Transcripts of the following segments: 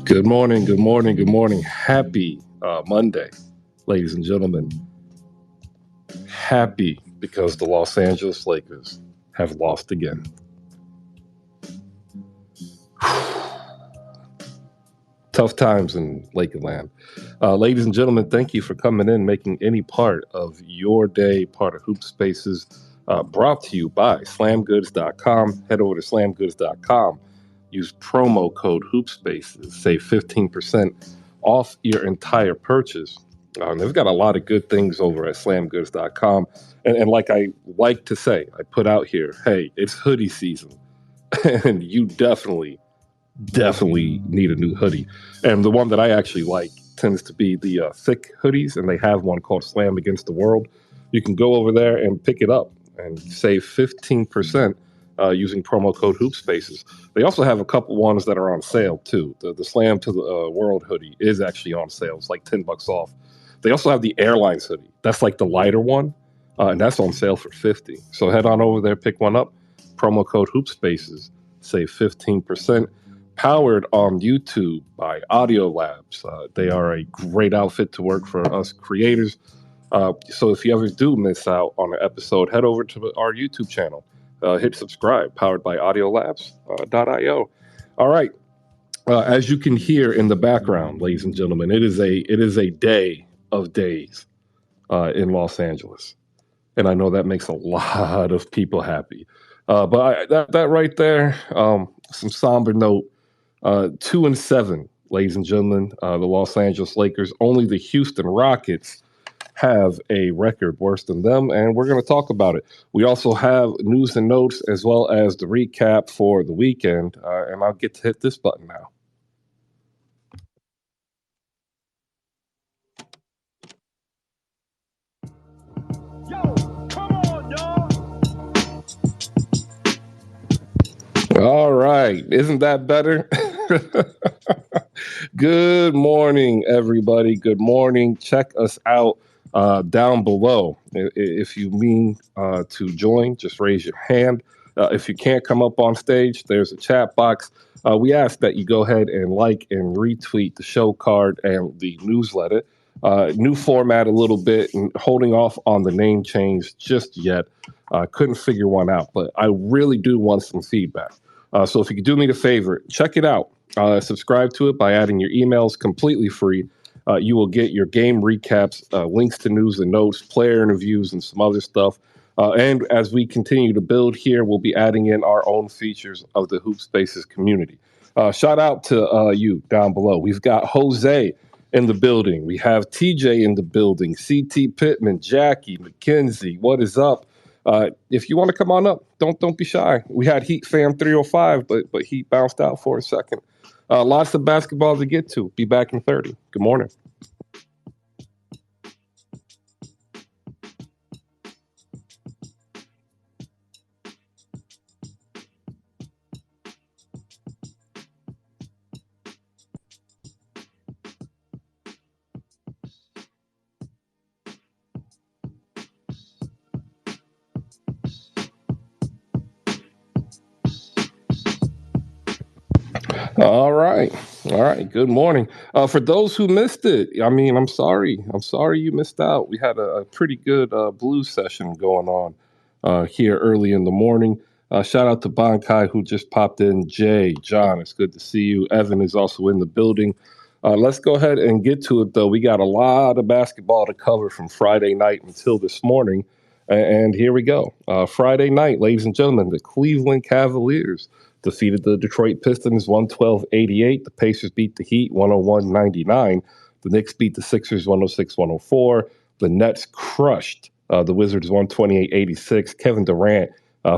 Good morning, good morning, good morning. Happy Monday, ladies and gentlemen. Happy because the Los Angeles Lakers have lost again. Tough times in Lakerland. Ladies and gentlemen, thank you for coming in, making any part of your day part of Hoop Spaces, brought to you by slamgoods.com. Head over to slamgoods.com. Use promo code HoopSpaces. Save 15% off your entire purchase. They've got a lot of good things over at slamgoods.com. And like I like to say, I put out here, hey, it's hoodie season. And you definitely need a new hoodie. And the one that I actually like tends to be the thick hoodies. And they have one called Slam Against the World. You can go over there and pick it up and save 15%. Using promo code HoopSpaces. They also have a couple ones that are on sale too. The Slam to the World hoodie is actually on sale. It's like $10 off. They also have the Airlines hoodie. That's like the lighter one, and that's on sale for $50. So head on over there, pick one up. Promo code HoopSpaces. Save 15%. Powered on YouTube by Audio Labs. They are a great outfit to work for us creators. So if you ever do miss out on an episode, head over to our YouTube channel. Hit subscribe, powered by audiolabs.io. All right. As you can hear in the background, ladies and gentlemen, it is a day of days in Los Angeles. And I know that makes a lot of people happy. But that right there, some somber note, 2-7, ladies and gentlemen, the Los Angeles Lakers. Only the Houston Rockets have a record worse than them, and we're going to talk about it. We also have news and notes as well as the recap for the weekend, and I'll get to hit this button now. Yo, come on, y'all. All right. Isn't that better? Good morning, everybody. Good morning. Check us out down below. If you mean to join, just raise your hand. If you can't come up on stage, there's a chat box. We ask that you go ahead and like and retweet the show card and the newsletter. New format a little bit, and holding off on the name change just yet. Couldn't figure one out, but I really do want some feedback. So if you could do me a favor, check it out. Subscribe to it by adding your emails, completely free. You will get your game recaps, links to news and notes, player interviews, and some other stuff. And as we continue to build here, we'll be adding in our own features of the Hoop Spaces community. Shout out to you down below. We've got Jose in the building. We have TJ in the building, CT Pittman, Jackie, McKenzie. What is up? If you want to come on up, don't be shy. We had Heat Fam 305, but Heat bounced out for a second. Lots of basketball to get to. Be back in 30. Good morning. All right. Good morning. For those who missed it, I mean, I'm sorry. You missed out. We had a pretty good blues session going on here early in the morning. Shout out to Bankai who just popped in. Jay, John, it's good to see you. Evan is also in the building. Let's go ahead and get to it, though. We got a lot of basketball to cover from Friday night until this morning. And here we go. Friday night, ladies and gentlemen, the Cleveland Cavaliers defeated the Detroit Pistons 112-88. The Pacers beat the Heat 101-99. The Knicks beat the Sixers 106-104. The Nets crushed the Wizards 128-86. Kevin Durant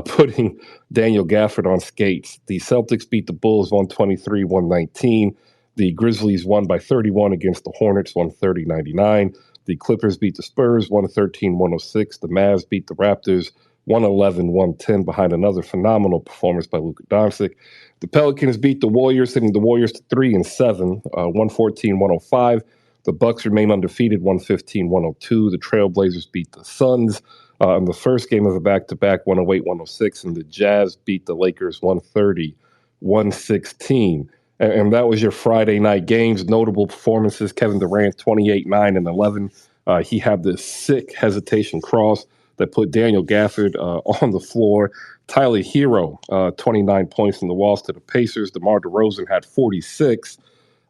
putting Daniel Gafford on skates. The Celtics beat the Bulls 123-119. The Grizzlies won by 31 against the Hornets 130-99. The Clippers beat the Spurs 113-106. The Mavs beat the Raptors 111-110 behind another phenomenal performance by Luka Doncic. The Pelicans beat the Warriors, hitting the Warriors to 3-7, 114-105. The Bucks remain undefeated, 115-102. The Trailblazers beat the Suns in the first game of a back-to-back, 108-106. And the Jazz beat the Lakers 130-116. And that was your Friday night games. Notable performances: Kevin Durant, 28, 9, and 11. He had this sick hesitation cross that put Daniel Gafford on the floor. Tyler Hero, 29 points in the loss to the Pacers. DeMar DeRozan had 46.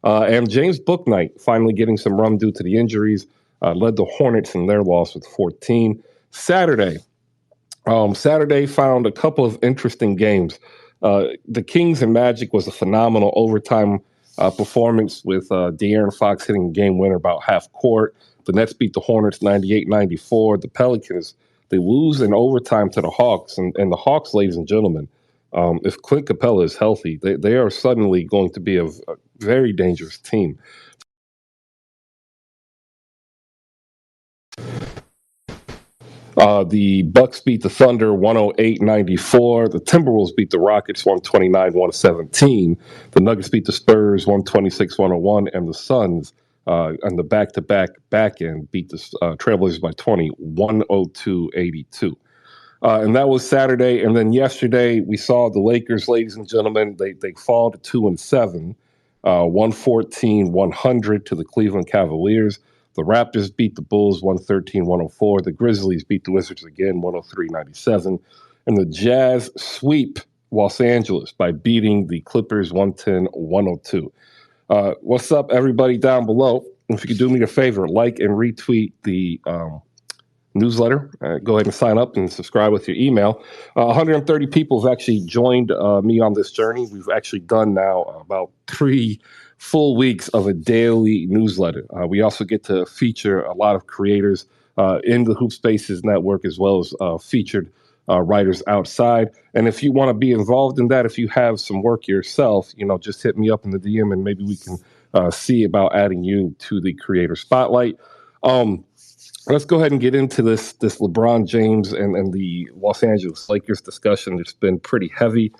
And James Bouknight finally getting some run due to the injuries, led the Hornets in their loss with 14. Saturday found a couple of interesting games. The Kings and Magic was a phenomenal overtime performance with De'Aaron Fox hitting a game winner about half court. The Nets beat the Hornets 98-94. The Pelicans, they lose in overtime to the Hawks. And the Hawks, ladies and gentlemen, if Clint Capella is healthy, they are suddenly going to be a very dangerous team. The Bucks beat the Thunder 108-94. The Timberwolves beat the Rockets 129-117. The Nuggets beat the Spurs 126-101. And the Suns on the back end beat the Trailblazers by 20, 102-82. And that was Saturday. And then yesterday we saw the Lakers, ladies and gentlemen, they fall to 2-7, 114-100 to the Cleveland Cavaliers. The Raptors beat the Bulls 113-104. The Grizzlies beat the Wizards again 103-97. And the Jazz sweep Los Angeles by beating the Clippers 110-102. What's up, everybody down below? If you could do me a favor, like and retweet the newsletter. Go ahead and sign up and subscribe with your email. 130 people have actually joined me on this journey. We've actually done now about 3 full weeks of a daily newsletter. We also get to feature a lot of creators in the Hoop Spaces network, as well as featured writers outside. And if you want to be involved in that, if you have some work yourself, just hit me up in the DM and maybe we can see about adding you to the creator spotlight. Let's go ahead and get into this LeBron James and the Los Angeles Lakers discussion. It's been pretty heavy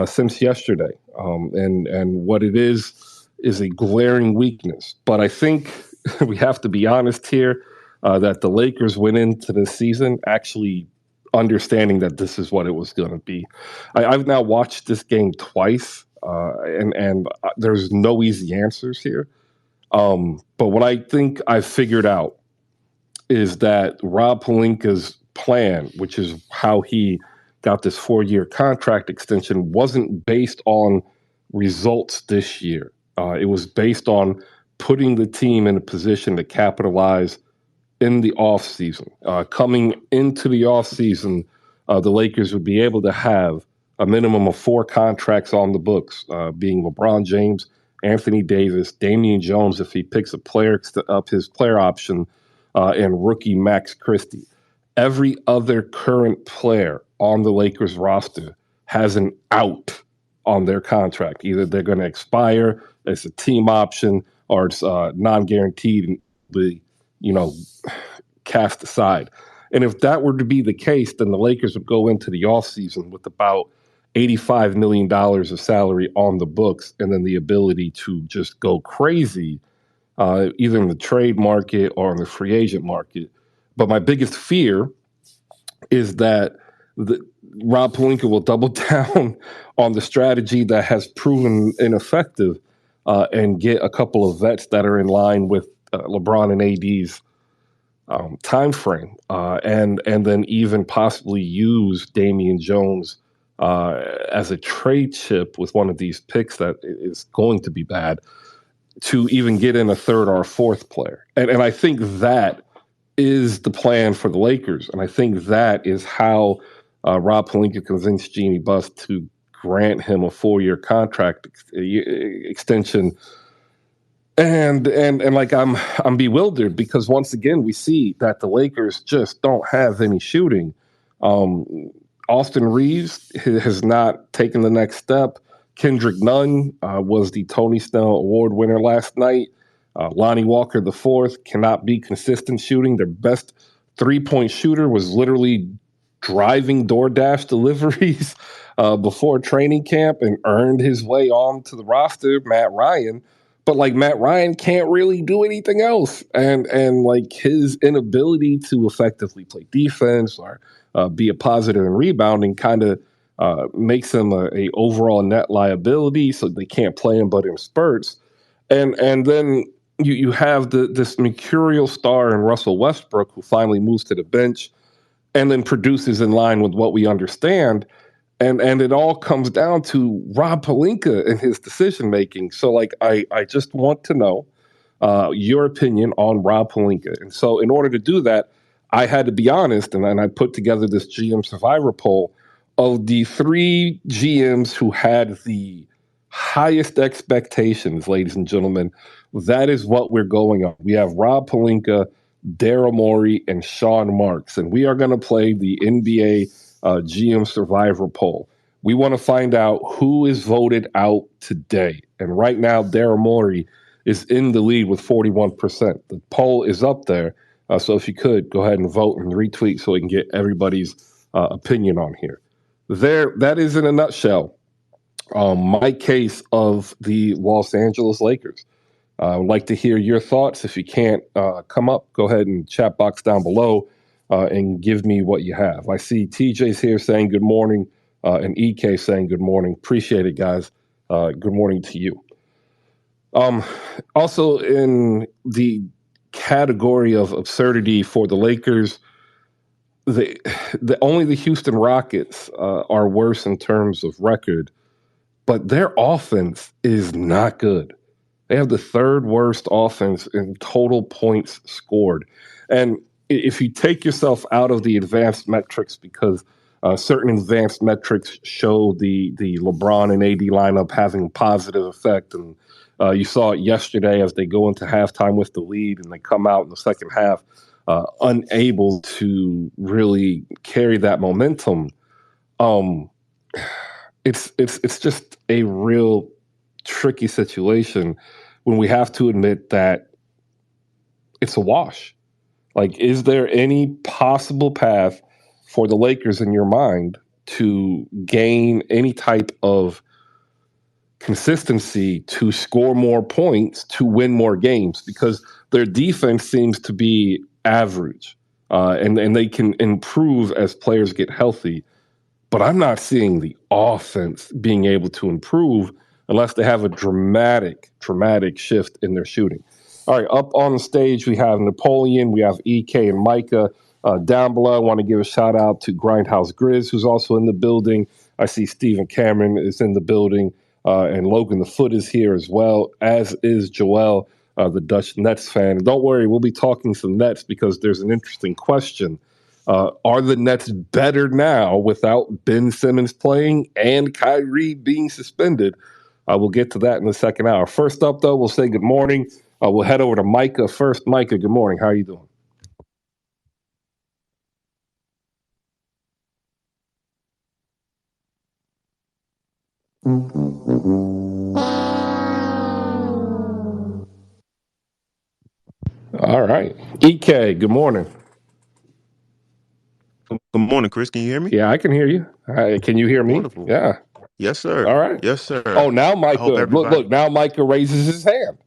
since yesterday. And what it is a glaring weakness. But I think we have to be honest here that the Lakers went into this season actually understanding that this is what it was going to be. I've now watched this game twice, and there's no easy answers here. But what I think I figured out is that Rob Pelinka's plan, which is how he got this 4-year contract extension, wasn't based on results this year. It was based on putting the team in a position to capitalize in the offseason. Coming into the offseason, the Lakers would be able to have a minimum of 4 contracts on the books, being LeBron James, Anthony Davis, Damian Jones, if he picks a player up his player option, and rookie Max Christie. Every other current player on the Lakers roster has an out on their contract. Either they're going to expire, it's a team option, or it's non-guaranteed and be, cast aside. And if that were to be the case, then the Lakers would go into the offseason with about $85 million of salary on the books and then the ability to just go crazy either in the trade market or in the free agent market. But my biggest fear is that Rob Pelinka will double down on the strategy that has proven ineffective and get a couple of vets that are in line with LeBron and AD's time frame, and then even possibly use Damian Jones as a trade chip with one of these picks that is going to be bad to even get in a third or a fourth player. And I think that is the plan for the Lakers. And I think that is how Rob Pelinka convinced Jeannie Buss to grant him a 4-year contract extension. And like I'm bewildered because once again we see that the Lakers just don't have any shooting. Austin Reeves has not taken the next step. Kendrick Nunn was the Tony Snell Award winner last night. Lonnie Walker the fourth cannot be consistent shooting. Their best 3-point shooter was literally driving DoorDash deliveries before training camp and earned his way onto the roster, Matt Ryan. But like Matt Ryan can't really do anything else, and like his inability to effectively play defense or be a positive in rebounding kind of makes him a overall net liability. So they can't play him but in spurts, and then you have this mercurial star in Russell Westbrook who finally moves to the bench and then produces in line with what we understand. And it all comes down to Rob Pelinka and his decision making. So, like, I just want to know your opinion on Rob Pelinka. And so, in order to do that, I had to be honest, and I put together this GM Survivor poll of the 3 GMs who had the highest expectations, ladies and gentlemen. That is what we're going on. We have Rob Pelinka, Daryl Morey, and Sean Marks, and we are going to play the NBA GM Survivor poll. We want to find out who is voted out today. And right now, Daryl Morey is in the lead with 41%. The poll is up there. So if you could, go ahead and vote and retweet so we can get everybody's opinion on here. That is in a nutshell my case of the Los Angeles Lakers. I would like to hear your thoughts. If you can't come up, go ahead and chat box down below and give me what you have. I see TJ's here saying good morning and EK saying good morning. Appreciate it, guys. Good morning to you. Also, in the category of absurdity for the Lakers, only the Houston Rockets are worse in terms of record, but their offense is not good. They have the third worst offense in total points scored. And if you take yourself out of the advanced metrics, because certain advanced metrics show the LeBron and AD lineup having a positive effect, and you saw it yesterday as they go into halftime with the lead and they come out in the second half unable to really carry that momentum. It's just a real tricky situation when we have to admit that it's a wash. Like, is there any possible path for the Lakers in your mind to gain any type of consistency to score more points to win more games? Because their defense seems to be average, and they can improve as players get healthy. But I'm not seeing the offense being able to improve unless they have a dramatic shift in their shooting. All right, up on the stage, we have Napoleon, we have EK and Micah. Down below, I want to give a shout out to Grindhouse Grizz, who's also in the building. I see Stephen Cameron is in the building, and Logan the Foot is here as well, as is Joel, the Dutch Nets fan. And don't worry, we'll be talking some Nets because there's an interesting question. Are the Nets better now without Ben Simmons playing and Kyrie being suspended? We'll get to that in the second hour. First up, though, we'll say good morning. We'll head over to Micah first. Micah, good morning. How are you doing? All right. EK, good morning. Good morning, Chris. Can you hear me? Yeah, I can hear you. Can you hear me? Wonderful. Yeah. Yes, sir. All right. Yes, sir. Oh, now I Micah. hope everybody. Look, now Micah raises his hand.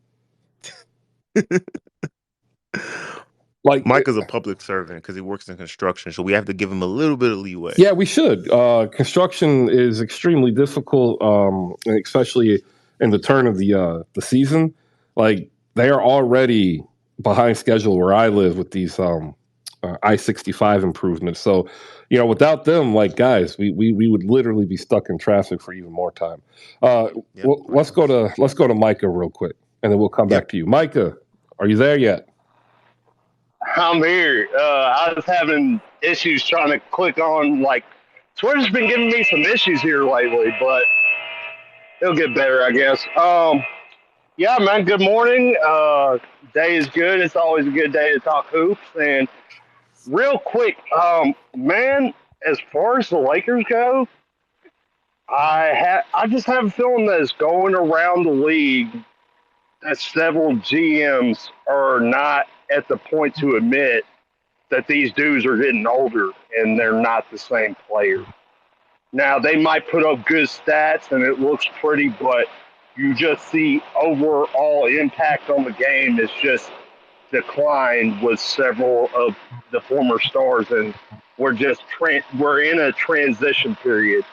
Like, Mike is a public servant because he works in construction, so we have to give him a little bit of leeway. yeah, we should. Construction is extremely difficult, especially in the turn of the season. Like, they are already behind schedule where I live with these I-65 improvements. So, without them, like guys, we would literally be stuck in traffic for even more time. Yep, Well, quite honest. let's go to Micah real quick, and then we'll come Yep. back to you. Micah, are you there yet? I'm here. I was having issues trying to click on Twitter's been giving me some issues here lately, but it'll get better, I guess. Yeah, man. Good morning. Day is good. It's always a good day to talk hoops. And real quick, man, as far as the Lakers go, I just have a feeling that it's going around the league that several GMs are not at the point to admit that these dudes are getting older and they're not the same player. Now they might put up good stats and it looks pretty, but you just see overall impact on the game is just declined with several of the former stars, and we're in a transition period.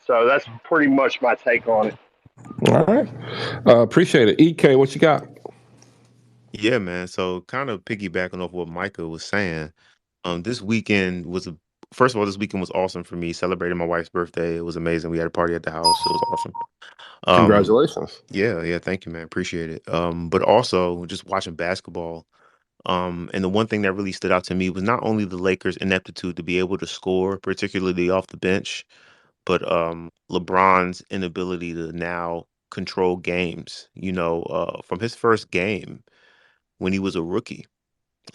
So that's pretty much my take on it. All right, appreciate it. EK, what you got? Yeah, man. So kind of piggybacking off what Micah was saying, this weekend was a first of all, this weekend was awesome for me. Celebrating my wife's birthday. It was amazing. We had a party at the house. It was awesome. Um, Congratulations. yeah, thank you, man. Appreciate it. But also just watching basketball. And the one thing that really stood out to me was not only the Lakers' ineptitude to be able to score, particularly off the bench, but LeBron's inability to now control games. From his first game when he was a rookie,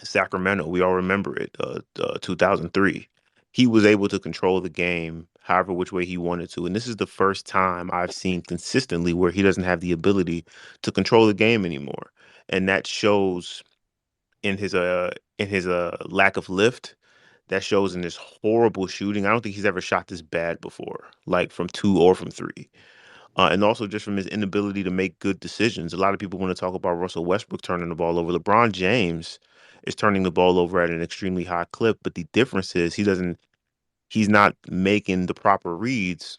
Sacramento, we all remember it, 2003. He was able to control the game however which way he wanted to. And this is the first time I've seen consistently where he doesn't have the ability to control the game anymore. And that shows in his lack of lift. That shows in his horrible shooting. I don't think he's ever shot this bad before, like from two or from three. And also just from his inability to make good decisions. A lot of people want to talk about Russell Westbrook turning the ball over. LeBron James is turning the ball over at an extremely high clip, but the difference is he's not making the proper reads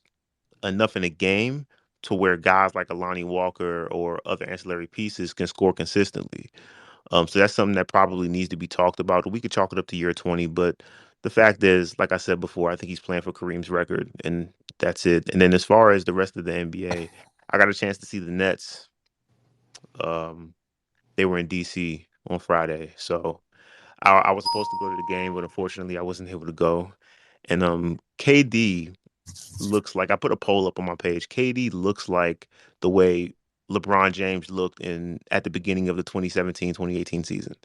enough in a game to where guys like Alani Walker or other ancillary pieces can score consistently. So that's something that probably needs to be talked about. We could chalk it up to year 20, but the fact is, like I said before, I think he's playing for Kareem's record, and that's it. And then as far as the rest of the NBA, I got a chance to see the Nets. Um, they were in DC on Friday, so I was supposed to go to the game, but unfortunately, I wasn't able to go. And KD looks like I put a poll up on my page. KD looks like the way LeBron James looked in at the beginning of the 2017-2018 season.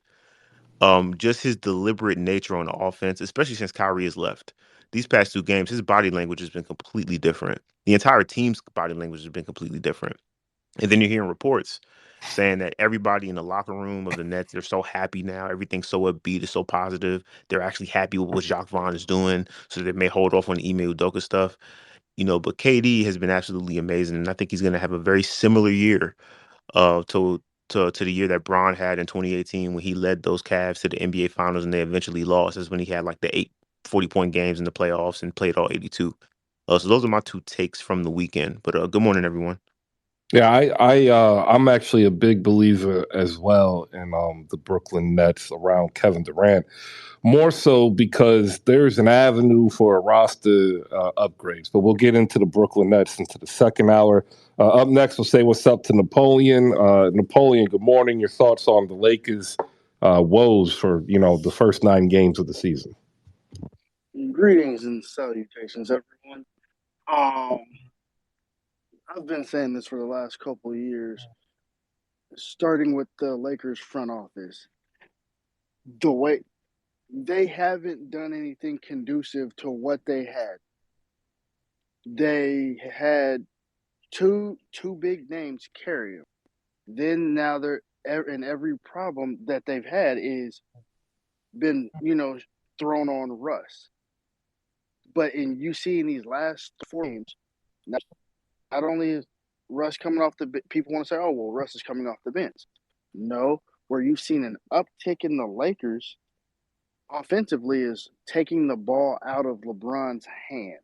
Just his deliberate nature on the offense, especially since Kyrie has left. These past two games, his body language has been completely different. The entire team's body language has been completely different. And then you're hearing reports saying that everybody in the locker room of the Nets, they're so happy now. Everything's so upbeat, it's so positive. They're actually happy with what Jacques Vaughn is doing. So they may hold off on the Ime Udoka stuff. But KD has been absolutely amazing. And I think he's going to have a very similar year uh, to to the year that Braun had in 2018 when he led those Cavs to the NBA Finals and they eventually lost. Is when he had like the 8 40-point games in the playoffs and played all 82. So those are my two takes from the weekend. But good morning, everyone. Yeah, I'm actually a big believer as well in the Brooklyn Nets around Kevin Durant. More so because there's an avenue for a roster upgrades. But we'll get into the Brooklyn Nets into the second hour. Up next, we'll say what's up to Napoleon. Napoleon, good morning. Your thoughts on the Lakers' woes for the first 9 games of the season? Greetings and salutations, everyone. Um, I've been saying this for the last couple of years, starting with the Lakers front office. The way they haven't done anything conducive to what they had. They had two big names carry them. Then now they're and every problem that they've had is been thrown on Russ. But in you see in these last 4 games, not only is Russ coming off people want to say, oh, well, Russ is coming off the bench. No, where you've seen an uptick in the Lakers offensively is taking the ball out of LeBron's hands,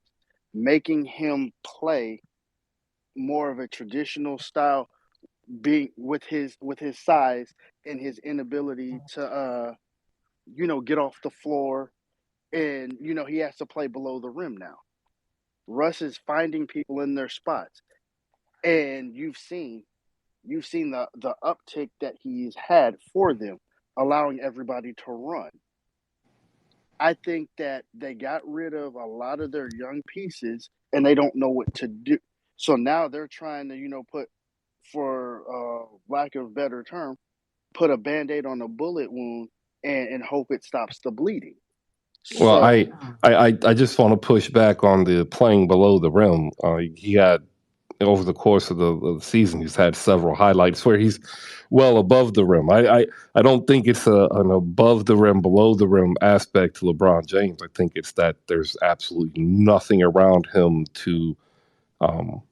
making him play more of a traditional style, being with his size and his inability to get off the floor, and he has to play below the rim now. Russ is finding people in their spots, and you've seen the uptick that he's had for them, allowing everybody to run. I think that they got rid of a lot of their young pieces, and they don't know what to do. So now they're trying to, put, for lack of a better term, put a band-aid on a bullet wound and hope it stops the bleeding. Well, So I just want to push back on the playing below the rim. He had over the course of the season, he's had several highlights where he's well above the rim. I don't think it's an above the rim, below the rim aspect to LeBron James. I think it's that there's absolutely nothing around him to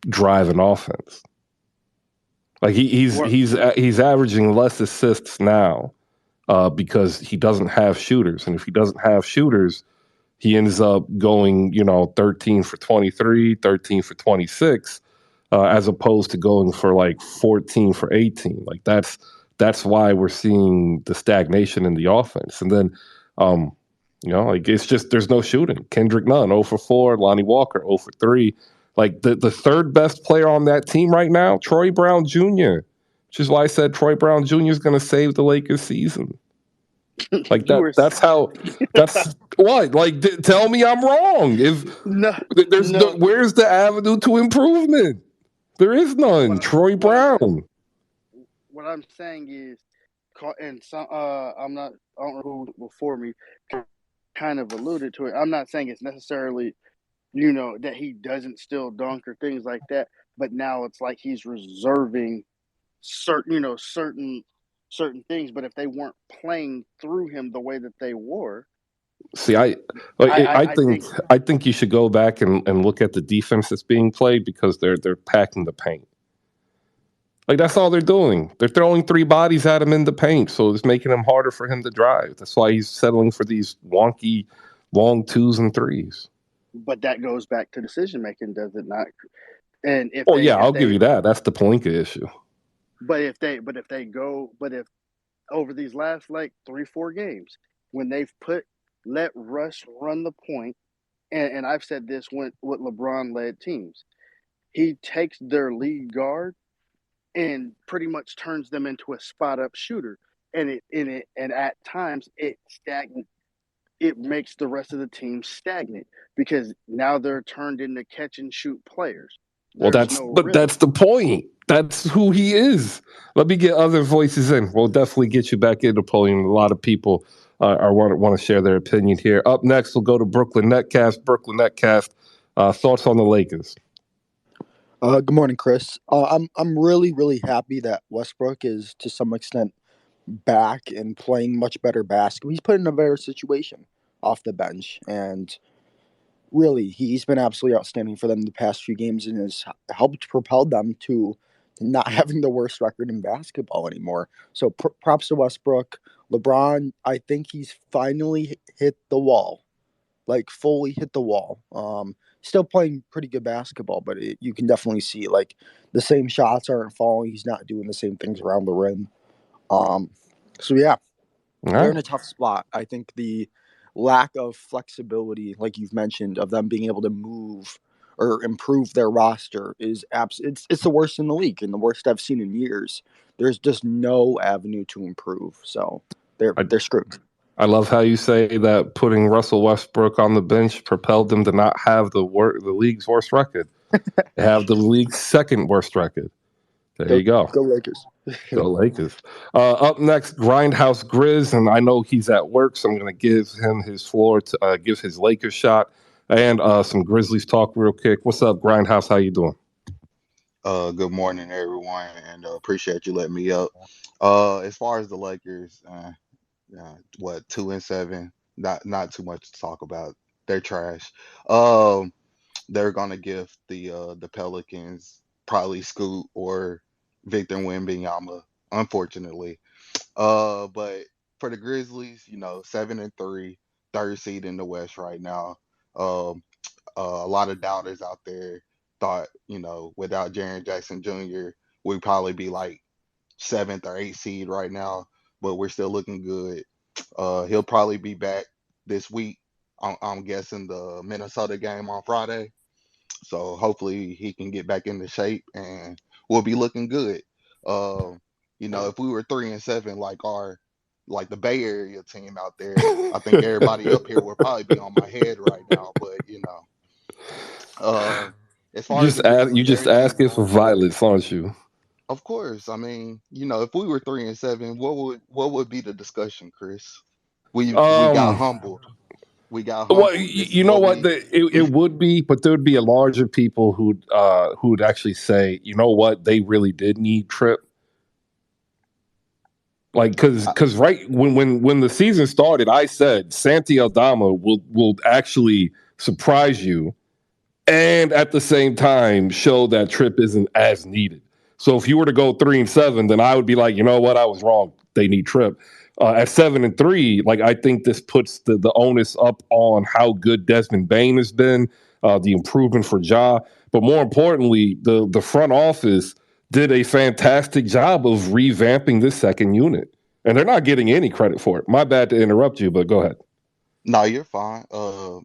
drive an offense. Like what he's averaging less assists now because he doesn't have shooters, and if he doesn't have shooters, he ends up going 13 for 23, 13 for 26, as opposed to going for like 14 for 18. Like that's why we're seeing the stagnation in the offense. And then like it's just there's no shooting. Kendrick Nunn 0 for 4, Lonnie Walker 0 for 3. Like the third best player on that team right now, Troy Brown Jr., which is why I said Troy Brown Jr. is going to save the Lakers season. Like you were that's how that's what like tell me I'm wrong. If no there's no, no where's the avenue to improvement? There is none. what Troy what I Brown. what I'm saying is, and some I don't know who before me kind of alluded to it. I'm not saying it's necessarily that he doesn't still dunk or things like that, but now it's like he's reserving certain things. But if they weren't playing through him the way that they were, See, I think I think you should go back and look at the defense that's being played because they're packing the paint. Like that's all they're doing. They're throwing three bodies at him in the paint, so it's making him harder for him to drive. That's why he's settling for these wonky long twos and threes. but that goes back to decision making, does it not? And if Well, they yeah, if I'll give they you that. That's the Pelinka issue. but if over these last like 3-4 games, when they've let Russ run the point, and I've said this with LeBron led teams, he takes their lead guard and pretty much turns them into a spot up shooter, and at times it makes the rest of the team stagnant because now they're turned into catch and shoot players. Well, There's no that's rhythm. the point. That's who he is. Let me get other voices in. We'll definitely get you back into polling. A lot of people are want to share their opinion here. Up next, we'll go to Brooklyn Netcast. Brooklyn Netcast, thoughts on the Lakers? Good morning, Chris. I'm really happy that Westbrook is to some extent back and playing much better basketball. He's put in a better situation off the bench, and really he's been absolutely outstanding for them the past few games and has helped propel them to not having the worst record in basketball anymore. So props to Westbrook. LeBron, I think he's finally hit the wall, like fully hit the wall. Still playing pretty good basketball, but you can definitely see like the same shots aren't falling. He's not doing the same things around the rim. Um, so yeah, All they're right. in a tough spot. I think the lack of flexibility, like you've mentioned, of them being able to move or improve their roster is it's the worst in the league and the worst I've seen in years. There's just no avenue to improve. So they're screwed. I love how you say that putting Russell Westbrook on the bench propelled them to not have the league's worst record. They have the league's second worst record. There you go. Go Lakers. Go Lakers. Up next, Grindhouse Grizz, and I know he's at work, so I'm going to give him his floor to give his Lakers shot and some Grizzlies talk real quick. What's up, Grindhouse? How you doing? Good morning, everyone, and appreciate you letting me up. As far as the Lakers, what 2-7? Not too much to talk about. They're trash. Um, they're gonna give the Pelicans probably Scoot or Victor Wembanyama, unfortunately. But for the Grizzlies, 7-3, third seed in the West right now. Um, a lot of doubters out there thought, without Jaren Jackson Jr., we'd probably be like seventh or eighth seed right now, but we're still looking good. He'll probably be back this week. I'm guessing the Minnesota game on Friday. So hopefully he can get back into shape and we'll be looking good. Uh, if we were 3-7 like the Bay Area team out there, I think everybody up here would probably be on my head right now. But uh, as far as the You reasons just everything's asking for going well, violence, aren't you? of course. I mean, if we were 3-7, what would be the discussion, Chris? We got Um, humbled. We got well, humbled. This is you know what what? we It would be, but there would be a larger people who'd actually say, you know what, they really did need Trip. Like, I, because right when the season started, I said Santi Aldama will actually surprise you and at the same time show that Trip isn't as needed. So if you were to go 3-7, then I would be like, you know what, I was wrong. They need Trip. At 7-3, like I think this puts the onus up on how good Desmond Bain has been, the improvement for Ja, but more importantly, the front office did a fantastic job of revamping this second unit, and they're not getting any credit for it. My bad to interrupt you, but go ahead. no, you're fine.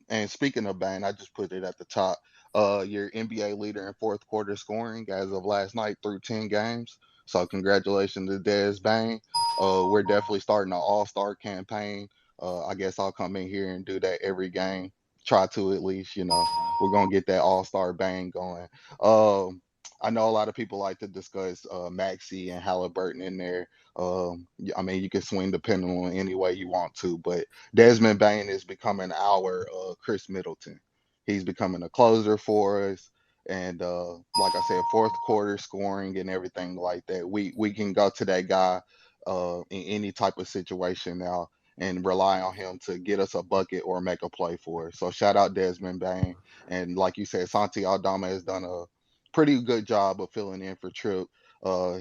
And speaking of Bane, I just put it at the top. Your NBA leader in fourth quarter scoring as of last night through 10 games. So congratulations to Des Bane. We're definitely starting an all-star campaign. I guess I'll come in here and do that every game. Try to at least, we're gonna get that all-star bang going. Um, I know a lot of people like to discuss Maxey and Halliburton in there. I mean, you can swing the pendulum any way you want to, but Desmond Bain is becoming our Chris Middleton. He's becoming a closer for us, and like I said, fourth quarter scoring and everything like that. We can go to that guy in any type of situation now and rely on him to get us a bucket or make a play for us. So shout out Desmond Bain, and like you said, Santi Aldama has done a pretty good job of filling in for Tripp.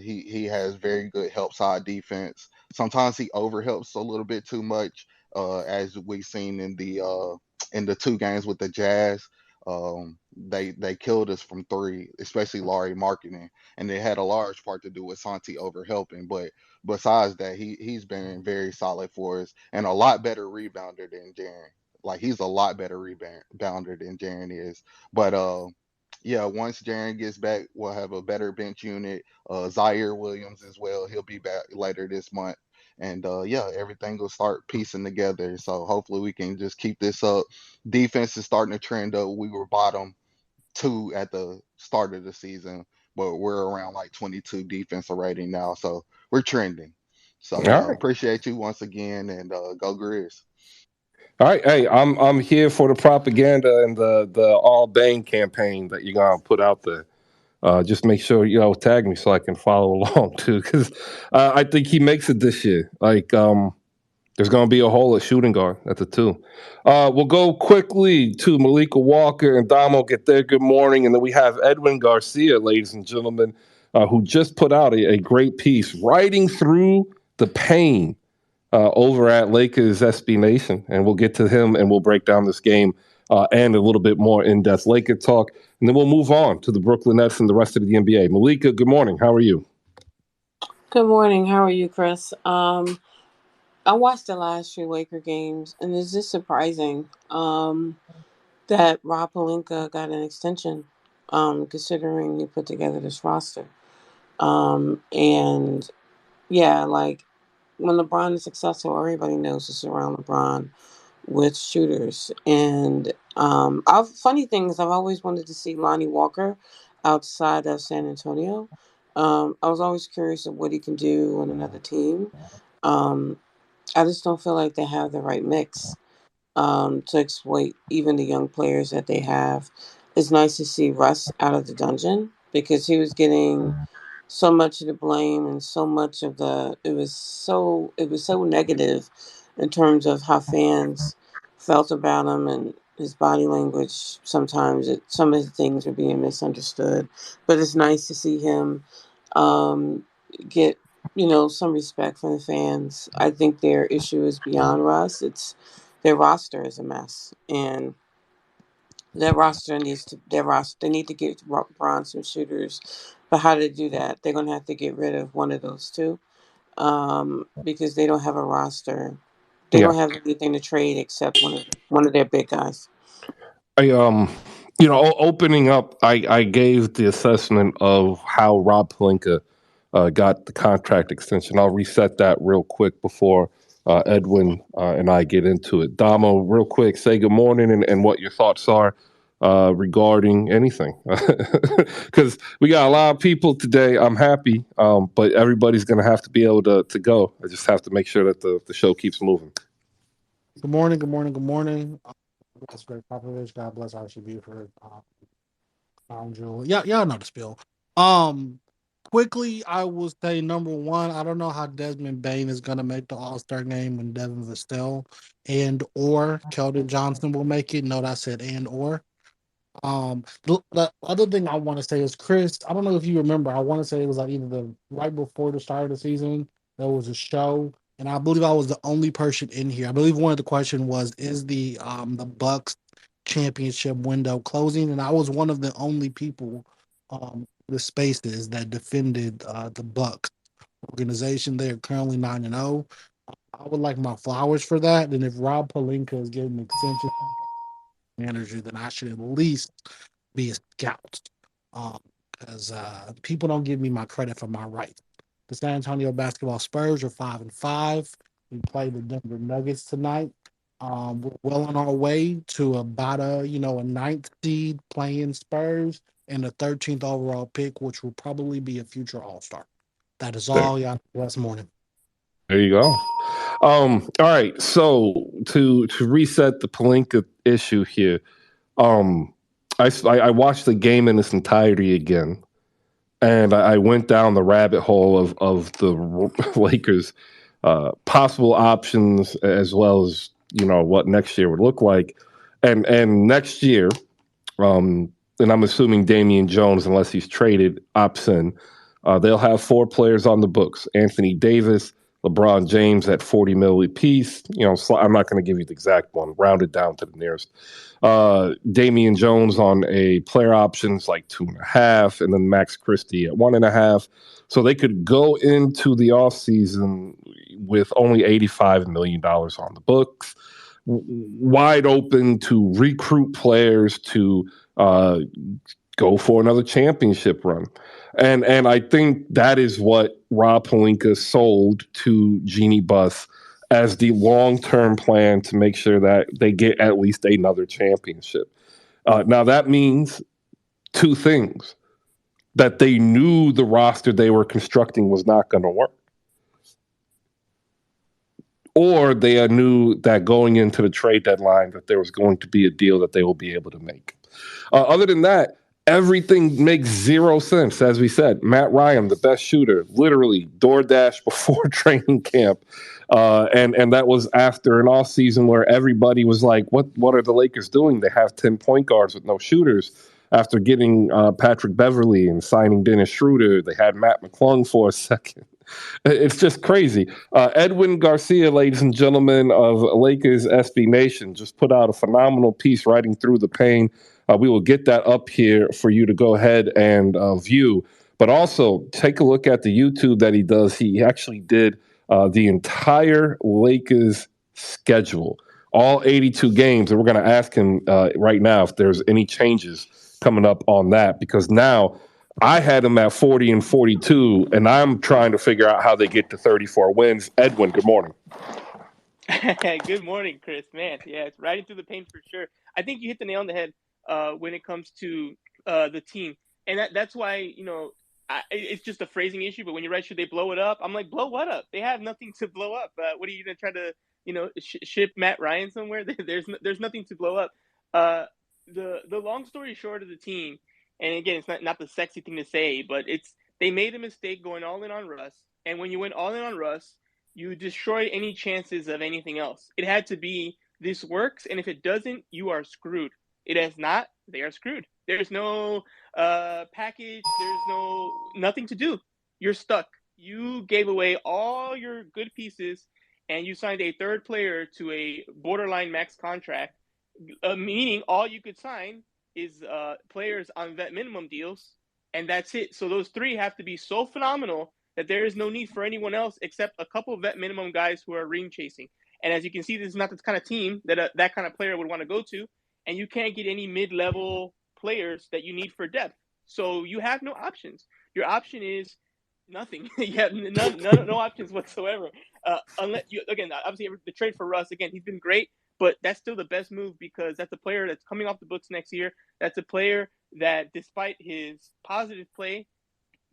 He has very good help side defense. Sometimes he overhelps a little bit too much, as we've seen in the two games with the Jazz. They killed us from three, especially Laurie marketing, and it had a large part to do with Santi over helping. But besides that, he's been very solid for us and a lot better rebounder than Jaren. Like he's a lot better rebounder than Jaren is. But yeah, once Jaren gets back, we'll have a better bench unit. Zaire Williams as well. He'll be back later this month. And yeah, everything will start piecing together. So hopefully we can just keep this up. Defense is starting to trend up. We were bottom two at the start of the season, but we're around like 22 defensive rating now. So we're trending. So All right. appreciate you once again and go Grizz. All right, hey, I'm here for the propaganda and the all Bane campaign that you're gonna put out there. Just make sure tag me so I can follow along too, because I think he makes it this year. Like, there's gonna be a hole at shooting guard at the two. We'll go quickly to Malika Walker and Damo get their good morning, and then we have Edwin Garcia, ladies and gentlemen, who just put out a great piece, riding through the pain over at Lakers SB Nation, and we'll get to him and we'll break down this game and a little bit more in depth Laker talk, and then we'll move on to the Brooklyn Nets and the rest of the NBA. Malika, good morning. How are you? Good morning. How are you, Chris? I watched the last few Laker games, and it's just surprising that Rob Pelinka got an extension, considering he put together this roster. And yeah, like when LeBron is successful, everybody knows it's around LeBron with shooters. And funny thing is, I've always wanted to see Lonnie Walker outside of San Antonio. I was always curious of what he can do on another team. Um, I just don't feel like they have the right mix to exploit even the young players that they have. It's nice to see Russ out of the dungeon because he was getting so much of the blame and so much of the it was so negative in terms of how fans felt about him and his body language. Sometimes some of the things are being misunderstood, but it's nice to see him um, get some respect from the fans. I think their issue is beyond Russ. It's their roster is a mess, and their roster. They need to get Bron some shooters, but how to do that? They're gonna have to get rid of one of those two, because they don't have a roster They Yeah. don't have anything to trade except one of their big guys. Opening up, I gave the assessment of how Rob Pelinka got the contract extension. I'll reset that real quick before Edwin and I get into it. Damo, real quick, say good morning and what your thoughts are regarding anything. Because we got a lot of people today. I'm happy, but everybody's going to have to be able to go. I just have to make sure that the show keeps moving. Good morning, good morning, good morning. That's great Popovich. God bless Archie Buford. Crown Jewel. Yeah, y'all know the spill. Quickly, I will say number one, I don't know how Desmond Bain is gonna make the All-Star game when Devin Vassell and or Keldon Johnson will make it. Note I said and or. The other thing I want to say is Chris. I don't know if you remember. I want to say it was like either the right before the start of the season. There was a show, and I believe I was the only person in here. I believe one of the question was, "Is the Bucks championship window closing?" And I was one of the only people, the spaces that defended the Bucks organization. They are currently 9-0. I would like my flowers for that. And if Rob Pelinka is getting an extension manager, then I should at least be a scout. Because people don't give me my credit for my rights. The San Antonio Basketball Spurs are 5-5. We play the Denver Nuggets tonight. We're well on our way to about a ninth seed playing Spurs and the 13th overall pick, which will probably be a future All-Star. That is There, all. Y'all last morning. there you go. All right. So to reset the Palinka issue here, I watched the game in its entirety again, and I went down the rabbit hole of the Lakers' possible options as well as what next year would look like, and next year, and I'm assuming Damian Jones, unless he's traded, opts in. They'll have 4 players on the books: Anthony Davis, LeBron James at 40 mil apiece. I'm not going to give you the exact one, rounded down to the nearest. Damian Jones on a player options like 2.5, and then Max Christie at 1.5. So they could go into the offseason with only $85 million on the books, wide open to recruit players to go for another championship run. And I think that is what Rob Pelinka sold to Jeannie Buss as the long-term plan to make sure that they get at least another championship. Now that means 2 things: that they knew the roster they were constructing was not going to work, or they knew that going into the trade deadline that there was going to be a deal that they will be able to make. Other than that, everything makes zero sense. As we said, Matt Ryan, the best shooter, literally DoorDash before training camp. And that was after an off season where everybody was like, what are the Lakers doing? They have 10 point guards with no shooters. After getting Patrick Beverly and signing Dennis Schroeder, they had Matt McClung for a second. It's just crazy. Edwin Garcia, ladies and gentlemen of Lakers SB Nation, just put out a phenomenal piece writing through the pain. We will get that up here for you to go ahead and view. But also take a look at the YouTube that he does. He actually did the entire Lakers schedule, all 82 games. And we're going to ask him right now if there's any changes coming up on that, because now I had them at 40 and 42, and I'm trying to figure out how they get to 34 wins. Edwin, good morning. Good morning, Chris. Man, yeah, it's right into the paint for sure. I think you hit the nail on the head when it comes to the team, and that's why it's just a phrasing issue. But when you write, should they blow it up? I'm like, blow what up? They have nothing to blow up. What are you gonna try to ship Matt Ryan somewhere? There's nothing to blow up. The long story short of the team, and again, it's not the sexy thing to say, but they made a mistake going all in on Russ, and when you went all in on Russ, you destroyed any chances of anything else. It had to be, this works, and if it doesn't, you are screwed. It has not, they are screwed. There's no package, there's nothing to do. You're stuck. You gave away all your good pieces, and you signed a third player to a borderline max contract, meaning all you could sign is players on vet minimum deals, and that's it. So those 3 have to be so phenomenal that there is no need for anyone else except a couple of vet minimum guys who are ring chasing. And as you can see, this is not the kind of team that that kind of player would want to go to. And you can't get any mid-level players that you need for depth. So you have no options. Your option is nothing. You have no options whatsoever. Unless you, again, obviously the trade for Russ, again, he's been great, but that's still the best move because that's a player that's coming off the books next year. That's a player that, despite his positive play,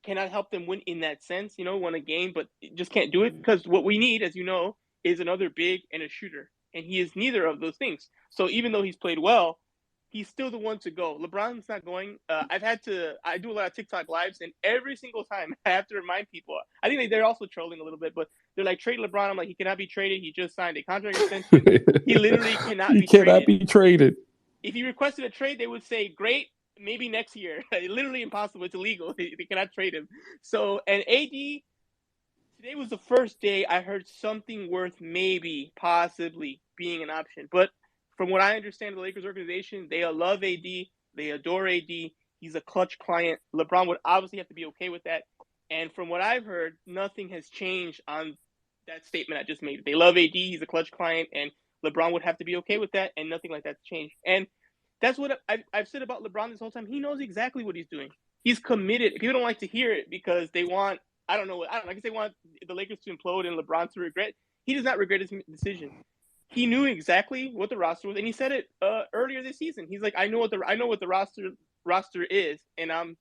cannot help them win in that sense, won a game, but just can't do it because what we need, as you know, is another big and a shooter. And he is neither of those things. So even though he's played well, he's still the one to go. LeBron's not going. I do a lot of TikTok lives, and every single time I have to remind people, I think they're also trolling a little bit, but they're like, trade LeBron. I'm like, he cannot be traded. He just signed a contract extension. He literally cannot He be cannot traded. be traded. If he requested a trade, they would say, great, maybe next year. Literally impossible. It's illegal. They cannot trade him. So, and AD, today was the first day I heard something worth maybe, possibly being an option. But from what I understand, the Lakers organization, they love AD. They adore AD. He's a clutch client. LeBron would obviously have to be okay with that. And from what I've heard, nothing has changed on that statement I just made. They love AD. He's a clutch client, and LeBron would have to be okay with that, and nothing like that's changed. And that's what I've said about LeBron this whole time. He knows exactly what he's doing. He's committed. People don't like to hear it because they want, I don't know, I guess they want the Lakers to implode and LeBron to regret. He does not regret his decision. He knew exactly what the roster was, and he said it earlier this season. He's like, I know what the roster is, and I'm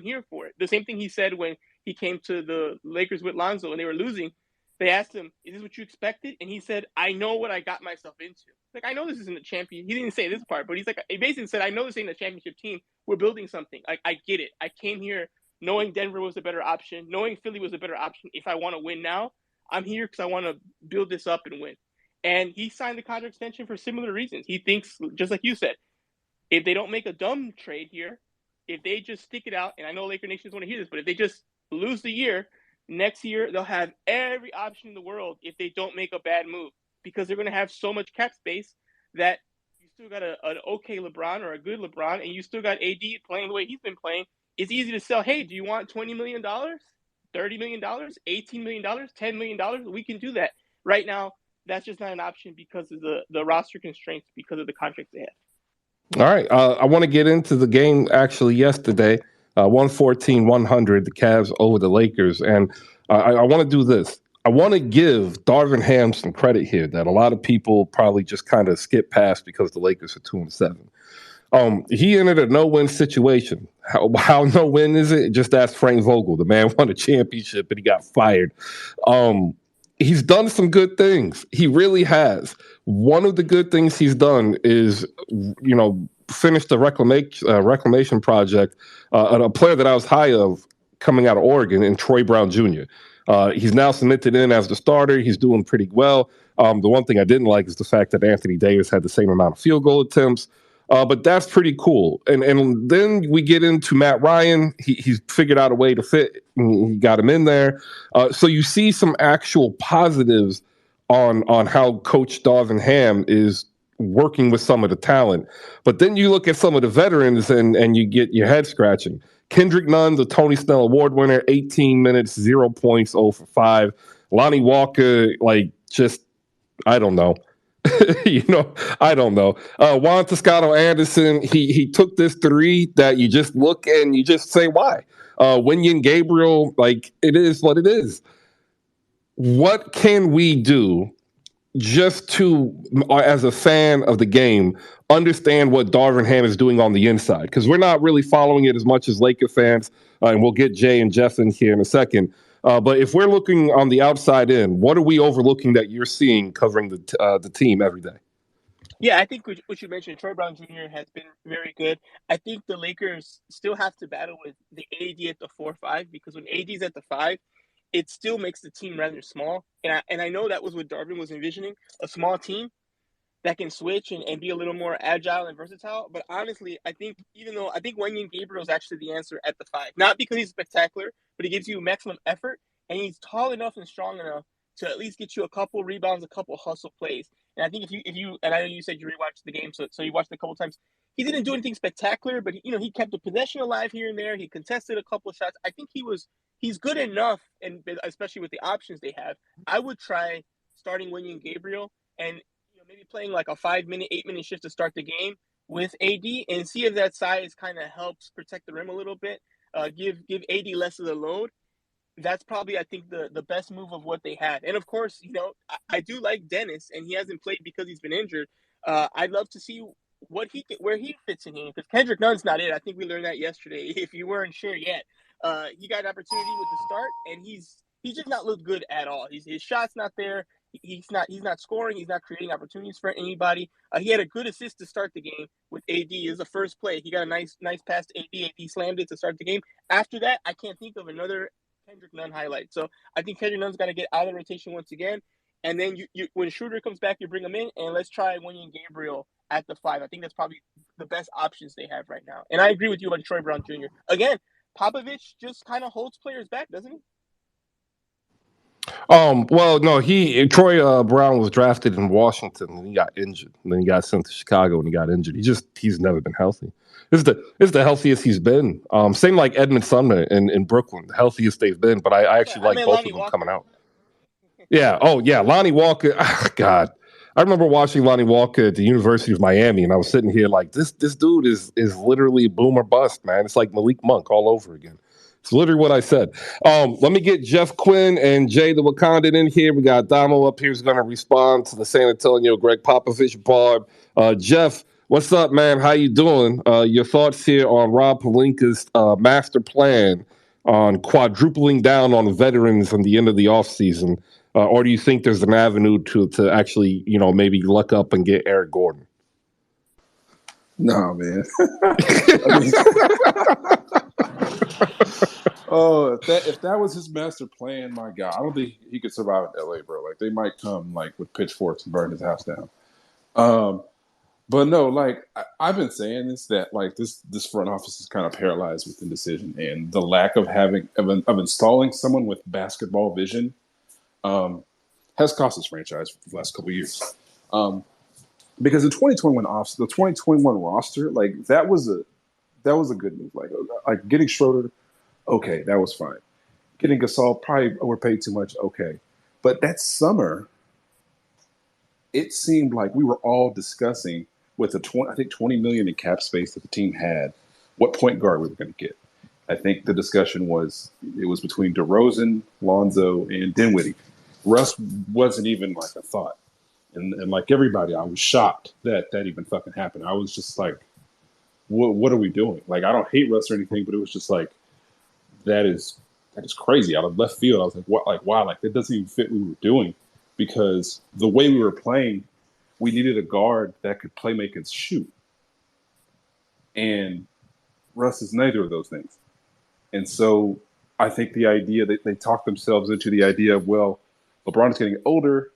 here for it. The same thing he said when he came to the Lakers with Lonzo and they were losing. They asked him, is this what you expected? And he said, I know what I got myself into. Like, I know this isn't a champion. He didn't say this part, but he basically said, I know this ain't a championship team. We're building something. I get it. I came here knowing Denver was a better option, knowing Philly was a better option. If I want to win now, I'm here because I want to build this up and win. And he signed the contract extension for similar reasons. He thinks, just like you said, if they don't make a dumb trade here, if they just stick it out, and I know Laker Nations want to hear this, but if they just lose the year, next year they'll have every option in the world if they don't make a bad move because they're going to have so much cap space that you still got an okay LeBron or a good LeBron, and you still got AD playing the way he's been playing. It's easy to sell. Hey, do you want $20 million, $30 million, $18 million, $10 million? We can do that. Right now, that's just not an option because of the roster constraints, because of the contracts they have. All right. I want to get into the game actually yesterday. 114-100, the Cavs over the Lakers. And I want to do this. I want to give Darvin Ham some credit here that a lot of people probably just kind of skip past because the Lakers are 2-7. He entered a no-win situation. How no-win is it? Just ask Frank Vogel. The man won a championship and he got fired. He's done some good things. He really has. One of the good things he's done is, finish the reclamation project on a player that I was high of coming out of Oregon, in Troy Brown Jr. He's now cemented in as the starter. He's doing pretty well. The one thing I didn't like is the fact that Anthony Davis had the same amount of field goal attempts. But that's pretty cool. And then we get into Matt Ryan. He's figured out a way to fit. He got him in there. So you see some actual positives on how Coach Darvin Ham is working with some of the talent. But then you look at some of the veterans and you get your head scratching. Kendrick Nunn, the Tony Snell Award winner, 18 minutes, 0 points, 0 for 5. Lonnie Walker, I don't know. I don't know. Juan Toscano Anderson, he took this three that you just look and you just say, why? Wenyen Gabriel, it is what it is. What can we do just to, as a fan of the game, understand what Darvin Ham is doing on the inside? Because we're not really following it as much as Laker fans, and we'll get Jay and Jeff in here in a second. But if we're looking on the outside in, what are we overlooking that you're seeing covering the team every day? Yeah, I think what you mentioned, Troy Brown Jr. has been very good. I think the Lakers still have to battle with the AD at the 4-5 because when AD's at the 5, it still makes the team rather small. And I know that was what Darvin was envisioning, a small team that can switch and be a little more agile and versatile. But honestly, I think Wenyen Gabriel is actually the answer at the 5. Not because he's spectacular, but he gives you maximum effort, and he's tall enough and strong enough to at least get you a couple rebounds, a couple hustle plays. And I think if you and I know you said you rewatched the game, so you watched it a couple times. He didn't do anything spectacular, but he kept the possession alive here and there. He contested a couple of shots. I think he's good enough, and especially with the options they have, I would try starting Wenyen Gabriel and maybe playing like a 5-minute, 8-minute shift to start the game with AD and see if that size kind of helps protect the rim a little bit, give AD less of the load. That's probably, I think, the best move of what they had. And of course, I do like Dennis, and he hasn't played because he's been injured. I'd love to see where he fits in here, because Kendrick Nunn's not it. I think we learned that yesterday. If you weren't sure yet, he got an opportunity with the start, and he's just not looked good at all. His shot's not there. He's not scoring. He's not creating opportunities for anybody. He had a good assist to start the game with AD. It was the first play. He got a nice pass to AD. AD slammed it to start the game. After that, I can't think of another Kendrick Nunn highlight. So I think Kendrick Nunn's got to get out of the rotation once again. And then you when Schroeder comes back, you bring him in, and let's try Wenyen Gabriel at the 5. I think that's probably the best options they have right now. And I agree with you on Troy Brown Jr. Again, Popovich just kind of holds players back, doesn't he? Well, no, Troy Brown was drafted in Washington and he got injured. And then he got sent to Chicago and he got injured. He's never been healthy. It's the healthiest he's been. Same like Edmund Sumner in Brooklyn, the healthiest they've been. But I actually like both Lonnie of them Walker. coming out. Yeah. Oh, yeah. Lonnie Walker. God, I remember watching Lonnie Walker at the University of Miami, and I was sitting here like, this dude is literally boom or bust, man. It's like Malik Monk all over again. It's literally what I said. Let me get Jeff Quinn and Jay the Wakandan in here. We got Damo up here who's going to respond to the San Antonio Greg Popovich barb. Jeff, what's up, man? How you doing? Your thoughts here on Rob Pelinka's master plan on quadrupling down on veterans on the end of the offseason? Or do you think there's an avenue to actually, maybe luck up and get Eric Gordon? No, man. If that was his master plan, my God, I don't think he could survive in LA, bro. Like, they might come like with pitchforks and burn his house down. But no, like I've been saying that like this front office is kind of paralyzed with indecision, and the lack of installing someone with basketball vision has cost this franchise for the last couple of years. Because the 2021 roster, like that was a good move. Like getting Schroeder, okay, that was fine. Getting Gasol, probably overpaid too much, okay. But that summer, it seemed like we were all discussing with the $20 million in cap space that the team had, what point guard we were going to get. I think the discussion was between DeRozan, Lonzo, and Dinwiddie. Russ wasn't even like a thought. And like everybody, I was shocked that even fucking happened. I was just like, what are we doing? Like, I don't hate Russ or anything, but it was just like, that is crazy out of left field. I was like, what? Like, wow, like that doesn't even fit what we were doing, because the way we were playing, we needed a guard that could play, make, and shoot. And Russ is neither of those things. And so I think the idea that they talked themselves into the idea of, well, LeBron is getting older,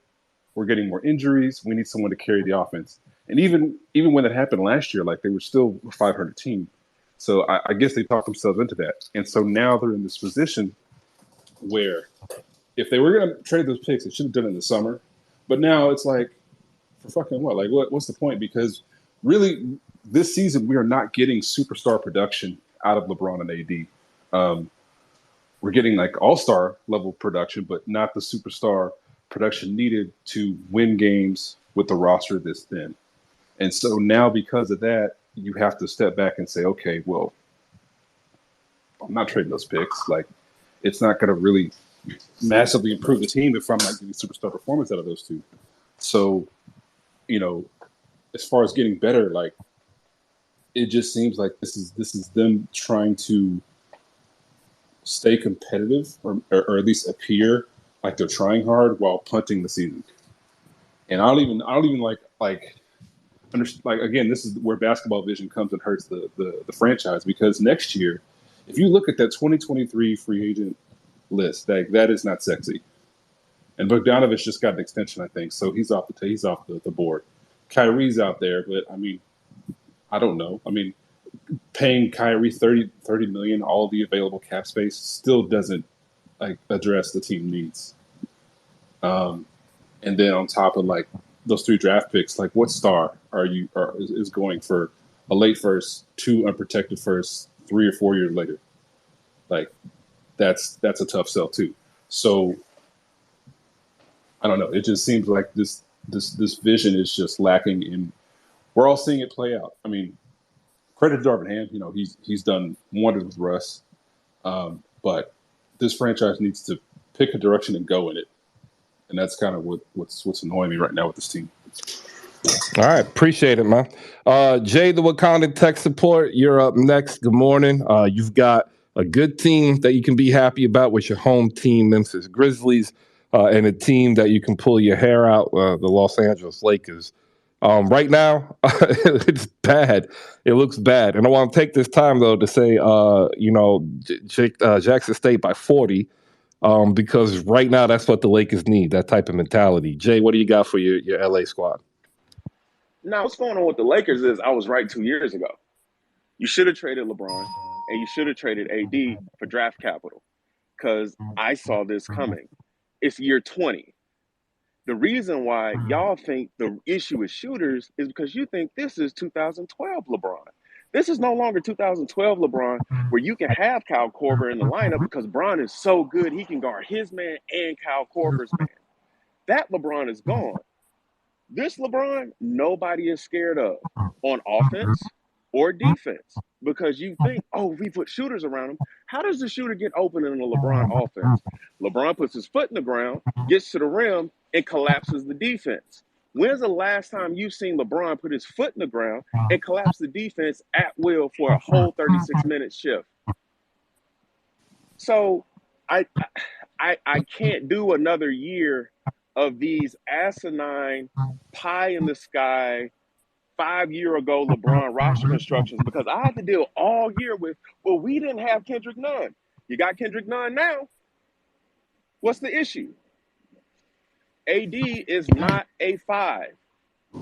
we're getting more injuries, we need someone to carry the offense. And even when that happened last year, like they were still a 500 team. So I guess they talked themselves into that. And so now they're in this position where if they were going to trade those picks, they should have done it in the summer. But now it's like, for fucking what? Like, what's the point? Because really, this season, we are not getting superstar production out of LeBron and AD. We're getting like all-star level production, but not the superstar production needed to win games with the roster this thin. And so now, because of that, you have to step back and say, okay, well, I'm not trading those picks. Like, it's not going to really massively improve the team if I'm not getting superstar performance out of those two. So, as far as getting better, like, it just seems like this is them trying to stay competitive or at least appear like they're trying hard while punting the season. And I don't even like again, this is where basketball vision comes and hurts the franchise, because next year, if you look at that 2023 free agent list, that is not sexy. And Bogdanovich just got an extension, I think, so he's off the board. Kyrie's out there, but I mean, I don't know. I mean, paying Kyrie $30 million, all the available cap space, still doesn't like address the team needs. And then on top of like those 3 draft picks, like what star is going for a late first, 2 unprotected firsts, 3 or 4 years later? Like that's a tough sell too. So I don't know. It just seems like this this vision is just lacking in. We're all seeing it play out. I mean, credit to Darvin Ham. You know, he's done wonders with Russ. But this franchise needs to pick a direction and go in it, and that's kind of what's annoying me right now with this team. All right, appreciate it, man. Jay, the Wakandan Tech Support, you're up next. Good morning. You've got a good team that you can be happy about with your home team, Memphis Grizzlies, and a team that you can pull your hair out, the Los Angeles Lakers. Right now, it's bad. It looks bad. And I want to take this time, though, to say, Jackson State by 40, because right now that's what the Lakers need, that type of mentality. Jay, what do you got for your LA squad? Now, what's going on with the Lakers is I was right 2 years ago. You should have traded LeBron and you should have traded AD for draft capital because I saw this coming. It's year 20. The reason why y'all think the issue is shooters is because you think this is 2012 LeBron. This is no longer 2012 LeBron where you can have Kyle Korver in the lineup because Bron is so good he can guard his man and Kyle Korver's man. That LeBron is gone. This LeBron, nobody is scared of on offense or defense because you think, oh, if we put shooters around him, how does the shooter get open in a LeBron offense? LeBron puts his foot in the ground, gets to the rim, and collapses the defense. When's the last time you've seen LeBron put his foot in the ground and collapse the defense at will for a whole 36-minute shift? So I can't do another year of these asinine pie in the sky 5-year-ago LeBron roster constructions because I had to deal all year with, well, we didn't have Kendrick Nunn. You got Kendrick Nunn now. What's the issue? AD is not a 5.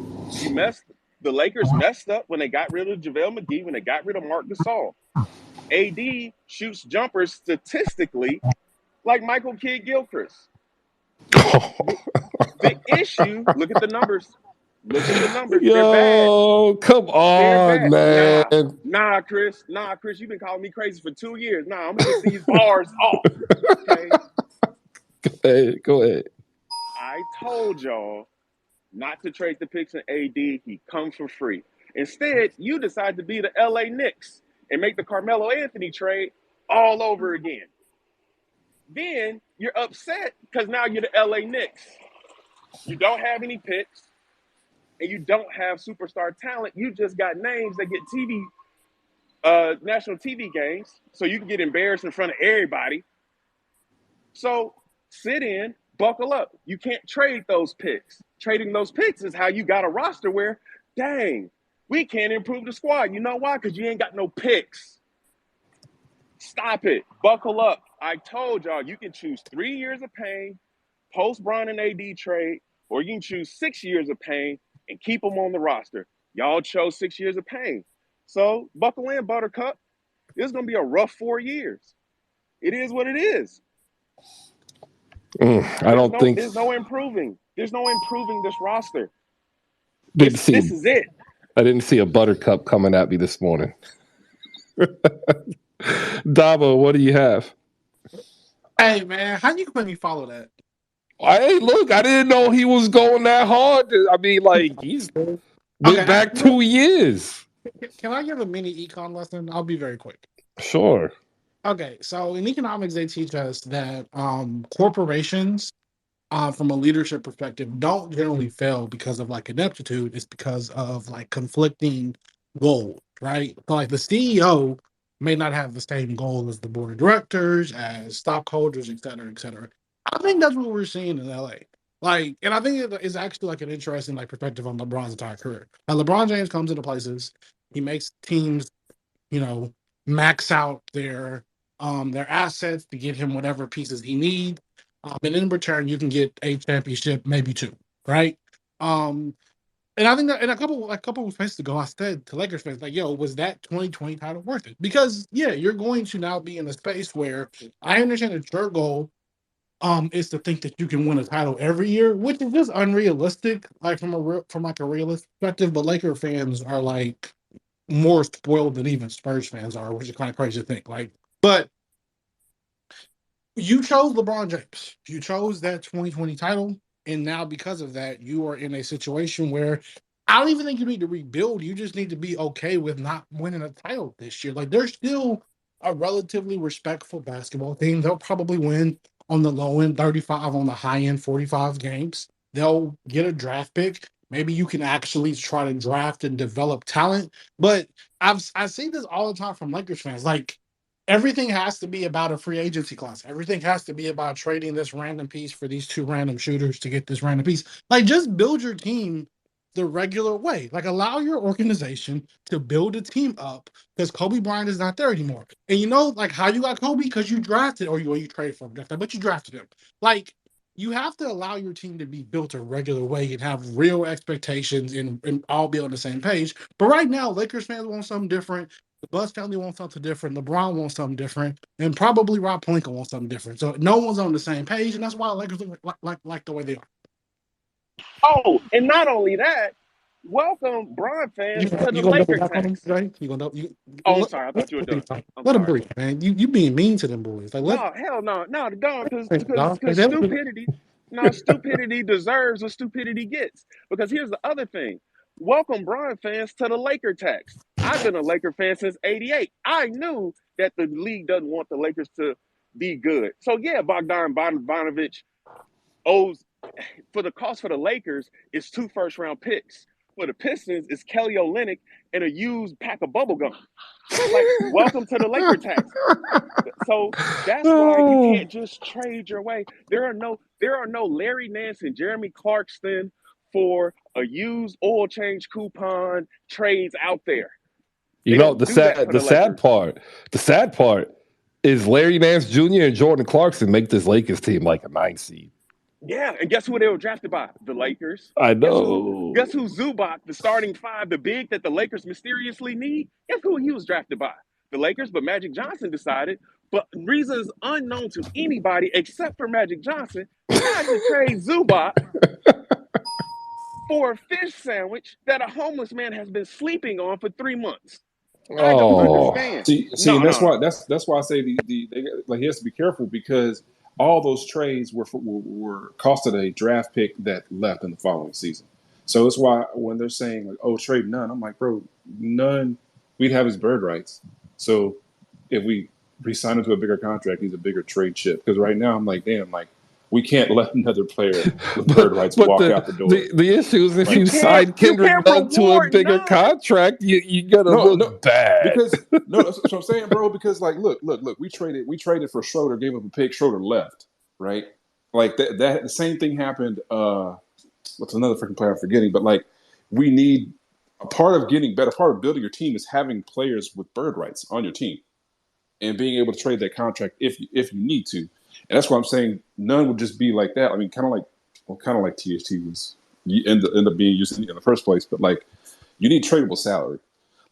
The Lakers messed up when they got rid of JaVale McGee, when they got rid of Marc Gasol. AD shoots jumpers statistically like Michael Kidd-Gilchrist. The issue, look at the numbers. Look at the numbers. Yo, they're bad. Come on, they're bad. man. Nah, Chris, you've been calling me crazy for 2 years. Nah, I'm going to get these bars off. Okay? Go ahead. I told y'all not to trade the picks in AD. He comes for free. Instead, you decide to be the LA Knicks and make the Carmelo Anthony trade all over again. Then you're upset because now you're the LA Knicks. You don't have any picks and you don't have superstar talent. You just got names that get national TV games, so you can get embarrassed in front of everybody. So sit in, buckle up. You can't trade those picks. Trading those picks is how you got a roster where, dang, we can't improve the squad. You know why? Because you ain't got no picks. Stop it. Buckle up. I told y'all you can choose 3 years of pain, post Bron and AD trade, or you can choose 6 years of pain and keep them on the roster. Y'all chose 6 years of pain. So buckle in, Buttercup. It's going to be a rough 4 years. It is what it is. There's no improving. There's no improving this roster. This is it. I didn't see a Buttercup coming at me this morning. Dabo, what do you have? Hey, man, how you let me follow that? Hey, look, I didn't know he was going that hard. I mean, like, he's went back 2 years. Can I give a mini econ lesson? I'll be very quick. Sure. Okay, so in economics, they teach us that corporations, from a leadership perspective, don't generally fail because of like ineptitude. It's because of like conflicting goals, right? So like the CEO may not have the same goal as the board of directors, as stockholders, et cetera, et cetera. I think that's what we're seeing in LA. Like, and I think it's actually like an interesting like perspective on LeBron's entire career. Like LeBron James comes into places, he makes teams, max out their assets to get him whatever pieces he needs. And in return, you can get a championship, maybe 2, right? And I think that in a couple of places ago, I said to Lakers fans, like, yo, was that 2020 title worth it? Because, yeah, you're going to now be in a space where I understand that your goal is to think that you can win a title every year, which is just unrealistic, like from a realistic perspective. But Laker fans are like more spoiled than even Spurs fans are, which is kind of crazy to think. Like, but you chose LeBron James. You chose that 2020 title. And now because of that, you are in a situation where I don't even think you need to rebuild. You just need to be okay with not winning a title this year. Like they're still a relatively respectful basketball team. They'll probably win on the low end 35, on the high end 45 games. They'll get a draft pick. Maybe you can actually try to draft and develop talent. But I see this all the time from Lakers fans. Like everything has to be about a free agency class. Everything has to be about trading this random piece for these two random shooters to get this random piece. Like just build your team the regular way. Like allow your organization to build a team up because Kobe Bryant is not there anymore. And you know, like how you got Kobe because you drafted or you traded for him, but you drafted him. Like you have to allow your team to be built a regular way and have real expectations and all be on the same page. But right now, Lakers fans want something different. The Buzz family wants something different. LeBron wants something different, and probably Rob Pelinka wants something different. So no one's on the same page, and that's why Lakers look like the way they are. Oh, and not only that, welcome Bron fans to the You gonna double Laker back on them tax. today? You gonna Oh, I'm sorry. I thought you were let, done. I'm let them sorry. breathe, man. You being mean to them boys. Like let No, hell no, no, dog. dog. Like, Because stupidity. No, stupidity deserves what stupidity gets. Because here's the other thing. Welcome, Bron fans, to the Laker tax. I've been a Laker fan since '88. I knew that the league doesn't want the Lakers to be good. So yeah, Bogdanovich owes for the cost for the Lakers is 2 first-round picks. For the Pistons, it's Kelly Olynyk and a used pack of bubble gum. Like, welcome to the Laker tax. So that's why you can't just trade your way. There are no Larry Nance and Jeremy Clarkson for a used oil change coupon trades out there. You They know, don't do that for the the Lakers. the sad part is Larry Nance Jr. and Jordan Clarkson make this Lakers team like a 9 seed. Yeah, and guess who they were drafted by? The Lakers. I Guess who? know. Guess who? Zubac, the starting five, the big that the Lakers mysteriously need. Guess who he was drafted by? The Lakers. But Magic Johnson decided, but reasons unknown to anybody except for Magic Johnson, decided to trade Zubac for a fish sandwich that a homeless man has been sleeping on for 3 months. I don't Oh, understand. See, No, and no, no. that's why I say like he has to be careful because all those trades were costed a draft pick that left in the following season. So it's why when they're saying like, "Oh, trade none," I'm like, bro, none. We'd have his bird rights. So if we re-sign him to a bigger contract, he's a bigger trade chip. Because right now, I'm like, damn, like we can't let another player with bird rights but walk out the door. the issue is if Like, you sign You Kendrick can't Nunn to a reward bigger none. contract, you're gonna no, look bad. because no, that's what I'm saying, bro. Because like, look, we traded for Schroeder, gave up a pick, Schroeder left, right? Like that the same thing happened. What's another freaking player I'm forgetting? But like, we need a part of getting better. Part of building your team is having players with bird rights on your team and being able to trade that contract if you need to. And that's why I'm saying none would just be like that. I mean, kind of like THT was end up being used in the first place, but like you need tradable salary.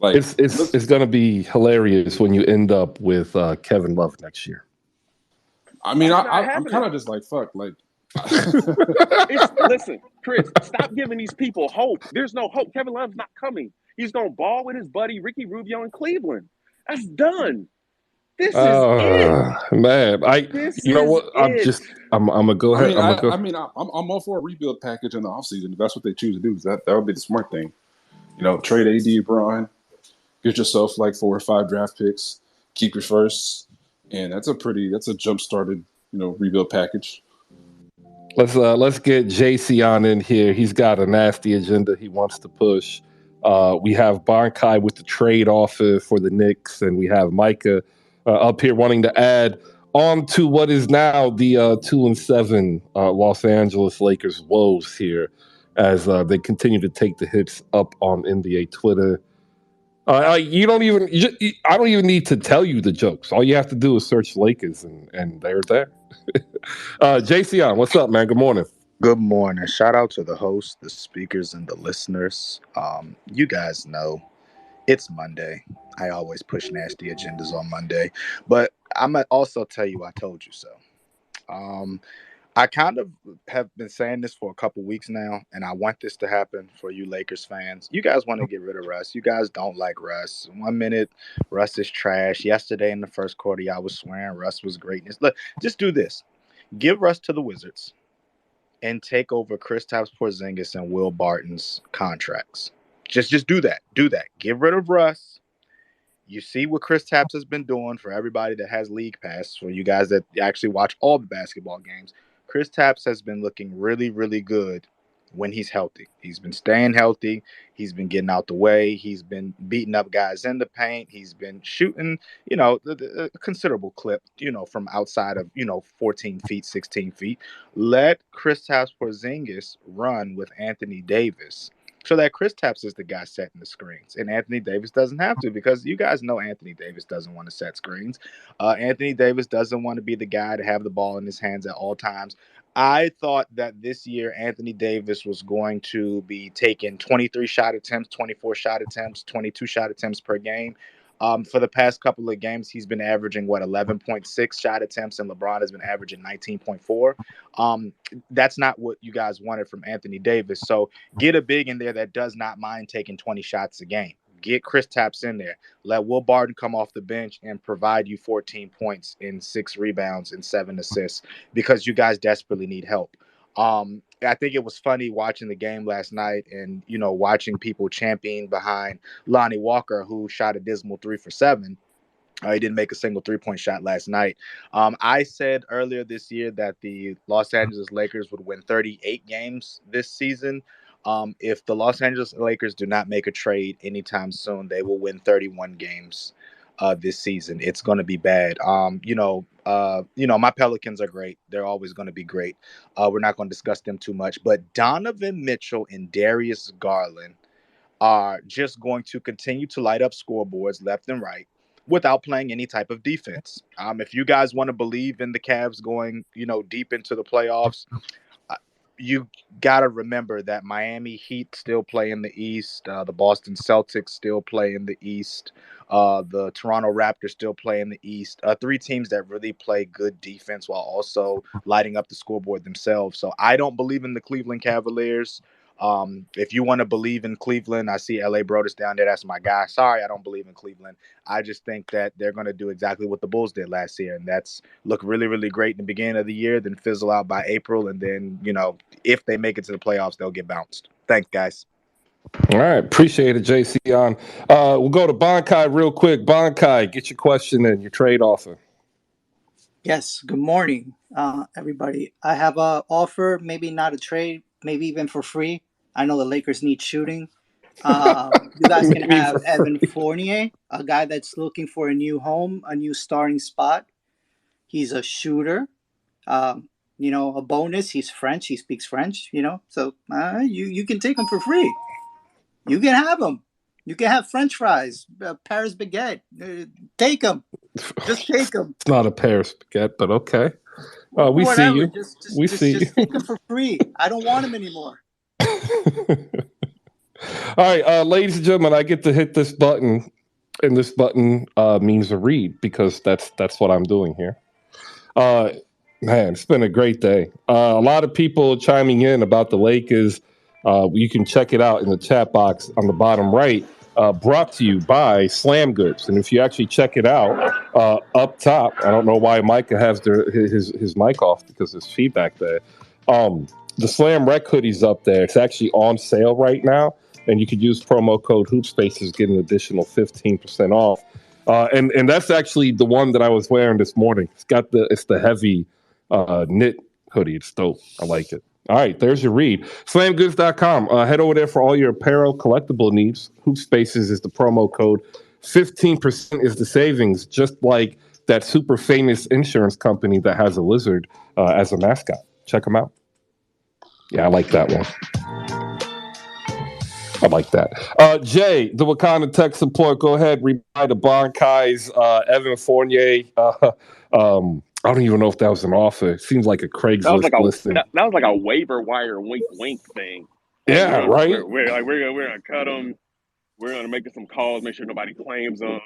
Like It's gonna be hilarious when you end up with Kevin Love next year. I mean, That's not I'm happening. kind of just like fuck. Like, Listen, Chris, stop giving these people hope. There's no hope. Kevin Love's not coming. He's gonna ball with his buddy Ricky Rubio in Cleveland. That's done. This is it. Man, This you know is what? it. I'm gonna go I ahead. mean, I'm gonna go. I'm all for a rebuild package in the offseason. If that's what they choose to do, that would be the smart thing. You know, trade AD, Brian, get yourself like 4 or 5 draft picks, keep your firsts, and that's a jump started rebuild package. Let's get JC on in here. He's got a nasty agenda he wants to push. We have Barkai with the trade offer for the Knicks, and we have Micah up here wanting to add on to what is now the 2-7 Los Angeles Lakers woes here as they continue to take the hits up on NBA Twitter. I don't even need to tell you the jokes. All you have to do is search Lakers, and they're there. JC, what's up, man? Good morning. Good morning. Shout out to the host, the speakers, and the listeners. You guys know it's Monday. I always push nasty agendas on Monday, but I'm gonna also tell you I told you so. I kind of have been saying this for a couple weeks now, and I want this to happen for you Lakers fans. You guys want to get rid of Russ. You guys don't like Russ. 1 minute, Russ is trash. Yesterday in the first quarter, y'all was swearing Russ was greatness. Look, just do this. Give Russ to the Wizards. and take over Kristaps Porzingis and Will Barton's contracts. Just do that. Do that. Get rid of Russ. You see what Kristaps has been doing for everybody that has League Pass, for you guys that actually watch all the basketball games. Kristaps has been looking really, really good when he's healthy. He's been staying healthy. He's been getting out the way. He's been beating up guys in the paint. He's been shooting, a considerable clip, from outside of, 14 feet, 16 feet. Let Kristaps Porzingis run with Anthony Davis so that Kristaps is the guy setting the screens, and Anthony Davis doesn't have to, because you guys know Anthony Davis doesn't want to set screens. Anthony Davis doesn't want to be the guy to have the ball in his hands at all times. I thought that this year Anthony Davis was going to be taking 23 shot attempts, 24 shot attempts, 22 shot attempts per game. For the past couple of games, he's been averaging 11.6 shot attempts, and LeBron has been averaging 19.4. That's not what you guys wanted from Anthony Davis. So get a big in there that does not mind taking 20 shots a game. Get Kristaps in there. Let Will Barton come off the bench and provide you 14 points and 6 rebounds and 7 assists, because you guys desperately need help. I think it was funny watching the game last night and, watching people championing behind Lonnie Walker, who shot a dismal 3 for 7. He didn't make a single three-point shot last night. I said earlier this year that the Los Angeles Lakers would win 38 games this season. If the Los Angeles Lakers do not make a trade anytime soon, they will win 31 games this season. It's going to be bad. My Pelicans are great. They're always going to be great. We're not going to discuss them too much. But Donovan Mitchell and Darius Garland are just going to continue to light up scoreboards left and right without playing any type of defense. If you guys want to believe in the Cavs going, deep into the playoffs, you got to remember that Miami Heat still play in the East. The Boston Celtics still play in the East. The Toronto Raptors still play in the East. 3 teams that really play good defense while also lighting up the scoreboard themselves. So I don't believe in the Cleveland Cavaliers. If you want to believe in Cleveland, I see LA Brodus down there. That's my guy. Sorry, I don't believe in Cleveland. I just think that they're going to do exactly what the Bulls did last year, and that's look really, really great in the beginning of the year, then fizzle out by April, and then, if they make it to the playoffs, they'll get bounced. Thanks, guys. All right, appreciate it, JC. We'll go to Bonkai real quick. Bonkai, get your question in, your trade offer. Yes, good morning, everybody. I have a offer, maybe not a trade, maybe even for free. I know the Lakers need shooting. You guys can Maybe have for Evan free. Fournier, a guy that's looking for a new home, a new starting spot. He's a shooter. A bonus. He's French. He speaks French. So you can take him for free. You can have him. You can have French fries, Paris baguette. Take him. Just take him. It's not a Paris baguette, but okay. We see Whatever. you. We see you. Just take him for free. I don't want him anymore. All right, ladies and gentlemen, I get to hit this button, and this button means a read, because that's what I'm doing here. Man, it's been a great day. A lot of people chiming in about the Lakers. You can check it out in the chat box on the bottom right. Brought to you by Slam Goods, and if you actually check it out up top, I don't know why Micah has his mic off, because there's feedback there. The Slam Rec hoodie's up there. It's actually on sale right now, and you could use promo code HoopSpaces, get an additional 15% off. And that's actually the one that I was wearing this morning. It's the heavy knit hoodie. It's dope. I like it. All right, there's your read. Slamgoods.com. Head over there for all your apparel collectible needs. Hoop Spaces is the promo code. 15% is the savings, just like that super famous insurance company that has a lizard as a mascot. Check them out. Yeah, I like that one. I like that. Jay, the Wakanda Tech Support, go ahead, reply to Bonkai's Evan Fournier. I don't even know if that was an offer. It seems like a Craigslist listing. That was like a waiver wire wink thing. Like, Yeah, right. We're gonna cut them. We're gonna make some calls, make sure nobody claims them.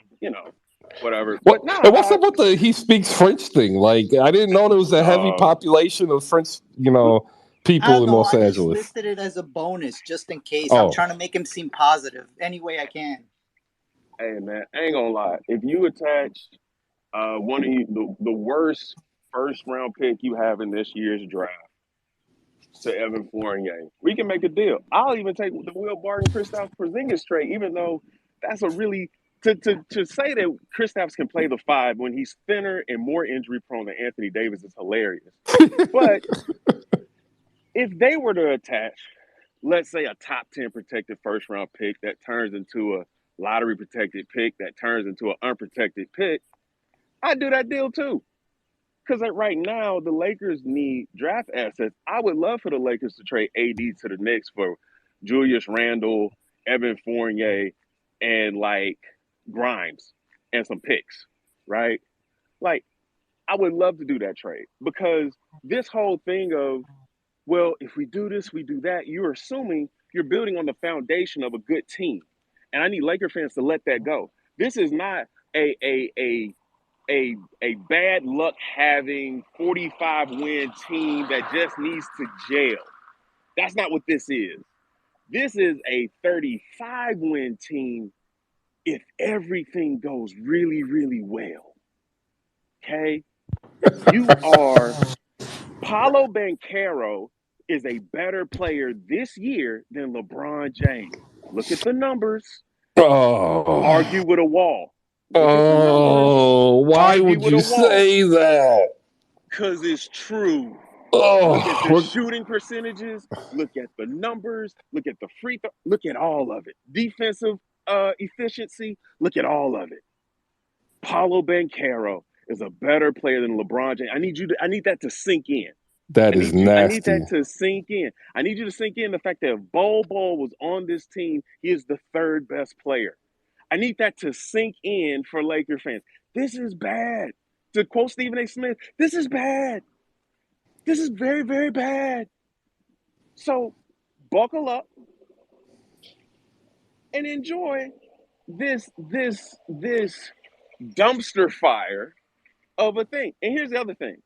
Whatever. What? But And what's up with the he speaks French thing? Like, I didn't know there was a heavy population of French, I people don't in know. Los I just Angeles. listed it as a bonus just in case. Oh. I'm trying to make him seem positive any way I can. hey man, I ain't gonna lie. If you attached one of the worst first round pick you have in this year's draft to Evan Fournier. We can make a deal. I'll even take the Will Barton Kristaps Porzingis trade, even though that's a really to say that Kristaps can play the five when he's thinner and more injury prone than Anthony Davis is hilarious. But if they were to attach, let's say, a top 10 protected first round pick that turns into a lottery protected pick that turns into an unprotected pick, I'd do that deal too. Because right now, the Lakers need draft assets. I would love for the Lakers to trade AD to the Knicks for Julius Randle, Evan Fournier, and like Grimes and some picks, right? Like, I would love to do that trade because this whole thing of, well, if we do this, we do that, you're assuming you're building on the foundation of a good team. And I need Laker fans to let that go. This is not a bad luck having 45 win team that just needs to jail. That's not what this is. This is a 35 win team if everything goes really, really well. Okay? You are Paolo Banchero is a better player this year than LeBron James. Look at the numbers. Oh, Argue with a wall. Look at the numbers. Why Argue would with you a wall. say that? Because it's true. Oh, Look at the shooting percentages. Look at the numbers. Look at the free throw. Look at all of it. Defensive efficiency. Look at all of it. Paulo Banchero is a better player than LeBron James. I need that to sink in. that is I need nasty. that to sink in. I need you to sink in the fact that if Bol was on this team, he is the third best player. I need that to sink in for Laker fans. This is bad. To quote Stephen A. Smith, this is bad. This is very, very bad. So buckle up and enjoy this dumpster fire of a thing. And here's the other thing.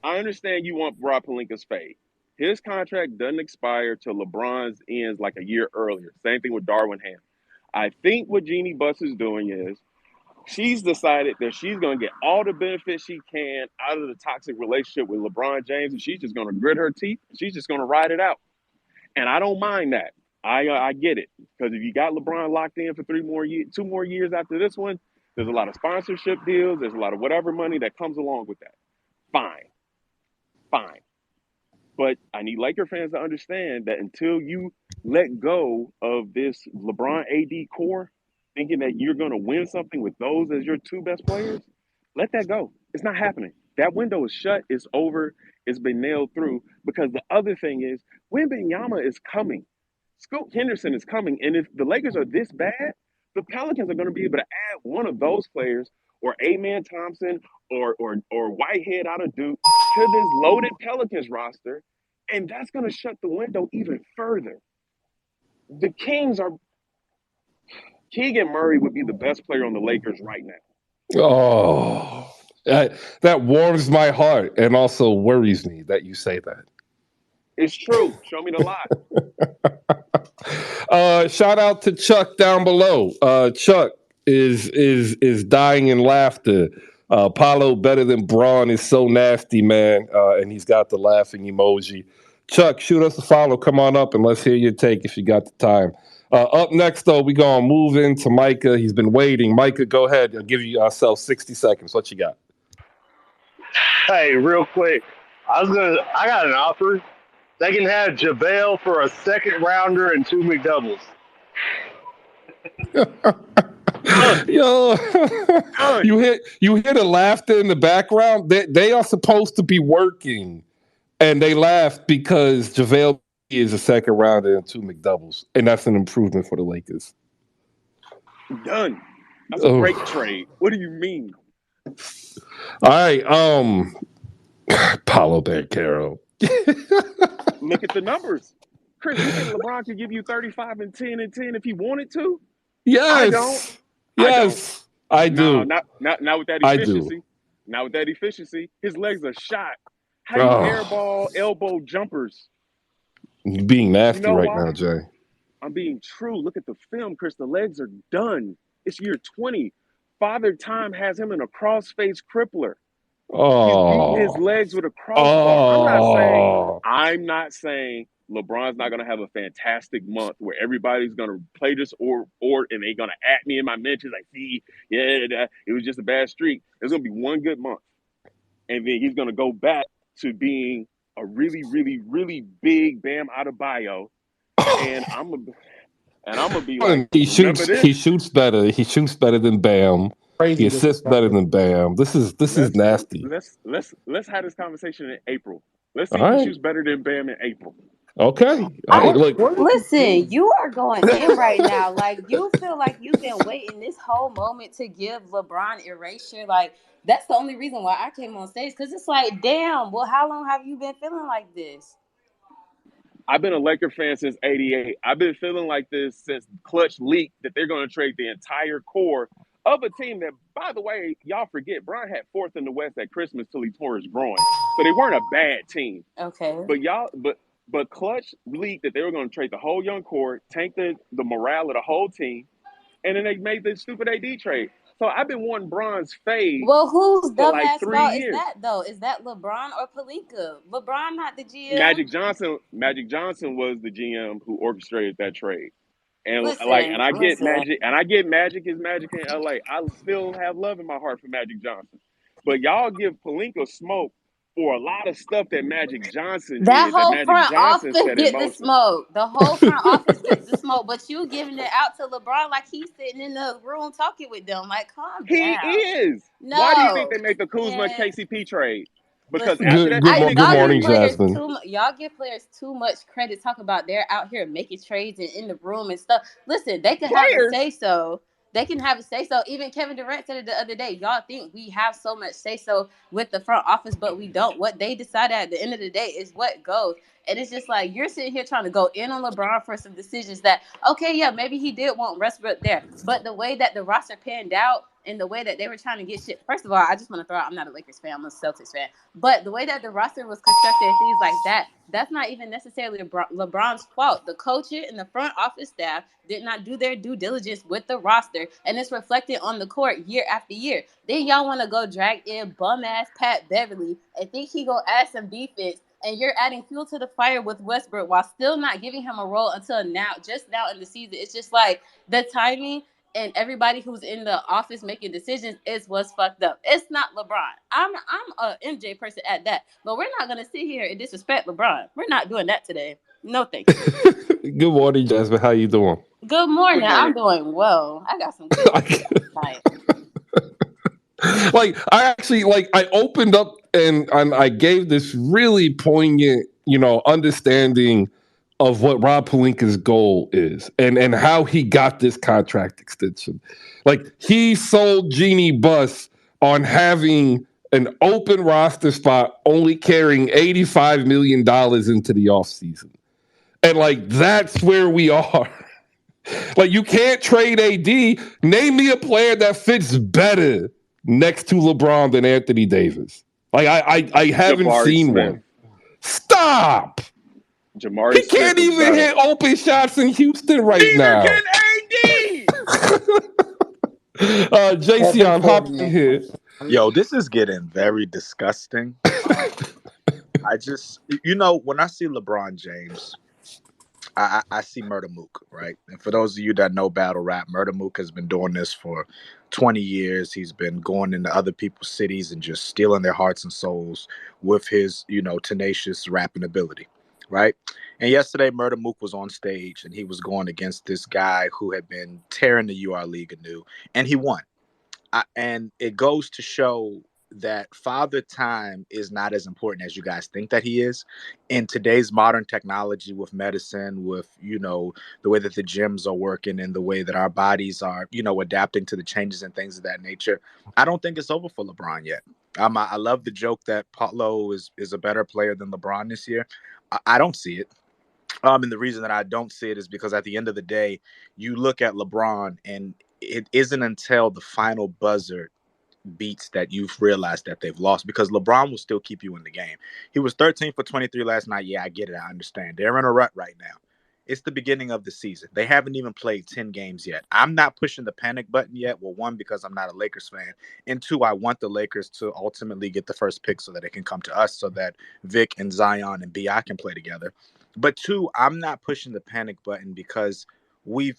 I understand you want Rob Pelinka's fade. His contract doesn't expire till LeBron's ends like a year earlier. Same thing with Darwin Ham. I think what Jeannie Buss is doing is she's decided that she's going to get all the benefits she can out of the toxic relationship with LeBron James, and she's just going to grit her teeth. She's just going to ride it out. And I don't mind that. I get it. Because if you got LeBron locked in for 2 more years after this one, there's a lot of sponsorship deals. There's a lot of whatever money that comes along with that. Fine. But I need Laker fans to understand that until you let go of this LeBron AD core, thinking that you're going to win something with those as your two best players, let that go. It's not happening. That window is shut. It's over. It's been nailed through. Because the other thing is, Wembanyama is coming. Scoot Henderson is coming. And if the Lakers are this bad, the Pelicans are going to be able to add one of those players or Amen Thompson or Whitehead out of Duke to this loaded Pelicans roster. And that's going to shut the window even further. The Kings are Keegan Murray would be the best player on the Lakers right now. Oh, that warms my heart and also worries me that you say that. It's true. Show me the lie. Shout out to Chuck down below. Chuck is dying in laughter. Paulo better than Braun is so nasty, man. And he's got the laughing emoji. Chuck, shoot us a follow. Come on up and let's hear your take if you got the time. Up next, though, we're going to move into Micah. He's been waiting. Micah, go ahead. I'll give you ourselves 60 seconds. What you got? Hey, real quick. I got an offer. They can have JaVale for a second rounder and 2 McDoubles. Yo, you hear the laughter in the background? They are supposed to be working, and they laugh because JaVale is a second rounder and 2 McDoubles, and that's an improvement for the Lakers. Done. That's a great trade. What do you mean? All right, Paulo Banchero. Look at the numbers. Chris, you think LeBron could give you 35 and 10 and 10 if he wanted to? Yes. I don't. Yes, I do. No, not with that efficiency. Not with that efficiency. His legs are shot. How you airball elbow jumpers? You're being nasty now, Jay. I'm being true. Look at the film, Chris. The legs are done. It's year 20. Father Time has him in a crossface crippler. He's beating his Oh, legs with a crossbar. oh. I'm not saying LeBron's not gonna have a fantastic month where everybody's gonna play this or and they're gonna at me in my mentions like, see, yeah, it was just a bad streak. There's gonna be one good month, and then he's gonna go back to being a really, really, really big Bam Adebayo, and I'm gonna be like, He remember shoots. this? He shoots better. He shoots better than Bam. He Crazy assists better disrespectful. than Bam. This is Let's nasty. let's have this conversation in April. Let's see All if he right. shoots better than Bam in April. Okay. Hey, I What? look. What is he listen. doing? You are going in right now. Like you feel like you've been waiting this whole moment to give LeBron erasure. Like that's the only reason why I came on stage because it's like, damn. Well, how long have you been feeling like this? I've been a Laker fan since '88. I've been feeling like this since Clutch leaked that they're going to trade the entire core of a team that, by the way, y'all forget, Bron had fourth in the West at Christmas till he tore his groin. So they weren't a bad team. Okay. But but Clutch leaked that they were going to trade the whole young core, tank the morale of the whole team, and then they made the stupid AD trade. So I've been wanting Bron's fade Well, whose for like dumbass 3 fault is years. that though? Is that LeBron or Pelinka? LeBron not the GM. Magic Johnson was the GM who orchestrated that trade. And like, Listen, listen. I get Magic is Magic in LA. I still have love in my heart for Magic Johnson. But y'all give Pelinka smoke for a lot of stuff that Magic Johnson That did that whole Magic front Johnson office set in get the motion. smoke. The whole front office gets the smoke, but you giving it out to LeBron like he's sitting in the room talking with them. Like, calm He down. is. Why do you think No, they made the Kuzma man. KCP trade? Because Listen, after Good. that Good. Phoenix Good y'all give morning, series, players Jasmine. y'all give players too much credit. Talk about they're out here making trades and in the room and stuff. Listen, they could have a players, say so. They can have a say so. Even Kevin Durant said it the other day. Y'all think we have so much say so with the front office, but we don't. What they decide at the end of the day is what goes. And it's just like you're sitting here trying to go in on LeBron for some decisions that, okay, yeah, maybe he did want Westbrook there. But the way that the roster panned out and the way that they were trying to get shit. First of all, I just want to throw out, I'm not a Lakers fan, I'm a Celtics fan. But the way that the roster was constructed and things like that, that's not even necessarily LeBron's fault. The coaching and the front office staff did not do their due diligence with the roster, and it's reflected on the court year after year. Then y'all want to go drag in bum ass Pat Beverly and think he gonna add some defense, and you're adding fuel to the fire with Westbrook while still not giving him a role until now, just now in the season. It's just like the timing and everybody who's in the office making decisions is what's fucked up. It's not LeBron. I'm a MJ person at that, but we're not gonna sit here and disrespect LeBron. We're not doing that today. No, thank you. Good morning, Jasmine. How you doing? Good good morning. I'm morning. doing well. I got some good tonight. Like I actually like I opened up and I gave this really poignant, understanding of what Rob Palinka's goal is and how he got this contract extension. Like he sold Jeannie Buss on having an open roster spot only carrying $85 million into the offseason. And like that's where we are. Like you can't trade AD. Name me a player that fits better next to LeBron than Anthony Davis. Like I haven't Jabari seen Smith. one. Stop. Jabari He Smith can't is even better. hit open shots in Houston right Neither now. can AD. JC Evan on hop in Fournier. here. Yo, this is getting very disgusting. I just, when I see LeBron James, I see Murder Mook, right? And for those of you that know battle rap, Murder Mook has been doing this for 20 years. He's been going into other people's cities and just stealing their hearts and souls with his, tenacious rapping ability, right? And yesterday, Murder Mook was on stage and he was going against this guy who had been tearing the UR League anew, and he won. And it goes to show that father time is not as important as you guys think that he is in today's modern technology with medicine, with the way that the gyms are working and the way that our bodies are adapting to the changes and things of that nature. I don't think it's over for LeBron yet. I love the joke that Paulo is a better player than LeBron this year. I don't see it. And the reason that I don't see it is because at the end of the day, you look at LeBron and it isn't until the final buzzer beats that you've realized that they've lost, because LeBron will still keep you in the game. He was 13 for 23 last night. Yeah, I get it. I understand. They're in a rut right now. It's the beginning of the season. They haven't even played 10 games yet. I'm not pushing the panic button yet. Well, one, because I'm not a Lakers fan. And two, I want the Lakers to ultimately get the first pick so that it can come to us so that Vic and Zion and B.I. can play together. But two, I'm not pushing the panic button because we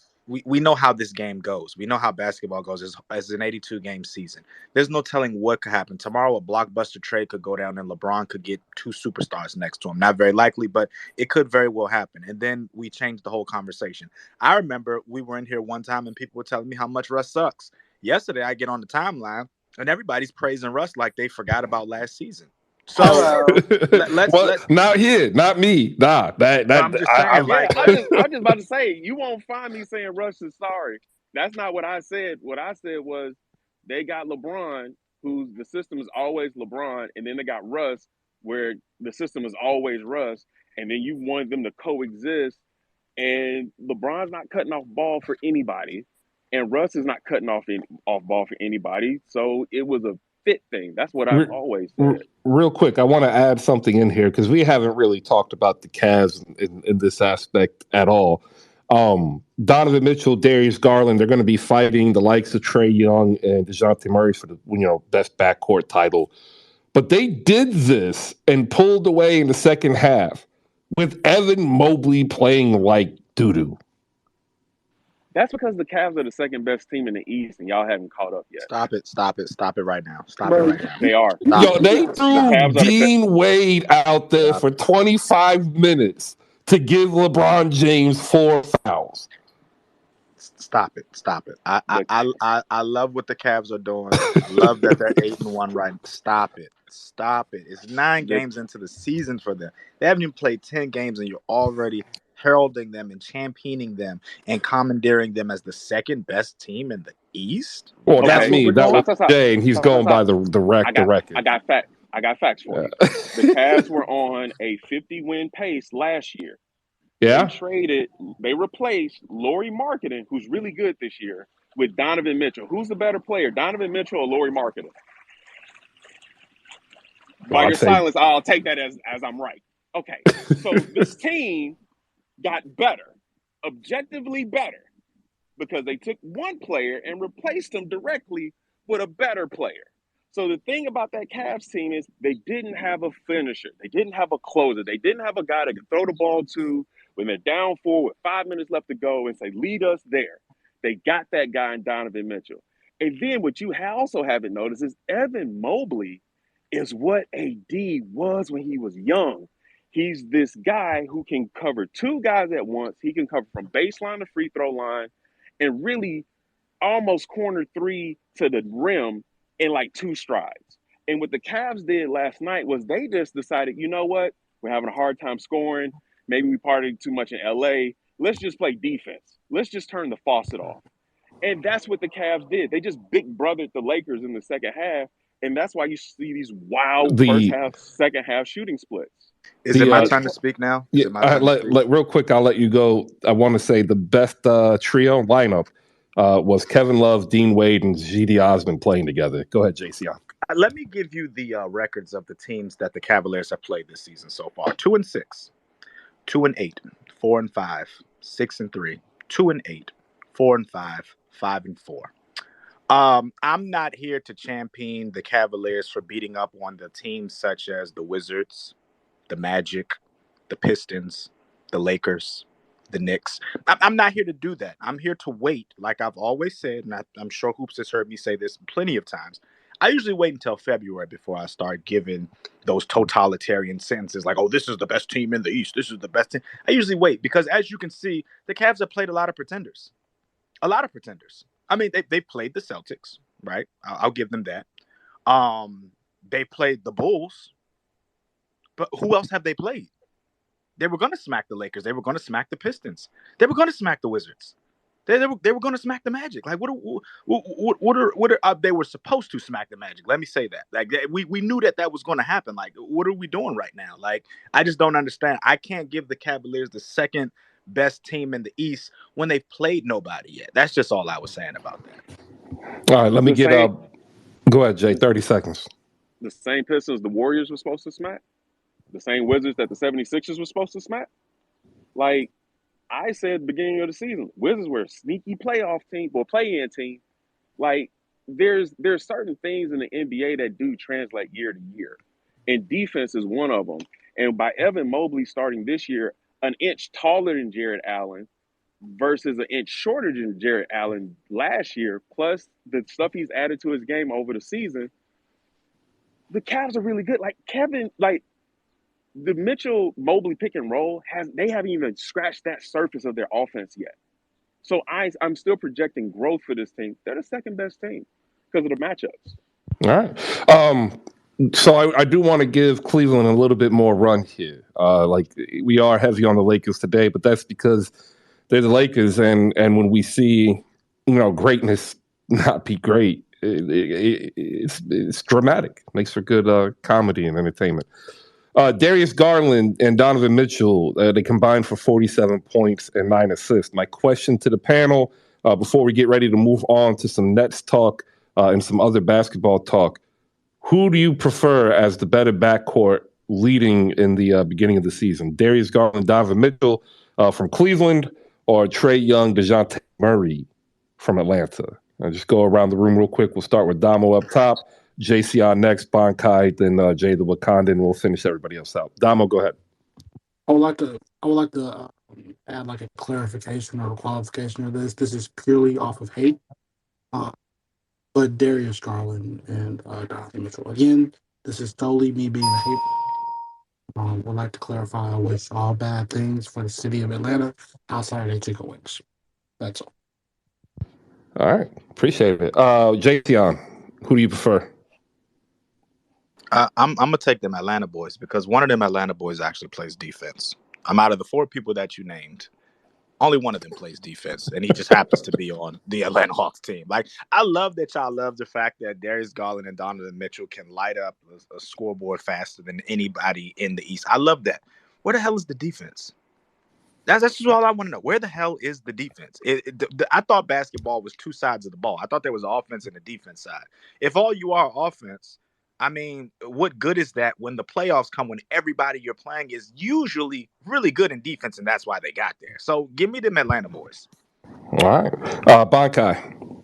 know how this game goes. We know how basketball goes as an 82-game season. There's no telling what could happen. Tomorrow, a blockbuster trade could go down and LeBron could get two superstars next to him. Not very likely, but it could very well happen. And then we changed the whole conversation. I remember we were in here one time and people were telling me how much Russ sucks. Yesterday, I get on the timeline and everybody's praising Russ like they forgot about last season. So Hello. let's not here, not me. Nah, but I'm just saying, Yeah, like, I was just about to say, you won't find me saying Russ is sorry. That's not what I said. What I said was they got LeBron, who's the system is always LeBron, and then they got Russ, where the system is always Russ, and then you want them to coexist. And LeBron's not cutting off ball for anybody, and Russ is not cutting off ball for anybody. So it was a fit thing. That's what I've Re- always re- said. real quick, I want to add something in here because we haven't really talked about the Cavs in this aspect at all. Donovan Mitchell, Darius Garland, they're going to be fighting the likes of Trae Young and DeJounte Murray for the best backcourt title. But they did this and pulled away in the second half with Evan Mobley playing like doo-doo. That's because the Cavs are the second best team in the East, and y'all haven't caught up yet. stop it right now. Stop it Bro, right now. They are. Stop it. They The threw Cavs are the best. Dean Wade out there for 25 minutes to give LeBron James 4 fouls. Stop it. The, I love what the Cavs are doing. I love that they're 8-1 right now. Stop it. It's 9 the games into the season for them. They haven't even played 10 games, and you're already heralding them and championing them and commandeering them as the second best team in the East. Well, not That's okay. what me. we're That doing. was Jay, and he's going by the I record. got facts. I got facts for you. The Cavs were on a 50-win pace last year. Yeah. They replaced Lauri Markkanen, who's really good this year, with Donovan Mitchell. Who's the better player, Donovan Mitchell or Lauri Markkanen? By Well, your I'd say silence, I'll take that as I'm right. Okay, so this team got better, objectively better, because they took one player and replaced him directly with a better player. So the thing about that Cavs team is they didn't have a finisher. They didn't have a closer. They didn't have a guy that could throw the ball to when they're down 4 with 5 minutes left to go and say, lead us there. They got that guy in Donovan Mitchell. And then what you also haven't noticed is Evan Mobley is what AD was when he was young. He's this guy who can cover 2 guys at once. He can cover from baseline to free throw line and really almost corner 3 to the rim in like 2 strides. And what the Cavs did last night was they just decided, you know what? We're having a hard time scoring. Maybe we partied too much in LA. Let's just play defense. Let's just turn the faucet off. And that's what the Cavs did. They just big brothered the Lakers in the second half. And that's why you see these wild first the half, second half shooting splits. Is it the my turn to speak now? Is yeah. it my turn to speak? Real quick, I'll let you go. I want to say the best trio lineup was Kevin Love, Dean Wade, and G.D. Osmond playing together. Go ahead, JC. Let me give you the records of the teams that the Cavaliers have played this season so far: 2-6, 2-8, 4-5, 6-3, 2-8, 4-5, 5-4. I'm not here to champion the Cavaliers for beating up on the teams such as the Wizards, the Magic, the Pistons, the Lakers, the Knicks. I'm not here to do that. I'm here to wait, like I've always said, and I'm sure Hoops has heard me say this plenty of times. I usually wait until February before I start giving those totalitarian sentences like, oh, this is the best team in the East. This is the best team. I usually wait because, as you can see, the Cavs have played a lot of pretenders. A lot of pretenders. I mean, they played the Celtics, right? I'll give them that. They played the Bulls. But who else have they played? They were going to smack the Lakers. They were going to smack the Pistons. They were going to smack the Wizards. They were going to smack the Magic. Like they were supposed to smack the Magic. Let me say that. Like we knew that was going to happen. Like what are we doing right now? Like I just don't understand. I can't give the Cavaliers the second best team in the East when they've played nobody yet. That's just all I was saying about that. All right, let me get Go ahead, Jay. 30 seconds. The same Pistons the Warriors were supposed to smack. The same Wizards that the 76ers were supposed to smack. Like, I said at the beginning of the season, Wizards were a sneaky playoff team or play-in team. Like there's certain things in the NBA that do translate year to year, and defense is one of them. And by Evan Mobley starting this year, an inch taller than Jared Allen versus an inch shorter than Jared Allen last year, plus the stuff he's added to his game over the season, the Cavs are really good. Like Kevin, like the Mitchell Mobley pick and roll they haven't even scratched that surface of their offense yet. So I'm still projecting growth for this team. They're the second best team because of the matchups. All right. So I do want to give Cleveland a little bit more run here. Like we are heavy on the Lakers today, but that's because they're the Lakers, and when we see greatness not be great, it's dramatic. Makes for good comedy and entertainment. Darius Garland and Donovan Mitchell, they combined for 47 points and 9 assists. My question to the panel, before we get ready to move on to some Nets talk and some other basketball talk, who do you prefer as the better backcourt leading in the beginning of the season? Darius Garland, Donovan Mitchell from Cleveland, or Trae Young, DeJounte Murray from Atlanta? I'll just go around the room real quick. We'll start with Damo up top, JCR next, Bonkai, then Jay the Wakandan. We'll finish everybody else out. Damo, go ahead. I would like to add like a clarification or a qualification of this. This is purely off of hate. But Darius Garland and Donovan Mitchell. Again, this is totally me being a hater. Would like to clarify I wish all bad things for the city of Atlanta outside of their chicken wings. That's all. All right. Appreciate it. Jayson, who do you prefer? I'm gonna take them Atlanta boys because one of them Atlanta boys actually plays defense. I'm out of the 4 people that you named. Only one of them plays defense, and he just happens to be on the Atlanta Hawks team. Like, I love that y'all love the fact that Darius Garland and Donovan Mitchell can light up a scoreboard faster than anybody in the East. I love that. Where the hell is the defense? That's just all I want to know. Where the hell is the defense? I thought basketball was 2 sides of the ball. I thought there was an offense and a defense side. If all you are offense, I mean, what good is that when the playoffs come, when everybody you're playing is usually really good in defense, and that's why they got there. So give me them Atlanta boys. All right. Bonkai.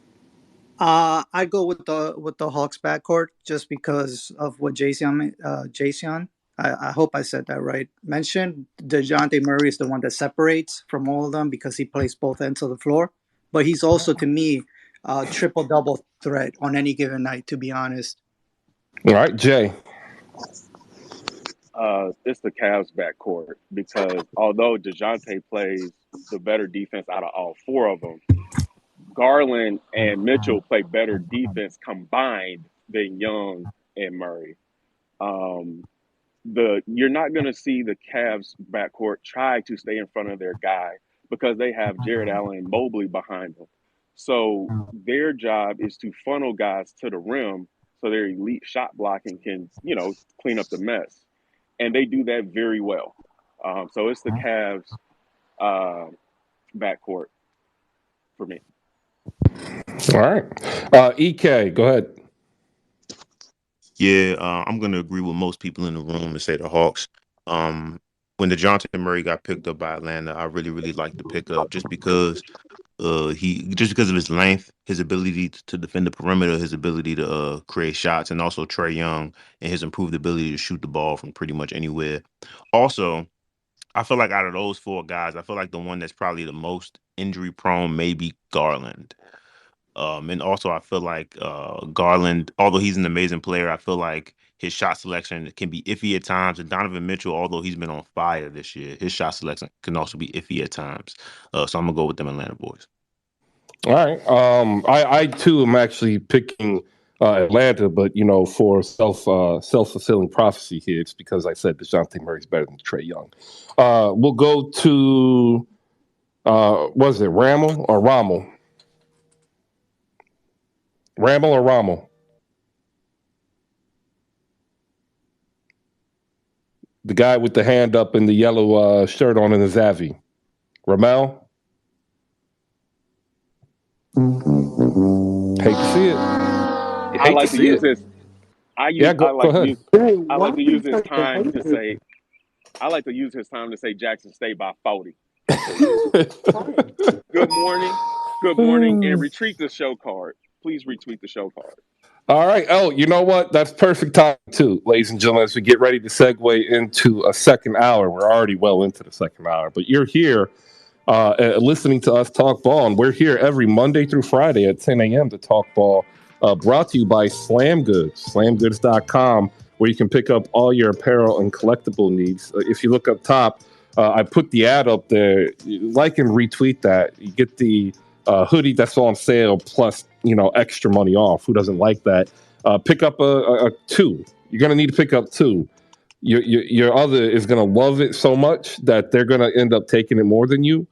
I go with the Hawks backcourt just because of what Jason, I hope I said that right, mentioned. DeJounte Murray is the one that separates from all of them because he plays both ends of the floor. But he's also, to me, triple-double threat on any given night, to be honest. All right, Jay. It's the Cavs backcourt because although DeJounte plays the better defense out of all 4 of them, Garland and Mitchell play better defense combined than Young and Murray. You're not going to see the Cavs backcourt try to stay in front of their guy because they have Jared Allen and Mobley behind them. So their job is to funnel guys to the rim so their elite shot blocking can, clean up the mess. And they do that very well. So it's the Cavs backcourt for me. All right. EK, go ahead. Yeah, I'm going to agree with most people in the room and say the Hawks. When DeJounte Murray got picked up by Atlanta, I really, really liked the pickup just because of his length, his ability to defend the perimeter, his ability to create shots, and also Trae Young and his improved ability to shoot the ball from pretty much anywhere. Also, I feel like out of those 4 guys, I feel like the one that's probably the most injury prone may be Garland. And also, I feel like Garland, although he's an amazing player, I feel like his shot selection can be iffy at times. And Donovan Mitchell, although he's been on fire this year, his shot selection can also be iffy at times. So I'm going to go with them Atlanta boys. All right. I too am actually picking Atlanta, but for self-fulfilling prophecy here, it's because I said DeJounte Murray's better than Trae Young. We'll go to was it Ramel or Rommel? Ramel or Rommel? The guy with the hand up and the yellow shirt on in the Zavi. Ramel? Hate to see it. I like to use this. I like to use his time to say Jackson State by 40. Good morning. Good morning. And retweet the show card. Please retweet the show card. All right. Oh, you know what? That's perfect time too, ladies and gentlemen, as we get ready to segue into a second hour. We're already well into the second hour, but you're here listening to us talk ball, and we're here every Monday through Friday at 10 a.m. to talk ball. Brought to you by Slam Goods, slamgoods.com, where you can pick up all your apparel and collectible needs. If you look up top, I put the ad up there. Like and retweet that. You get the hoodie that's on sale plus extra money off. Who doesn't like that? Pick up a two. You're gonna need to pick up two. Your other is gonna love it so much that they're gonna end up taking it more than you.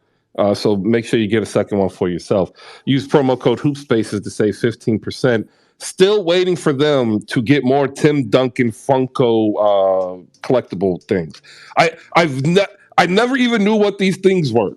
So make sure you get a second one for yourself. Use promo code HoopSpaces to save 15%. Still waiting for them to get more Tim Duncan Funko collectible things. I never even knew what these things were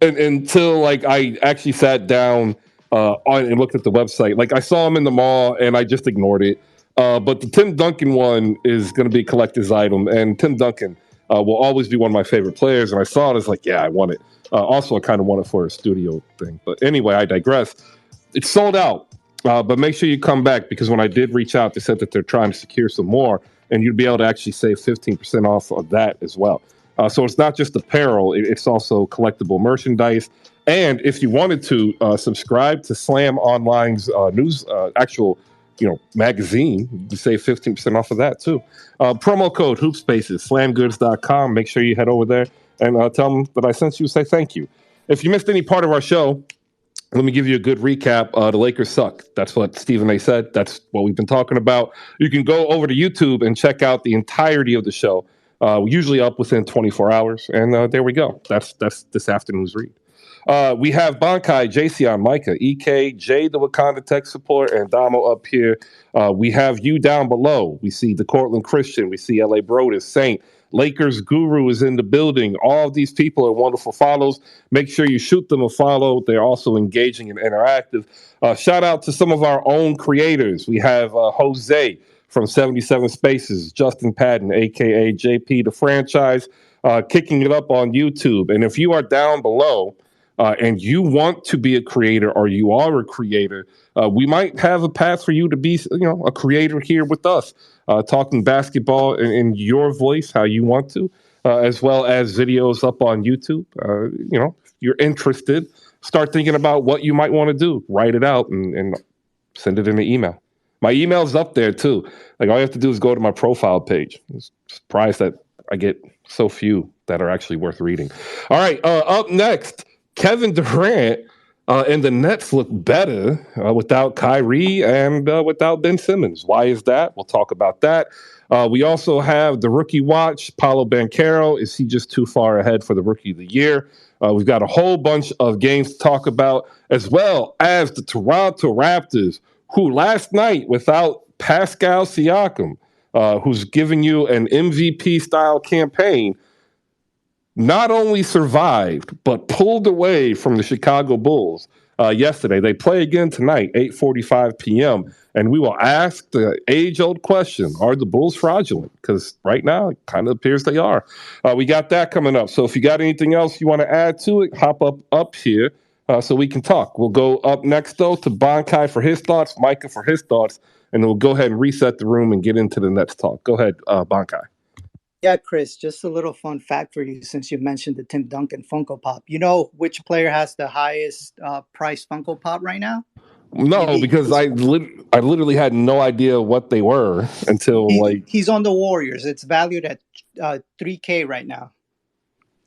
until like I actually sat down and looked at the website. Like I saw them in the mall and I just ignored it. But the Tim Duncan one is going to be a collector's item, and Tim Duncan will always be one of my favorite players. And I saw it, I was like, yeah, I want it. Also, I kind of want it for a studio thing. But anyway, I digress. It's sold out, but make sure you come back because when I did reach out, they said that they're trying to secure some more, and you'd be able to actually save 15% off of that as well. So it's not just apparel, it's also collectible merchandise. And if you wanted to subscribe to Slam Online's news, actual magazine, you can save 15% off of that too. Promo code HoopSpaces, slamgoods.com. Make sure you head over there and tell them that I sent you, say thank you. If you missed any part of our show, let me give you a good recap. The Lakers suck. That's what Stephen A. said. That's what we've been talking about. You can go over to YouTube and check out the entirety of the show. Usually up within 24 hours. And there we go. That's this afternoon's read. We have Bankai, JC, Micah, EK, Jay, the Wakanda Tech Support, and Damo up here. We have you down below. We see the Cortland Christian. We see LA Brodus, Saint. Lakers Guru is in the building. All of these people are wonderful follows. Make sure you shoot them a follow. They're also engaging and interactive. Shout out to some of our own creators. We have Jose from 77 Spaces, Justin Patton, a.k.a. JP the Franchise, kicking it up on YouTube. And if you are down below and you want to be a creator or you are a creator, we might have a path for you to be a creator here with us, talking basketball in your voice, how you want to, as well as videos up on YouTube. If you're interested, start thinking about what you might want to do. Write it out and send it in an email. My email's up there too. Like all you have to do is go to my profile page. I'm surprised that I get so few that are actually worth reading. All right, up next, Kevin Durant and the Nets look better without Kyrie and without Ben Simmons. Why is that? We'll talk about that. We also have the rookie watch. Paolo Banchero, is he just too far ahead for the rookie of the year? We've got a whole bunch of games to talk about, as well as the Toronto Raptors, who last night, without Pascal Siakam, who's giving you an MVP-style campaign, not only survived, but pulled away from the Chicago Bulls yesterday. They play again tonight, 8:45 p.m., and we will ask the age-old question, are the Bulls fraudulent? Because right now, it kind of appears they are. We got that coming up. So if you got anything else you want to add to it, hop up here so we can talk. We'll go up next, though, to Bankai for his thoughts, Micah for his thoughts, and then we'll go ahead and reset the room and get into the Nets talk. Go ahead, Bankai. Yeah, Chris, just a little fun fact for you since you mentioned the Tim Duncan Funko Pop. You know which player has the highest price Funko Pop right now? No, because I literally had no idea what they were until he's on the Warriors. It's valued at $3K right now.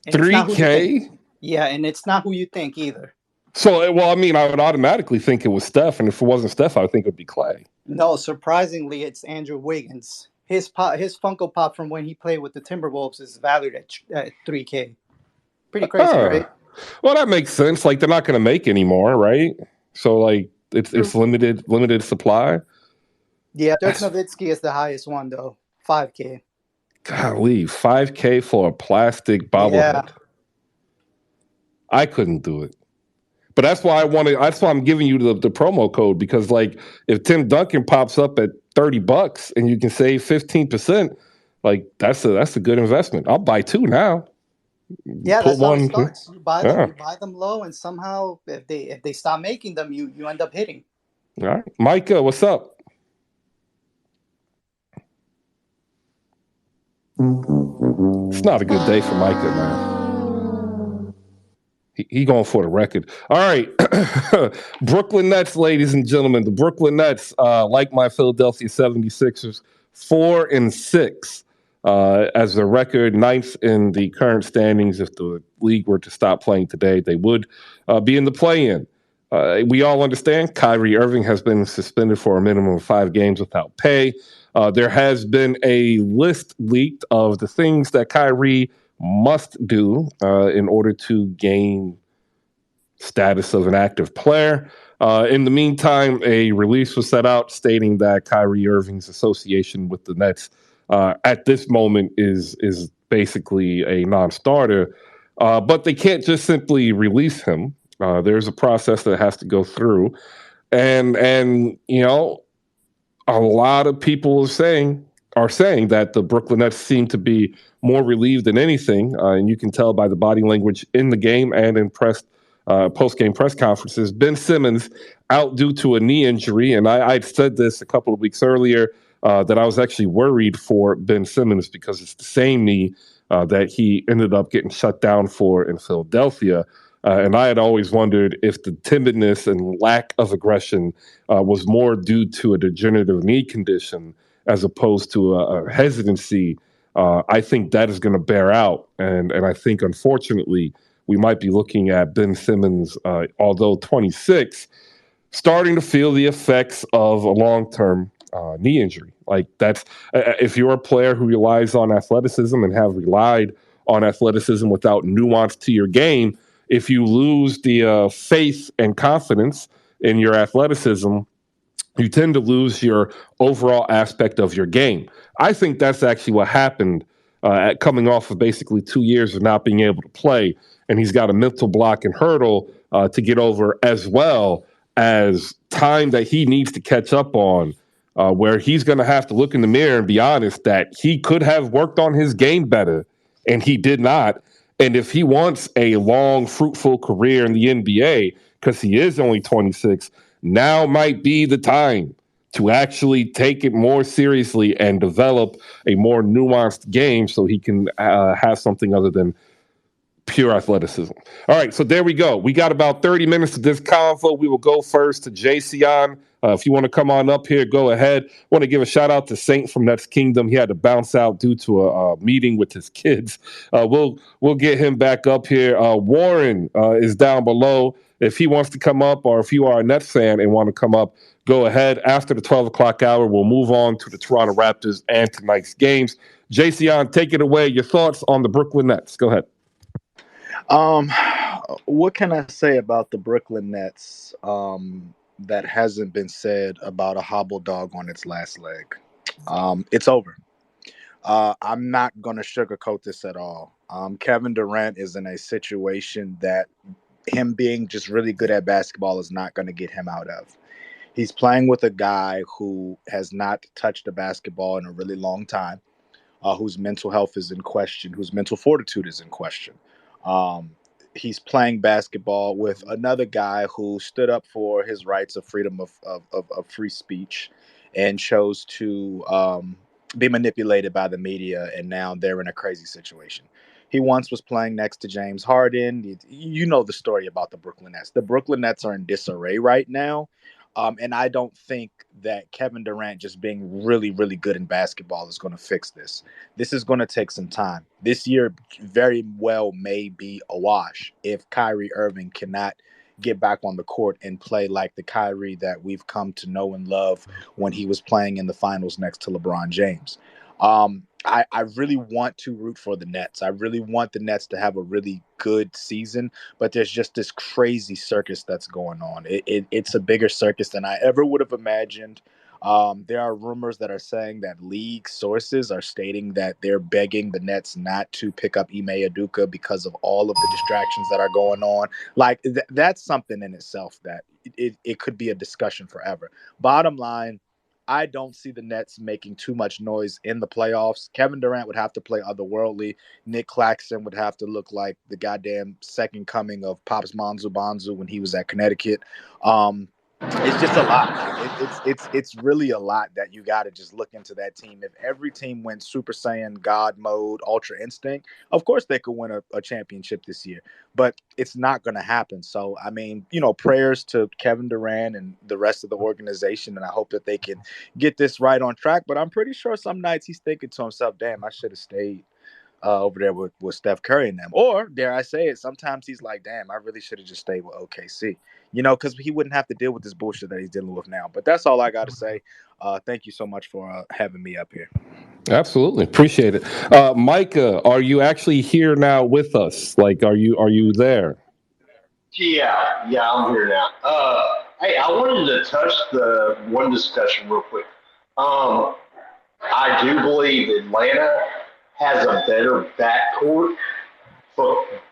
$3K? Yeah, and it's not who you think either. So, well, I mean, I would automatically think it was Steph, and if it wasn't Steph, I would think it would be Clay. No, surprisingly, it's Andrew Wiggins. His Funko Pop from when he played with the Timberwolves is valued at $3K. Pretty crazy, right? Well, that makes sense. Like, they're not going to make any more, right? So, like, it's limited supply. Yeah, Dirk Nowitzki is the highest one, though. $5K. Golly, $5K for a plastic bobblehead. Yeah. I couldn't do it. But that's why I'm giving you the promo code, because like if Tim Duncan pops up at $30 and you can save 15%, like that's a good investment. I'll buy two now. Yeah, Put that's how it one. starts. Yeah. You buy them low, and somehow if they stop making them, you end up hitting. All right. Micah, what's up? It's not a good day for Micah, man. He going for the record. All right. Brooklyn Nets, ladies and gentlemen. The Brooklyn Nets, like my Philadelphia 76ers, 4-6 as a record, ninth in the current standings. If the league were to stop playing today, they would be in the play-in. We all understand Kyrie Irving has been suspended for a minimum of 5 games without pay. There has been a list leaked of the things that Kyrie must do in order to gain status of an active player. In the meantime, a release was set out stating that Kyrie Irving's association with the Nets at this moment is basically a non-starter. But they can't just simply release him. There's a process that has to go through, and a lot of people are saying that the Brooklyn Nets seem to be more relieved than anything, and you can tell by the body language in the game and in post-game press conferences. Ben Simmons out due to a knee injury, and I'd said this a couple of weeks earlier that I was actually worried for Ben Simmons because it's the same knee that he ended up getting shut down for in Philadelphia. And I had always wondered if the timidness and lack of aggression was more due to a degenerative knee condition as opposed to a hesitancy. I think that is going to bear out. And I think, unfortunately, we might be looking at Ben Simmons, although 26, starting to feel the effects of a long-term knee injury. Like that's if you're a player who relies on athleticism and have relied on athleticism without nuance to your game, if you lose the faith and confidence in your athleticism, you tend to lose your overall aspect of your game. I think that's actually what happened coming off of basically 2 years of not being able to play. And he's got a mental block and hurdle to get over, as well as time that he needs to catch up on, where he's going to have to look in the mirror and be honest that he could have worked on his game better, and he did not. And if he wants a long, fruitful career in the NBA, because he is only 26, now might be the time to actually take it more seriously and develop a more nuanced game so he can have something other than pure athleticism. All right, so there we go. We got about 30 minutes of this convo. We will go first to Jayceon. If you want to come on up here, go ahead. Want to give a shout out to Saint from Nets Kingdom. He had to bounce out due to a meeting with his kids. We'll get him back up here. Warren is down below. If he wants to come up, or if you are a Nets fan and want to come up, go ahead. After the 12 o'clock hour, we'll move on to the Toronto Raptors and tonight's games. Jayceon, take it away. Your thoughts on the Brooklyn Nets. Go ahead. What can I say about the Brooklyn Nets that hasn't been said about a hobble dog on its last leg? It's over. I'm not going to sugarcoat this at all. Kevin Durant is in a situation that him being just really good at basketball is not going to get him out of. He's playing with a guy who has not touched a basketball in a really long time, whose mental health is in question, whose mental fortitude is in question. Um, he's playing basketball with another guy who stood up for his rights of freedom of free speech and chose to be manipulated by the media, and now they're in a crazy situation. He once was playing next to James Harden. You know the story about the Brooklyn Nets. The Brooklyn Nets are in disarray right now. And I don't think that Kevin Durant just being really, really good in basketball is going to fix this. This is going to take some time. This year very well may be a wash if Kyrie Irving cannot get back on the court and play like the Kyrie that we've come to know and love when he was playing in the finals next to LeBron James. I really want to root for the Nets. I really want the Nets to have a really good season, but there's just this crazy circus that's going on. It's a bigger circus than I ever would have imagined. There are rumors that are saying that league sources are stating that they're begging the Nets not to pick up Ime Udoka because of all of the distractions that are going on. Like that's something in itself that it could be a discussion forever. Bottom line, I don't see the Nets making too much noise in the playoffs. Kevin Durant would have to play otherworldly. Nick Claxton would have to look like the goddamn second coming of Pops Monzu Bonzu when he was at Connecticut. It's just a lot, man. It's really a lot that you got to just look into that team. If every team went Super Saiyan, God mode, Ultra Instinct, of course they could win a championship this year. But it's not going to happen. So, I mean, prayers to Kevin Durant and the rest of the organization, and I hope that they can get this right on track. But I'm pretty sure some nights he's thinking to himself, damn, I should have stayed over there with Steph Curry and them. Or, dare I say it, sometimes he's like, damn, I really should have just stayed with OKC. Because he wouldn't have to deal with this bullshit that he's dealing with now. But that's all I got to say. Thank you so much for having me up here. Absolutely. Appreciate it. Micah, are you actually here now with us? Like, are you there? Yeah, I'm here now. Hey, I wanted to touch the one discussion real quick. I do believe Atlanta has a better backcourt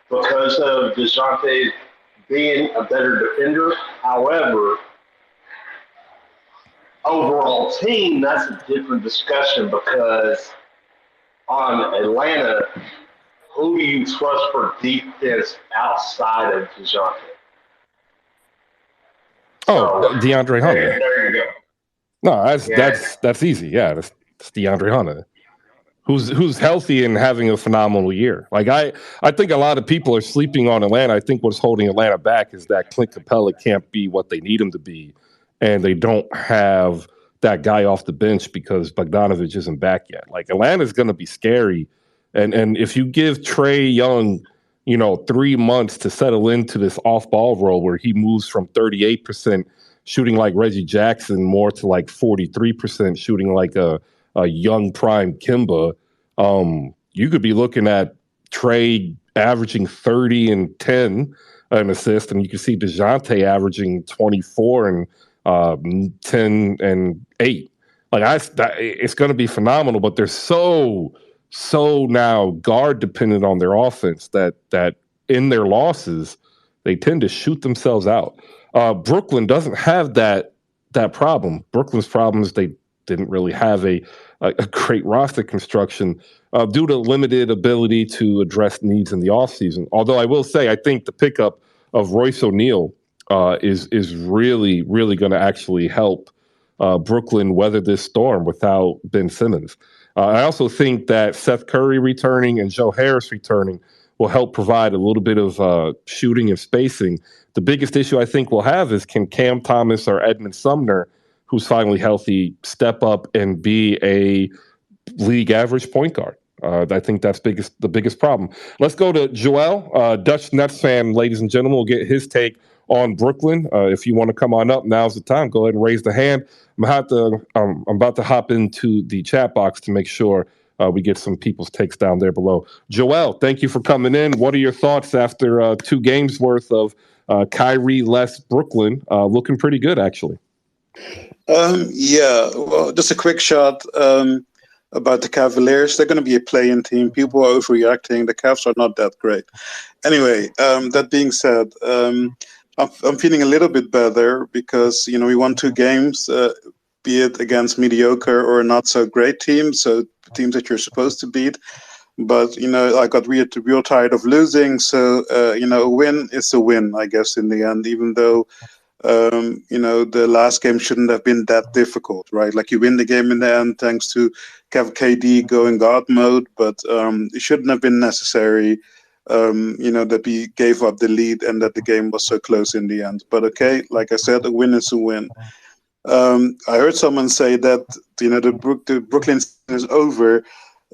because of DeJounte being a better defender. However, overall team, that's a different discussion because on Atlanta, who do you trust for defense outside of DeJounte? Oh, So DeAndre Hunter. there you go. No, Yeah. that's easy. Yeah, that's DeAndre Hunter, who's healthy and having a phenomenal year. Like I think a lot of people are sleeping on Atlanta. I think what's holding Atlanta back is that Clint Capella can't be what they need him to be, and they don't have that guy off the bench because Bogdanovich isn't back yet. Like Atlanta's going to be scary, and if you give Trey Young, 3 months to settle into this off-ball role where he moves from 38% shooting like Reggie Jackson more to like 43% shooting like a young prime Kimba, you could be looking at Trey averaging 30 and 10 an assist, and you can see DeJounte averaging 24 and 10 and 8. Like it's going to be phenomenal, but they're so now guard dependent on their offense that in their losses they tend to shoot themselves out. Brooklyn doesn't have that problem. Brooklyn's problem is they didn't really have a great roster construction due to limited ability to address needs in the offseason. Although I will say, I think the pickup of Royce O'Neal is really, really going to actually help Brooklyn weather this storm without Ben Simmons. I also think that Seth Curry returning and Joe Harris returning will help provide a little bit of shooting and spacing. The biggest issue I think we'll have is can Cam Thomas or Edmund Sumner, who's finally healthy, step up and be a league average point guard. I think that's the biggest problem. Let's go to Joel, Dutch Nets fan, ladies and gentlemen. We'll get his take on Brooklyn. If you want to come on up, now's the time. Go ahead and raise the hand. I'm about to hop into the chat box to make sure we get some people's takes down there below. Joel, thank you for coming in. What are your thoughts after 2 games worth of Kyrie less Brooklyn? Looking pretty good, actually. Yeah, well, just a quick shot about the Cavaliers. They're going to be a play-in team. People are overreacting. The Cavs are not that great. Anyway, that being said, I'm feeling a little bit better because, we won 2 games, be it against mediocre or not so great teams, so teams that you're supposed to beat. But, I got real tired of losing. So, a win is a win, I guess, in the end, even though the last game shouldn't have been that difficult, right? Like you win the game in the end thanks to KD going God mode, but it shouldn't have been necessary, that we gave up the lead and that the game was so close in the end. But okay, like I said, a win is a win. I heard someone say that, the Brooklyn is over.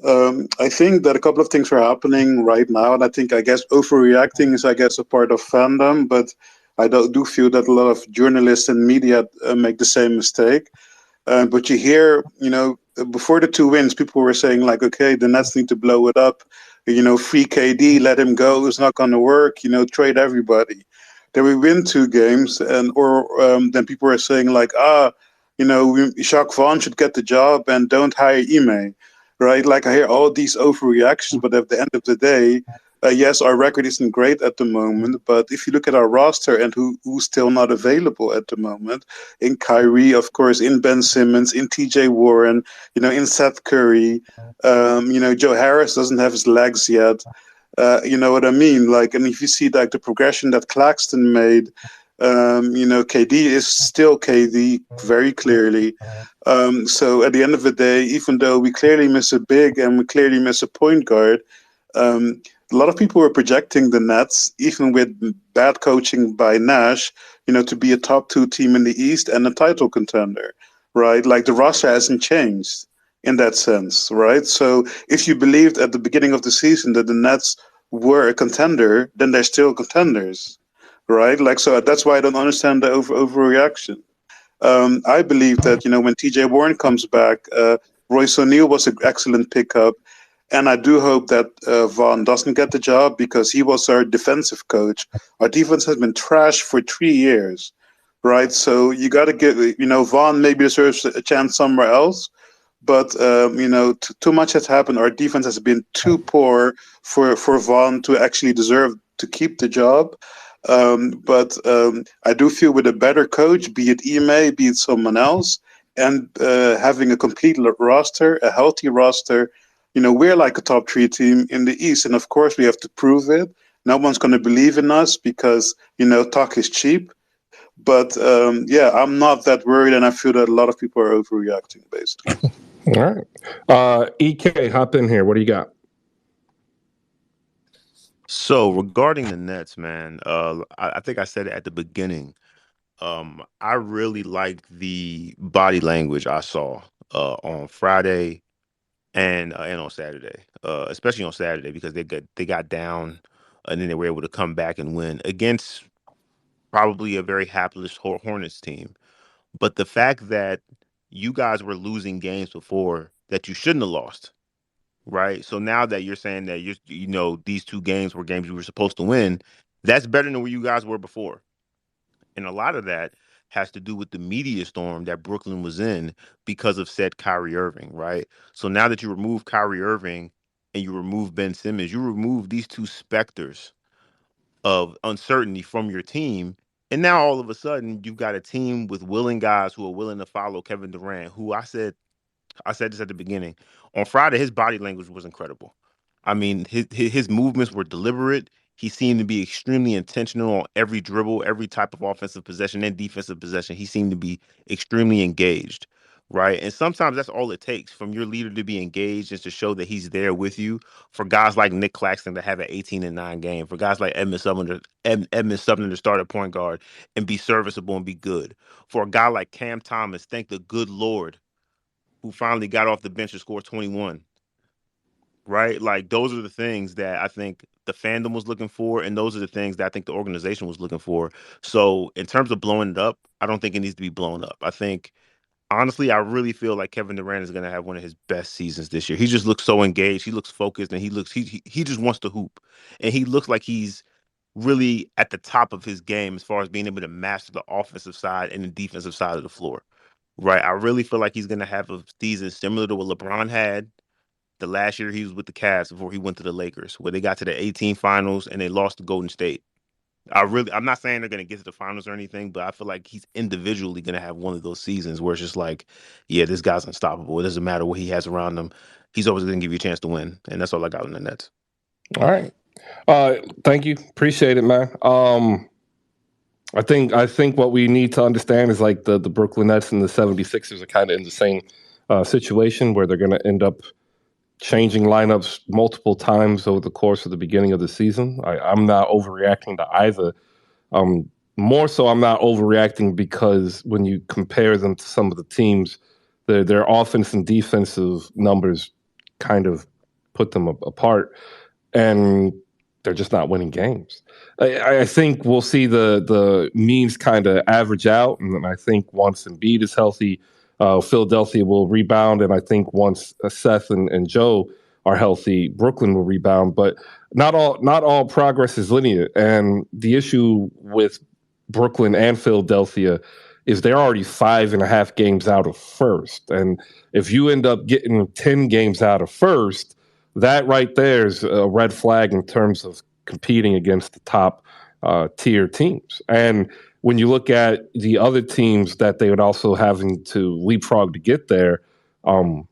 I think that a couple of things are happening right now, and I guess overreacting is, a part of fandom, but I do feel that a lot of journalists and media make the same mistake. But you hear, before the 2 wins, people were saying like, okay, the Nets need to blow it up. Free KD, let him go. It's not going to work. Trade everybody. Then we win 2 games, then people are saying like, Jacques Vaughn should get the job and don't hire Ime, right? Like I hear all these overreactions, but at the end of the day, Yes, our record isn't great at the moment, but if you look at our roster and who's still not available at the moment, in Kyrie, of course, in Ben Simmons, in TJ Warren, in Seth Curry, Joe Harris doesn't have his legs yet. You know what I mean? Like, and if you see like the progression that Claxton made, KD is still KD very clearly. So at the end of the day, even though we clearly miss a big and we clearly miss a point guard, a lot of people were projecting the Nets, even with bad coaching by Nash, to be a top 2 team in the East and a title contender, right? Like the roster hasn't changed in that sense, right? So if you believed at the beginning of the season that the Nets were a contender, then they're still contenders, right? Like, so that's why I don't understand the overreaction. I believe that, when TJ Warren comes back, Royce O'Neal was an excellent pickup. And I do hope that Vaughn doesn't get the job because he was our defensive coach. Our defense has been trash for 3 years, right? So you got to give, Vaughn maybe deserves a chance somewhere else. But, too much has happened. Our defense has been too poor for Vaughn to actually deserve to keep the job. But I do feel with a better coach, be it Ime, be it someone else, and having a complete roster, a healthy roster, we're like a top 3 team in the East. And of course, we have to prove it. No one's going to believe in us because, talk is cheap. But yeah, I'm not that worried. And I feel that a lot of people are overreacting, basically. All right. EK, hop in here. What do you got? So regarding the Nets, man, I think I said it at the beginning. I really liked the body language I saw on Friday and on Saturday, especially on Saturday because they got down and then they were able to come back and win against probably a very hapless Hornets team. But the fact that you guys were losing games before that you shouldn't have lost, right? So now that you're saying that these 2 games were games you were supposed to win, that's better than where you guys were before. And a lot of that has to do with the media storm that Brooklyn was in because of said Kyrie Irving, right? So now that you remove Kyrie Irving and you remove Ben Simmons, you remove these 2 specters of uncertainty from your team. And now all of a sudden you've got a team with willing guys who are willing to follow Kevin Durant, who I said this at the beginning. On Friday, his body language was incredible. I mean, his movements were deliberate. He seemed to be extremely intentional on every dribble, every type of offensive possession and defensive possession. He seemed to be extremely engaged, right? And sometimes that's all it takes from your leader to be engaged and to show that he's there with you. For guys like Nick Claxton to have an 18-9 game, for guys like Edmund Sumner to start at point guard and be serviceable and be good. For a guy like Cam Thomas, thank the good Lord, who finally got off the bench and scored 21, right? Like those are the things that I think the fandom was looking for, and those are the things that I think the organization was looking for. So in terms of blowing it up, I don't think it needs to be blown up. I think honestly, I really feel like Kevin Durant is going to have one of his best seasons this year. He just looks so engaged. He looks focused, and he just wants to hoop, and he looks like he's really at the top of his game as far as being able to master the offensive side and the defensive side of the floor. Right. I really feel like he's going to have a season similar to what LeBron had the last year he was with the Cavs before he went to the Lakers, where they got to the 18 finals and they lost to Golden State. I'm not saying they're going to get to the finals or anything, but I feel like he's individually going to have one of those seasons where it's just like, yeah, this guy's unstoppable. It doesn't matter what he has around him. He's always going to give you a chance to win. And that's all I got on the Nets. All right. Thank you. Appreciate it, man. I think what we need to understand is like the Brooklyn Nets and the 76ers are kind of in the same situation where they're going to end up changing lineups multiple times over the course of the beginning of the season. I'm not overreacting to either. More so, I'm not overreacting because when you compare them to some of the teams, their offense and defensive numbers kind of put them apart, and they're just not winning games. I think we'll see the means kind of average out, and I think once Embiid is healthy, Philadelphia will rebound, and I think once Seth and Joe are healthy, Brooklyn will rebound. But not all progress is linear, and the issue with Brooklyn and Philadelphia is they're already 5.5 games out of first, and if you end up getting 10 games out of first, That right there is a red flag in terms of competing against the top tier teams. And when you look at the other teams that they would also having to leapfrog to get there, um,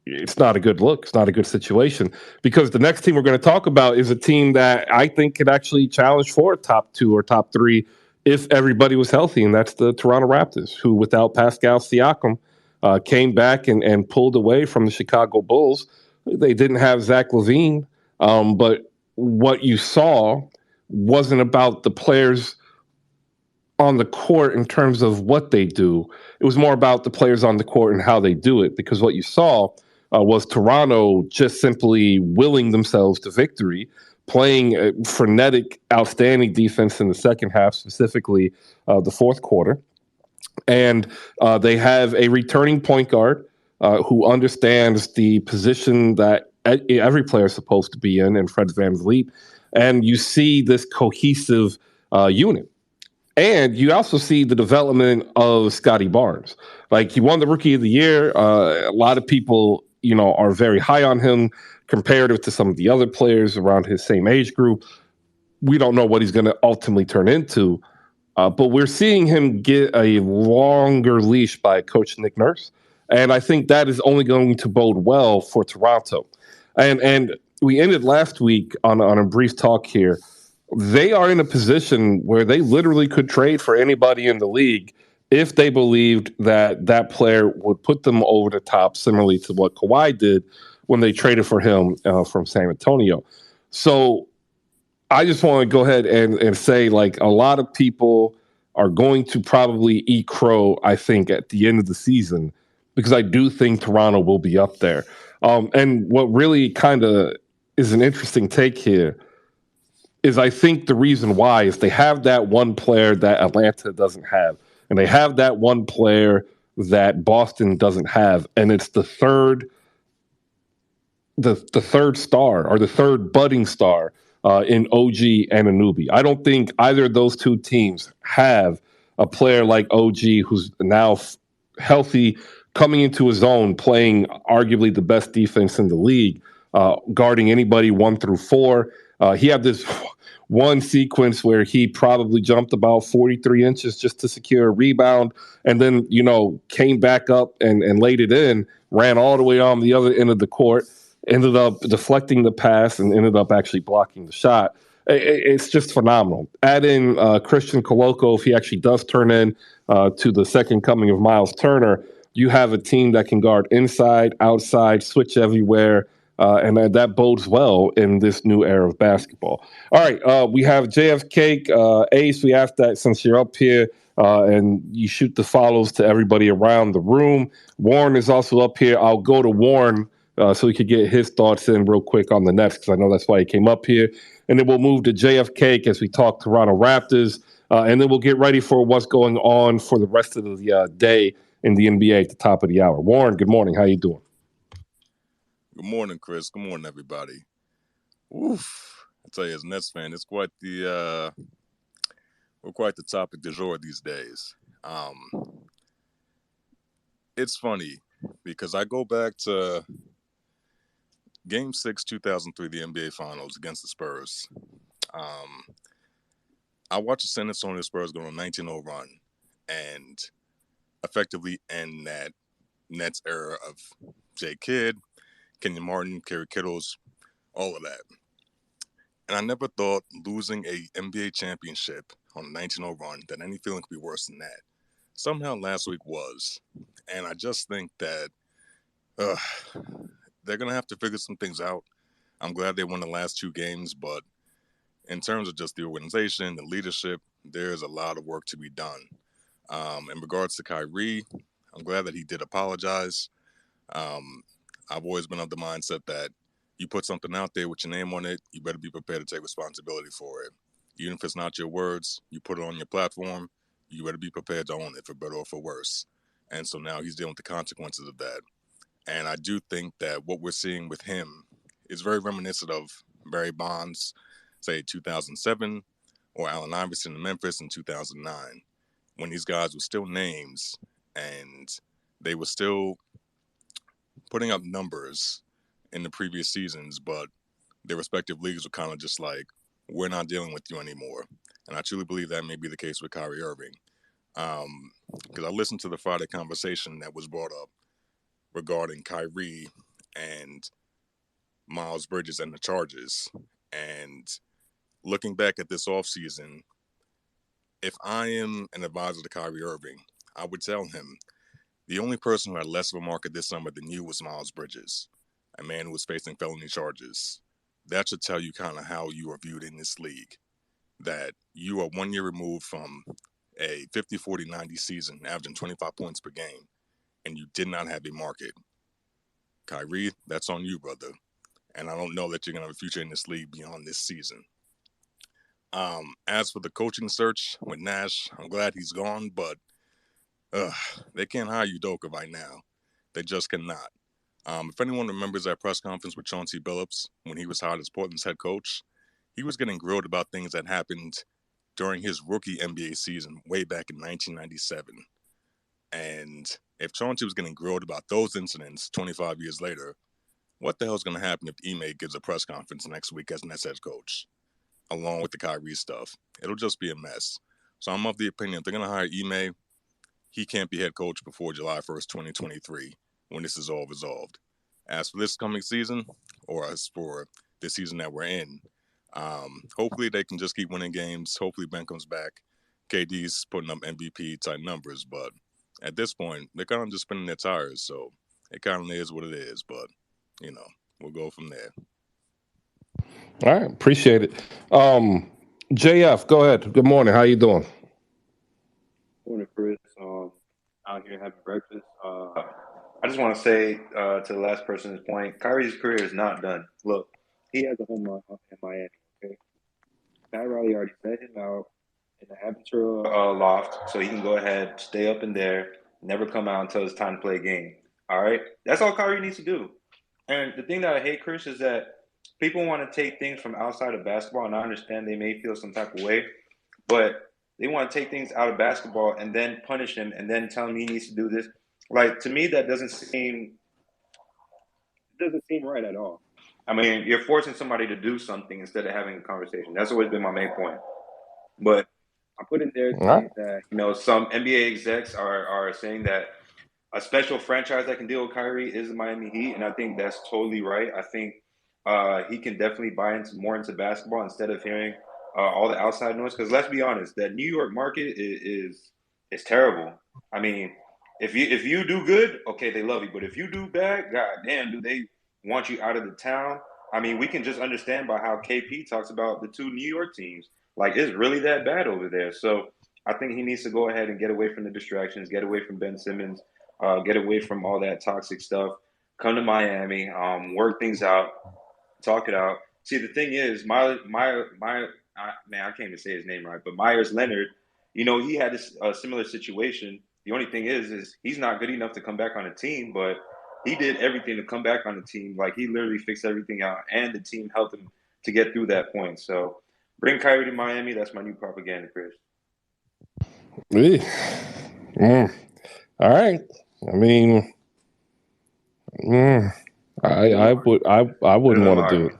it's not a good look. It's not a good situation because the next team we're going to talk about is a team that I think could actually challenge for top two or top three if everybody was healthy, and that's the Toronto Raptors, who without Pascal Siakam came back and pulled away from the Chicago Bulls. They didn't have Zach LaVine, but what you saw wasn't about the players on the court in terms of what they do. It was more about the players on the court and how they do it. Because what you saw was Toronto just simply willing themselves to victory, playing a frenetic, outstanding defense in the second half, specifically the fourth quarter. And they have a returning point guard who understands the position that every player is supposed to be in, and Fred VanVleet. And you see this cohesive unit. And you also see the development of Scotty Barnes. Like, he won the Rookie of the Year. A lot of people, are very high on him comparative to some of the other players around his same age group. We don't know what he's going to ultimately turn into, but we're seeing him get a longer leash by Coach Nick Nurse, and I think that is only going to bode well for Toronto. And we ended last week on a brief talk here. They are in a position where they literally could trade for anybody in the league if they believed that that player would put them over the top, similarly to what Kawhi did when they traded for him from San Antonio. So I just want to go ahead and say, like, a lot of people are going to probably eat crow, I think, at the end of the season, because I do think Toronto will be up there. And what really kind of is an interesting take here is I think the reason why is they have that one player that Atlanta doesn't have, and they have that one player that Boston doesn't have, and it's the third star or the third budding star in OG and Anunoby. I don't think either of those two teams have a player like OG who's now healthy, coming into his own, playing arguably the best defense in the league, guarding anybody 1 through 4. He had this one sequence where he probably jumped about 43 inches just to secure a rebound, and then came back up and laid it in, ran all the way on the other end of the court, ended up deflecting the pass, and ended up actually blocking the shot. It's just phenomenal. Add in Christian Koloko, if he actually does turn in to the second coming of Miles Turner, you have a team that can guard inside, outside, switch everywhere, and that bodes well in this new era of basketball. All right, we have JFK. Ace, we asked that since you're up here, and you shoot the follows to everybody around the room. Warren is also up here. I'll go to Warren so he could get his thoughts in real quick on the Nets, because I know that's why he came up here. And then we'll move to JFK as we talk Toronto Raptors, and then we'll get ready for what's going on for the rest of the day in the NBA at the top of the hour. Warren, good morning. How you doing? Good morning, Chris. Good morning, everybody. Oof. I tell you, as a Nets fan, it's quite the we're quite the topic du jour these days. It's funny because I go back to Game 6, 2003, the NBA Finals against the Spurs. I watched the San Antonio Spurs go on a 19-0 run and effectively end that Nets era of Jay Kidd, Kenyon Martin, Kerry Kittles, all of that. And I never thought losing a NBA championship on a 19-0 run that any feeling could be worse than that. Somehow last week was. And I just think that they're going to have to figure some things out. I'm glad they won the last 2 games, but in terms of just the organization, the leadership, there's a lot of work to be done. In regards to Kyrie, I'm glad that he did apologize. I've always been of the mindset that you put something out there with your name on it, you better be prepared to take responsibility for it. Even if it's not your words, you put it on your platform, you better be prepared to own it, for better or for worse. And so now he's dealing with the consequences of that. And I do think that what we're seeing with him is very reminiscent of Barry Bonds, say 2007, or Allen Iverson in Memphis in 2009, when these guys were still names and they were still putting up numbers in the previous seasons, but their respective leagues were kind of just like, we're not dealing with you anymore. And I truly believe that may be the case with Kyrie Irving. Because I listened to the Friday conversation that was brought up regarding Kyrie and Miles Bridges and the Chargers. And looking back at this offseason, if I am an advisor to Kyrie Irving, I would tell him the only person who had less of a market this summer than you was Miles Bridges, a man who was facing felony charges. That should tell you kind of how you are viewed in this league, that you are 1 year removed from a 50, 40, 90 season, averaging 25 points per game, and you did not have a market. Kyrie, that's on you, brother. And I don't know that you're going to have a future in this league beyond this season. As for the coaching search with Nash, I'm glad he's gone, but they can't hire Udoka right now. They just cannot. If anyone remembers that press conference with Chauncey Billups when he was hired as Portland's head coach, he was getting grilled about things that happened during his rookie NBA season way back in 1997. And if Chauncey was getting grilled about those incidents 25 years later, what the hell is going to happen if Ime gives a press conference next week as Nets head coach, along with the Kyrie stuff? It'll just be a mess. So I'm of the opinion if they're going to hire Ime, he can't be head coach before July 1st, 2023, when this is all resolved. As for this coming season, or as for this season that we're in, hopefully they can just keep winning games. Hopefully Ben comes back. KD's putting up MVP-type numbers, but at this point, they're kind of just spinning their tires, so it kind of is what it is, but, we'll go from there. All right, appreciate it. JF, go ahead. Good morning. How you doing? Morning, Chris. Out here having breakfast. I just want to say to the last person's point, Kyrie's career is not done. Look, he has a home run in Miami. Okay, Pat Riley already set him out in the Aventura loft, so he can go ahead, stay up in there, never come out until it's time to play a game. All right, that's all Kyrie needs to do. And the thing that I hate, Chris, is that people want to take things from outside of basketball, and I understand they may feel some type of way, but they want to take things out of basketball and then punish him and then tell him he needs to do this. Like, to me, that doesn't seem right at all. I mean, you're forcing somebody to do something instead of having a conversation. That's always been my main point. But I put in there saying that, some NBA execs are saying that a special franchise that can deal with Kyrie is the Miami Heat, and I think that's totally right. I think he can definitely buy more into basketball instead of hearing all the outside noise. Because let's be honest, that New York market is terrible. I mean, if you do good, okay, they love you. But if you do bad, god damn, do they want you out of the town? I mean, we can just understand by how KP talks about the two New York teams. Like, it's really that bad over there. So I think he needs to go ahead and get away from the distractions, get away from Ben Simmons, get away from all that toxic stuff. Come to Miami, work things out, talk it out. See, the thing is, man, I can't even say his name right, but Myers Leonard, he had this similar situation. The only thing is he's not good enough to come back on a team, but he did everything to come back on the team. Like, he literally fixed everything out, and the team helped him to get through that point. So bring Kyrie to Miami. That's my new propaganda, Chris. All right. I mean, I wouldn't want to do it.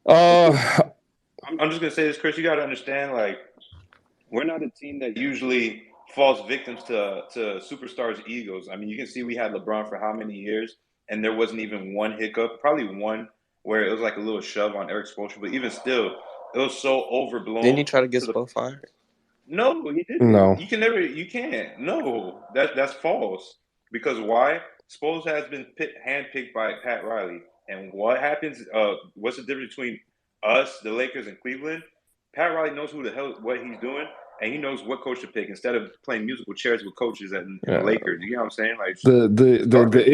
I'm just gonna say this, Chris. You got to understand, like, we're not a team that usually falls victims to superstars' egos. I mean, you can see we had LeBron for how many years, and there wasn't even one hiccup, probably one where it was like a little shove on Eric Spoelstra, but even still, it was so overblown. Didn't he try to get Spo fired? No, he didn't. No. You can't. No, that's false. Because why? Spoelstra has been handpicked by Pat Riley. And what happens, what's the difference between us, the Lakers, and Cleveland? Pat Riley knows what he's doing, and he knows what coach to pick instead of playing musical chairs with coaches and the Lakers. You know what I'm saying? Like, the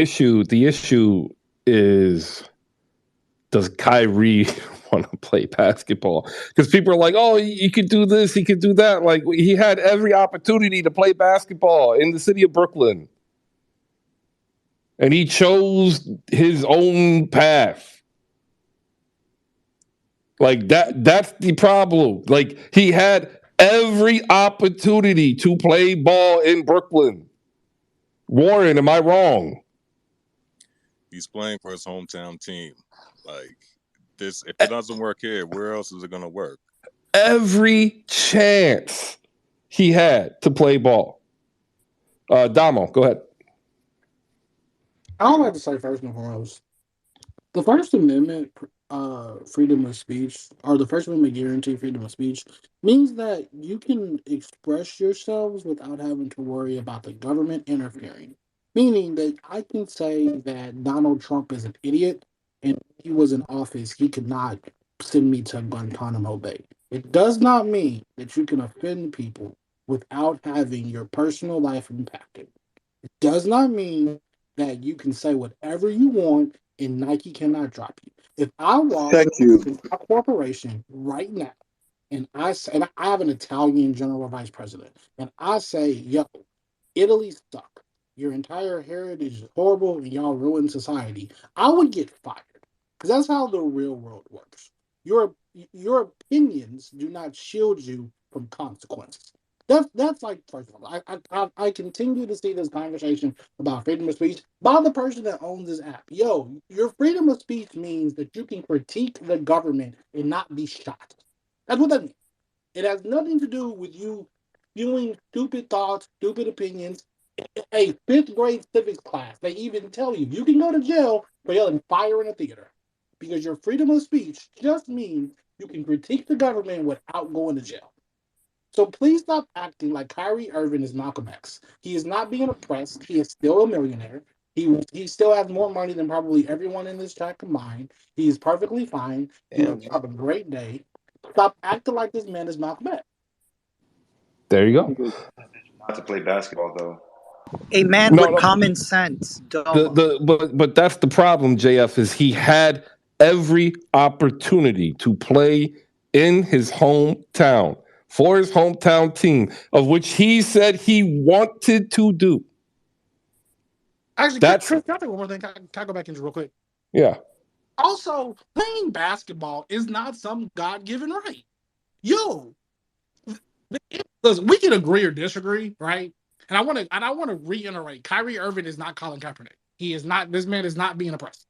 issue is, does Kyrie want to play basketball? Because people are like, oh, he could do this, he could do that. Like, he had every opportunity to play basketball in the city of Brooklyn, and he chose his own path. Like, that's the problem. Like, he had every opportunity to play ball in Brooklyn. Warren, am I wrong? He's playing for his hometown team. Like this, if it doesn't work here, where else is it going to work? Every chance he had to play ball. Damo, go ahead. I would like to say first and foremost, the First Amendment, freedom of speech, or the First Amendment guarantee freedom of speech, means that you can express yourselves without having to worry about the government interfering. Meaning that I can say that Donald Trump is an idiot, and if he was in office, he could not send me to Guantanamo Bay. It does not mean that you can offend people without having your personal life impacted. Does not mean that you can say whatever you want and Nike cannot drop you. If I walk Thank you. into a corporation right now and I say, and I have an Italian general vice president, and I say, yo, Italy suck. Your entire heritage is horrible and y'all ruin society. I would get fired because that's how the real world works. Your opinions do not shield you from consequences. That's like first of all, I continue to see this conversation about freedom of speech by the person that owns this app. Yo, your freedom of speech means that you can critique the government and not be shot. That's what that means. It has nothing to do with you spewing stupid thoughts, stupid opinions. A fifth grade civics class, they even tell you you can go to jail for yelling fire in a theater because your freedom of speech just means you can critique the government without going to jail. So please stop acting like Kyrie Irving is Malcolm X. He is not being oppressed. He is still a millionaire. He still has more money than probably everyone in this chat combined. He is perfectly fine. He will have a great day. Stop acting like this man is Malcolm X. There you go. Not to play basketball though. A man No, with no. common sense, Domo. But that's the problem, JF, is he had every opportunity to play in his hometown for his hometown team, of which he said he wanted to do. Actually, That's Chris, can I say one more thing? Can I go back into real quick? yeah. Also, playing basketball is not some God-given right. Yo, listen, we can agree or disagree, right? And I want to reiterate: Kyrie Irving is not Colin Kaepernick. He is not. This man is not being oppressed.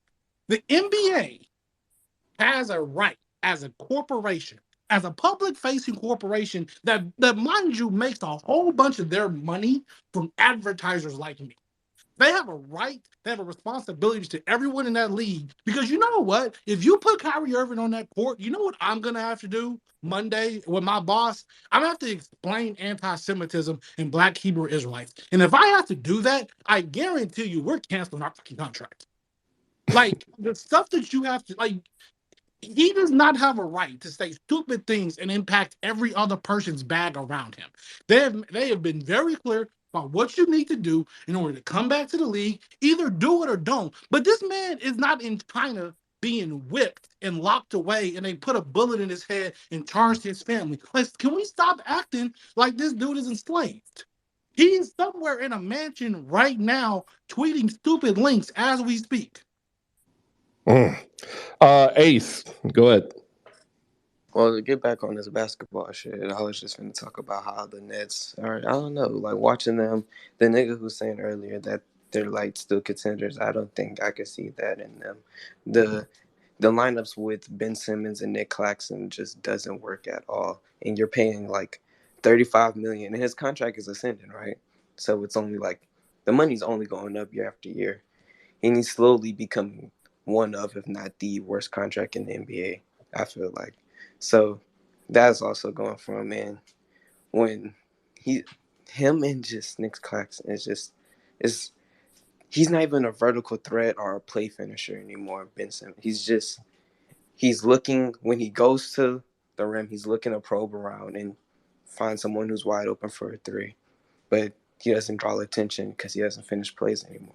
The NBA has a right as a corporation, as a public-facing corporation that mind you makes a whole bunch of their money from advertisers like me. They have a right, they have a responsibility to everyone in that league. Because you know what? If you put Kyrie Irving on that court, you know what I'm going to have to do Monday with my boss? I'm going to have to explain anti-Semitism and Black Hebrew Israelites. And if I have to do that, I guarantee you we're canceling our fucking contract. Like, the stuff that you have to, like, he does not have a right to say stupid things and impact every other person's bag around him. They have been very clear about what you need to do in order to come back to the league. Either do it or don't. But this man is not in China being whipped and locked away and they put a bullet in his head and charged his family. Like, can we stop acting like this dude is enslaved? He is somewhere in a mansion right now tweeting stupid links as we speak. Ace, go ahead. Well, to get back on this basketball shit, I was just going to talk about how the Nets are, I don't know, like watching them, the nigga who's saying earlier that they're like still contenders, I don't think I could see that in them. The lineups with Ben Simmons and Nick Claxton just doesn't work at all. And you're paying like $35 million and his contract is ascending, right? So it's only like the money's only going up year after year. And he's slowly becoming one of, if not the worst contract in the NBA, I feel like. So that's also going for him, man. When him and just Nick Claxton is he's not even a vertical threat or a play finisher anymore, Ben Simmons. He's looking when he goes to the rim, he's looking to probe around and find someone who's wide open for a three. But he doesn't draw attention because he doesn't finish plays anymore.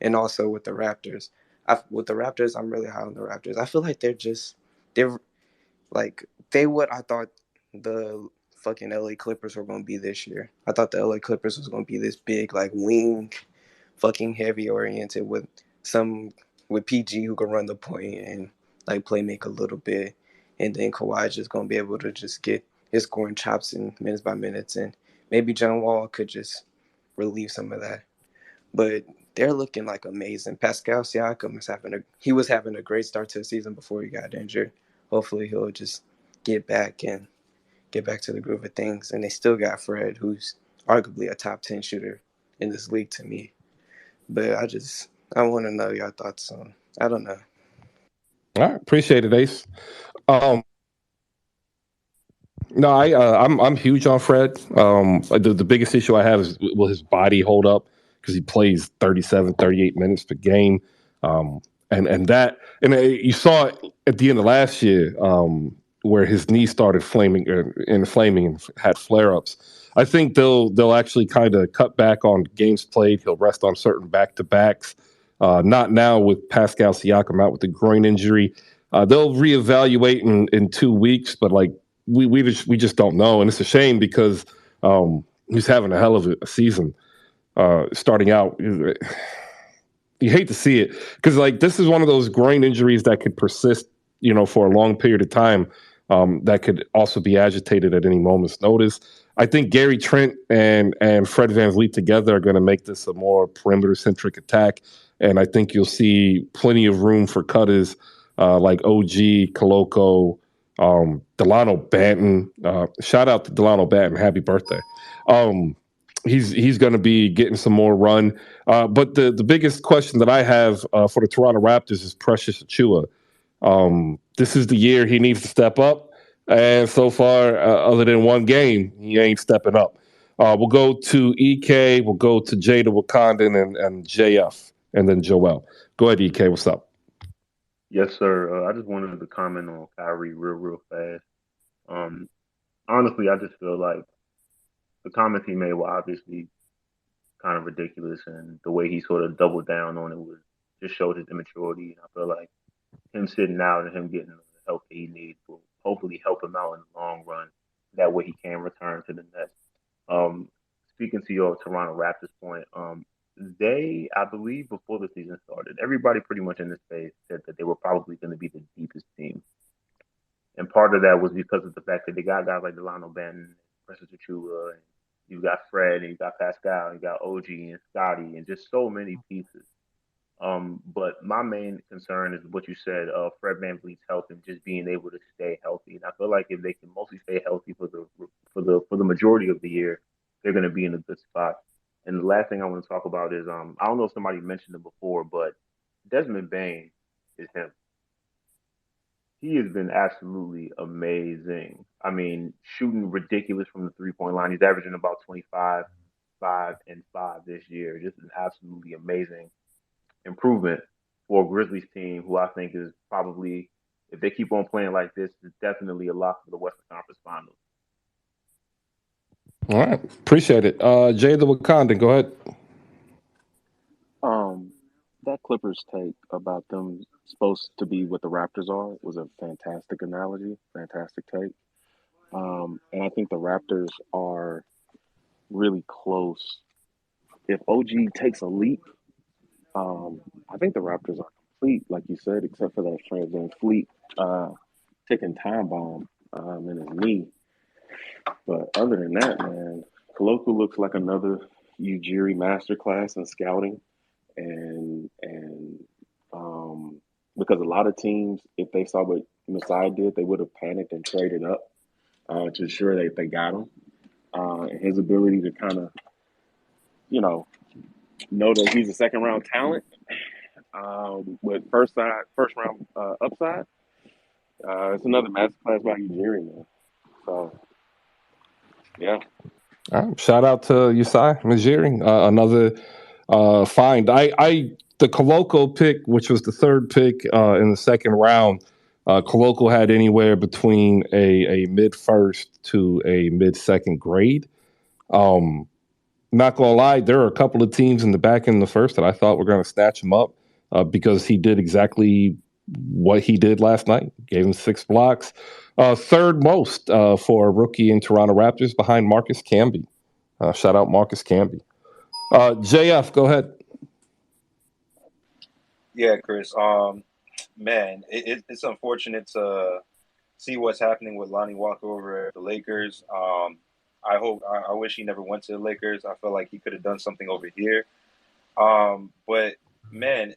And also with the Raptors, I'm really high on the Raptors. I feel like they're like they what I thought the fucking LA Clippers were going to be this year. I thought the LA Clippers was going to be this big like wing, fucking heavy oriented with PG who can run the point and like play make a little bit, and then Kawhi just going to be able to just get his scoring chops in minutes by minutes, and maybe John Wall could just relieve some of that. But they're looking like amazing. Pascal Siakam was having a great start to the season before he got injured. Hopefully he'll just get back to the groove of things. And they still got Fred, who's arguably a top 10 shooter in this league to me. But I want to know your thoughts on. I don't know. All right, appreciate it, Ace. Um, No, I'm huge on Fred. The biggest issue I have is will his body hold up because he plays 37, 38 minutes per game, and you saw it at the end of last year where his knee started inflaming and had flare ups. I think they'll actually kind of cut back on games played. He'll rest on certain back to backs. Not now with Pascal Siakam out with the groin injury. They'll reevaluate in 2 weeks, but like we just don't know, and it's a shame because he's having a hell of a season. Starting out, you hate to see it because like this is one of those groin injuries that could persist, for a long period of time. That could also be agitated at any moment's notice. I think Gary Trent and Fred VanVleet together are going to make this a more perimeter centric attack, and I think you'll see plenty of room for cutters like OG, Koloko, Delano Banton. Shout out to Delano Banton. Happy birthday. He's going to be getting some more run. But the biggest question that I have for the Toronto Raptors is Precious Achua. This is the year he needs to step up. And so far, other than one game, he ain't stepping up. We'll go to EK. We'll go to Jada Wakandan and JF, and then Joel. Go ahead, EK. What's up? Yes, sir. I just wanted to comment on Kyrie real fast. Um, Honestly, I just feel like the comments he made were obviously kind of ridiculous, and the way he sort of doubled down on it was just showed his immaturity. And I feel like him sitting out and him getting the help that he needs will hopefully help him out in the long run. That way, he can return to the Nets. Um, Speaking to your Toronto Raptors point, I believe, before the season started, everybody pretty much in this space said that they were probably going to be the deepest team. And part of that was because of the fact that they got guys like Delano Banton, Precious Achua, and you got Fred, and you got Pascal, and you got OG and Scotty, and just so many pieces. But my main concern is what you said, Fred VanVleet's health and just being able to stay healthy. And I feel like if they can mostly stay healthy for the majority of the year, they're going to be in a good spot. And the last thing I want to talk about is I don't know if somebody mentioned it before, but Desmond Bain is him. He has been absolutely amazing. I mean, shooting ridiculous from the 3 point line. He's averaging about 25, 5, and 5 this year. Just an absolutely amazing improvement for a Grizzlies team who I think is probably, if they keep on playing like this, is definitely a lock for the Western Conference Finals. All right, appreciate it. Jay the Wakandan, go ahead. Um, that Clippers take about them supposed to be what the Raptors are was a fantastic analogy, fantastic take. And I think the Raptors are really close. If OG takes a leap, I think the Raptors are complete, like you said, except for that Fred VanVleet taking time bomb in his knee. But other than that, man, Koloku looks like another Ujiri masterclass in scouting, and because a lot of teams, if they saw what Masai did, they would have panicked and traded up to ensure that they got him. And his ability to kind of, you know that he's a second round talent with first round upside. It's another masterclass by Ujiri, man. So yeah. All right, shout out to Usai Majiri, another find. The Koloko pick, which was the third pick in the second round, Koloko had anywhere between a mid first to a mid second grade. Um, Not gonna lie, there are a couple of teams in the back end of the first that I thought were going to snatch him up because he did exactly what he did last night. Gave him 6 blocks, third most for a rookie in Toronto Raptors behind Marcus Camby. Shout out Marcus Camby. JF, go ahead. Yeah, Chris. Man, it's unfortunate to see what's happening with Lonnie Walker over at the Lakers. I wish he never went to the Lakers. I feel like he could have done something over here. But man,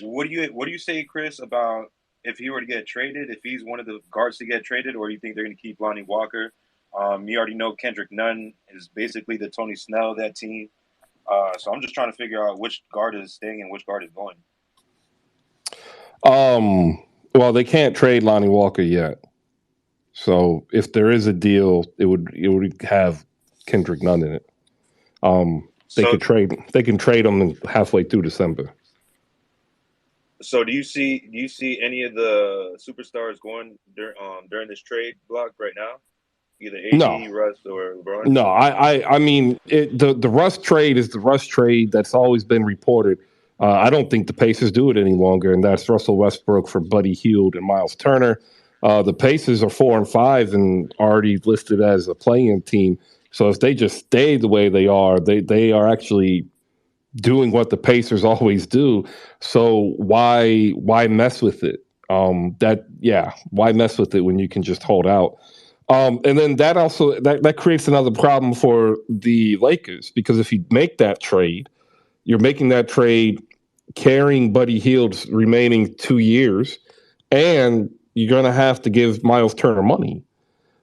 what do you say, Chris, about if he were to get traded? If he's one of the guards to get traded, or you think they're going to keep Lonnie Walker? You already know Kendrick Nunn is basically the Tony Snell of that team. So I'm just trying to figure out which guard is staying and which guard is going. Well, they can't trade Lonnie Walker yet. So if there is a deal, it would have Kendrick Nunn in it. They So, could trade. They can trade him halfway through December. so do you see any of the superstars going during this trade block right now? Either No, AD, Russ, or LeBron? no. I mean, the Russ trade is the Russ trade that's always been reported. I don't think the Pacers do it any longer, and that's Russell Westbrook for Buddy Hield and Miles Turner. The Pacers are 4-5 and already listed as a play-in team. So if they just stay the way they are, they are actually doing what the Pacers always do. So why mess with it? Why mess with it when you can just hold out? And then that also that creates another problem for the Lakers, because if you make that trade, you're making that trade carrying Buddy Hield's remaining 2 years, and you're going to have to give Miles Turner money.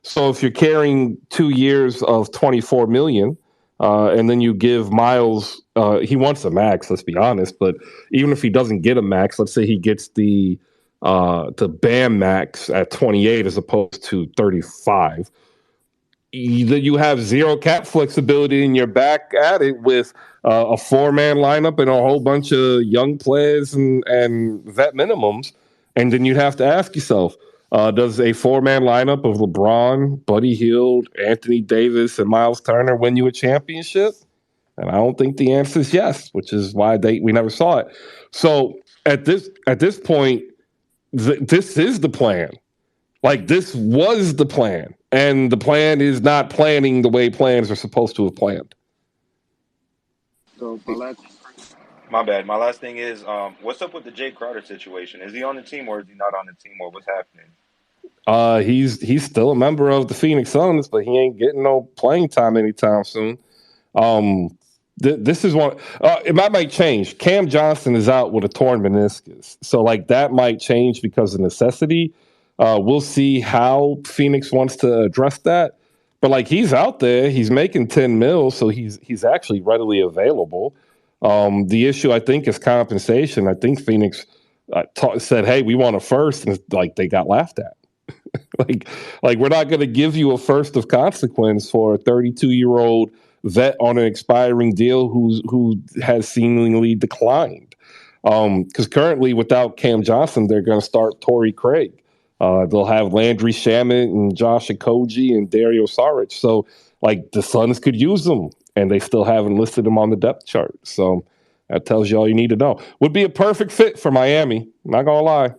So if you're carrying 2 years of $24 million, and then you give Miles, he wants a max. Let's be honest. But even if he doesn't get a max, let's say he gets the Bam max at 28 as opposed to 35. You have zero cap flexibility, and you're back at it with a 4-man lineup and a whole bunch of young players and vet minimums. And then you'd have to ask yourself, does a 4-man lineup of LeBron, Buddy Hield, Anthony Davis, and Miles Turner win you a championship? And I don't think the answer is yes, which is why we never saw it. So at this point, this is the plan. Like, this was the plan, and the plan is not planning the way plans are supposed to have planned. So My bad. My last thing is, what's up with the Jay Crowder situation? Is he on the team or is he not on the team, or what's happening? He's still a member of the Phoenix Suns, but he ain't getting no playing time anytime soon. This is one. It might change. Cam Johnson is out with a torn meniscus, so like that might change because of necessity. We'll see how Phoenix wants to address that. But like, he's out there, he's making 10 mil, so he's actually readily available. The issue, I think, is compensation. I think Phoenix said, "Hey, we want a first," and like they got laughed at. like we're not going to give you a first of consequence for a 32-year-old vet on an expiring deal who has seemingly declined. Because currently, without Cam Johnson, they're going to start Torrey Craig. They'll have Landry Shamet and Josh Okogie and Dario Saric. So, like, the Suns could use them, and they still haven't listed them on the depth chart. So that tells you all you need to know. Would be a perfect fit for Miami. Not gonna lie.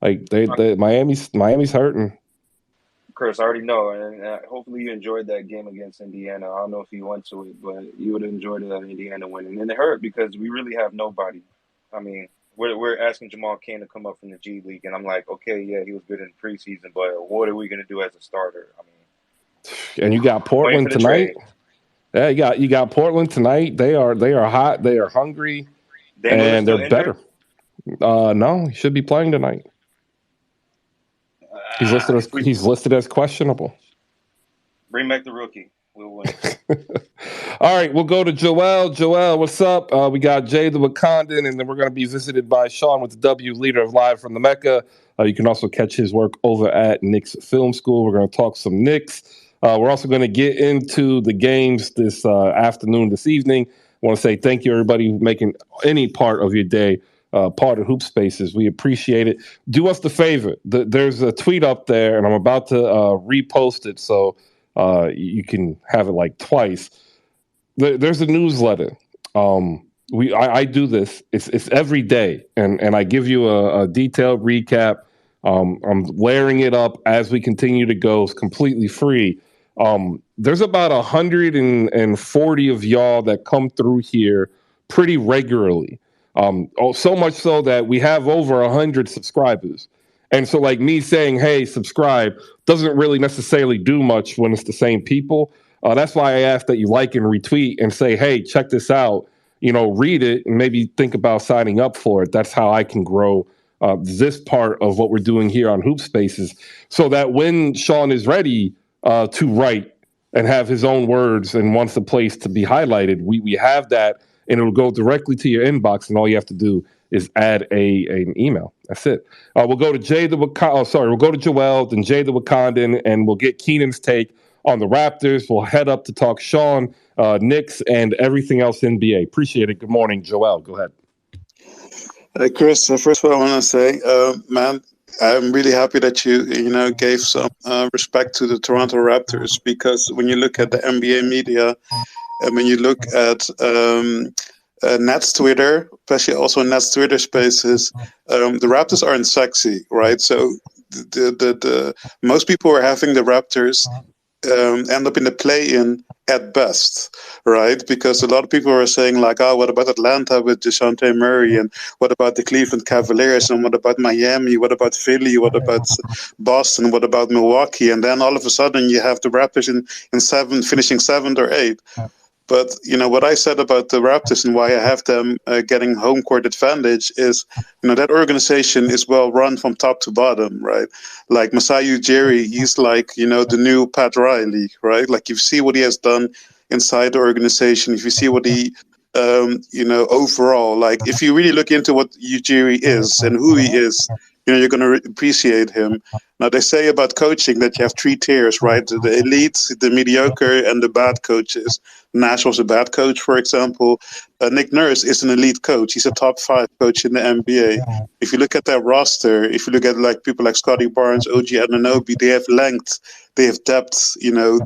Like, Miami's hurting. Chris, I already know, and hopefully you enjoyed that game against Indiana. I don't know if you went to it, but you would have enjoyed that Indiana winning. And it hurt because we really have nobody. I mean, we're asking Jamal Cain to come up from the G League, and I'm like, okay, yeah, he was good in preseason, but what are we going to do as a starter? I mean, and you got Portland tonight. Yeah, you got Portland tonight. They are hot. They are hungry, and they're better. No, he should be playing tonight. He's listed as questionable. Bring back the rookie. We'll win. All right, we'll go to Joel. Joel, what's up? We got Jay the Wakandan, and then we're going to be visited by Sean with the W, leader of Live from the Mecca. You can also catch his work over at Knicks Film School. We're going to talk some Knicks. We're also going to get into the games this afternoon, this evening. I want to say thank you, everybody, for making any part of your day part of Hoop Spaces. We appreciate it. Do us the favor. There's a tweet up there, and I'm about to repost it so you can have it like twice. There's a newsletter. I do this. It's every day, and I give you a detailed recap. I'm layering it up as we continue to go. It's completely free. There's about 140 of y'all that come through here pretty regularly. So much so that we have over 100 subscribers. And so, like, me saying, hey, subscribe doesn't really necessarily do much when it's the same people. That's why I ask that you like and retweet and say, hey, check this out. read it and maybe think about signing up for it. That's how I can grow this part of what we're doing here on Hoop Spaces, so that when Sean is ready to write and have his own words and wants the place to be highlighted, we have that, and it'll go directly to your inbox, and all you have to do is add an email. That's it. We'll go to we'll go to Joel, then Jay the Wakandan, and we'll get Keenan's take on the Raptors. We'll head up to talk Sean, Knicks, and everything else NBA. Appreciate it. Good morning, Joel. Go ahead. Chris, first of all, I want to say, man, I'm really happy that you gave some respect to the Toronto Raptors, because when you look at the NBA media, and when you look at Nets Twitter, especially also Nets Twitter Spaces, the Raptors aren't sexy, right? So the most people are having the Raptors end up in the play-in at best, right? Because a lot of people are saying like, oh, what about Atlanta with DeJounte Murray, and what about the Cleveland Cavaliers, and what about Miami, what about Philly, what about Boston, what about Milwaukee? And then all of a sudden you have the Raptors in finishing 7th or 8th. But what I said about the Raptors and why I have them getting home court advantage is, that organization is well run from top to bottom, right? Like Masai Ujiri, he's like the new Pat Riley, right? Like, you see what he has done inside the organization. If you see what he overall, like, if you really look into what Ujiri is and who he is, you're going to appreciate him. Now, they say about coaching that you have 3 tiers, right? The elite, the mediocre, and the bad coaches. Nash was a bad coach, for example. Nick Nurse is an elite coach. He's a top 5 coach in the NBA. If you look at their roster, if you look at like people like Scotty Barnes, OG Anunoby, they have length, they have depth,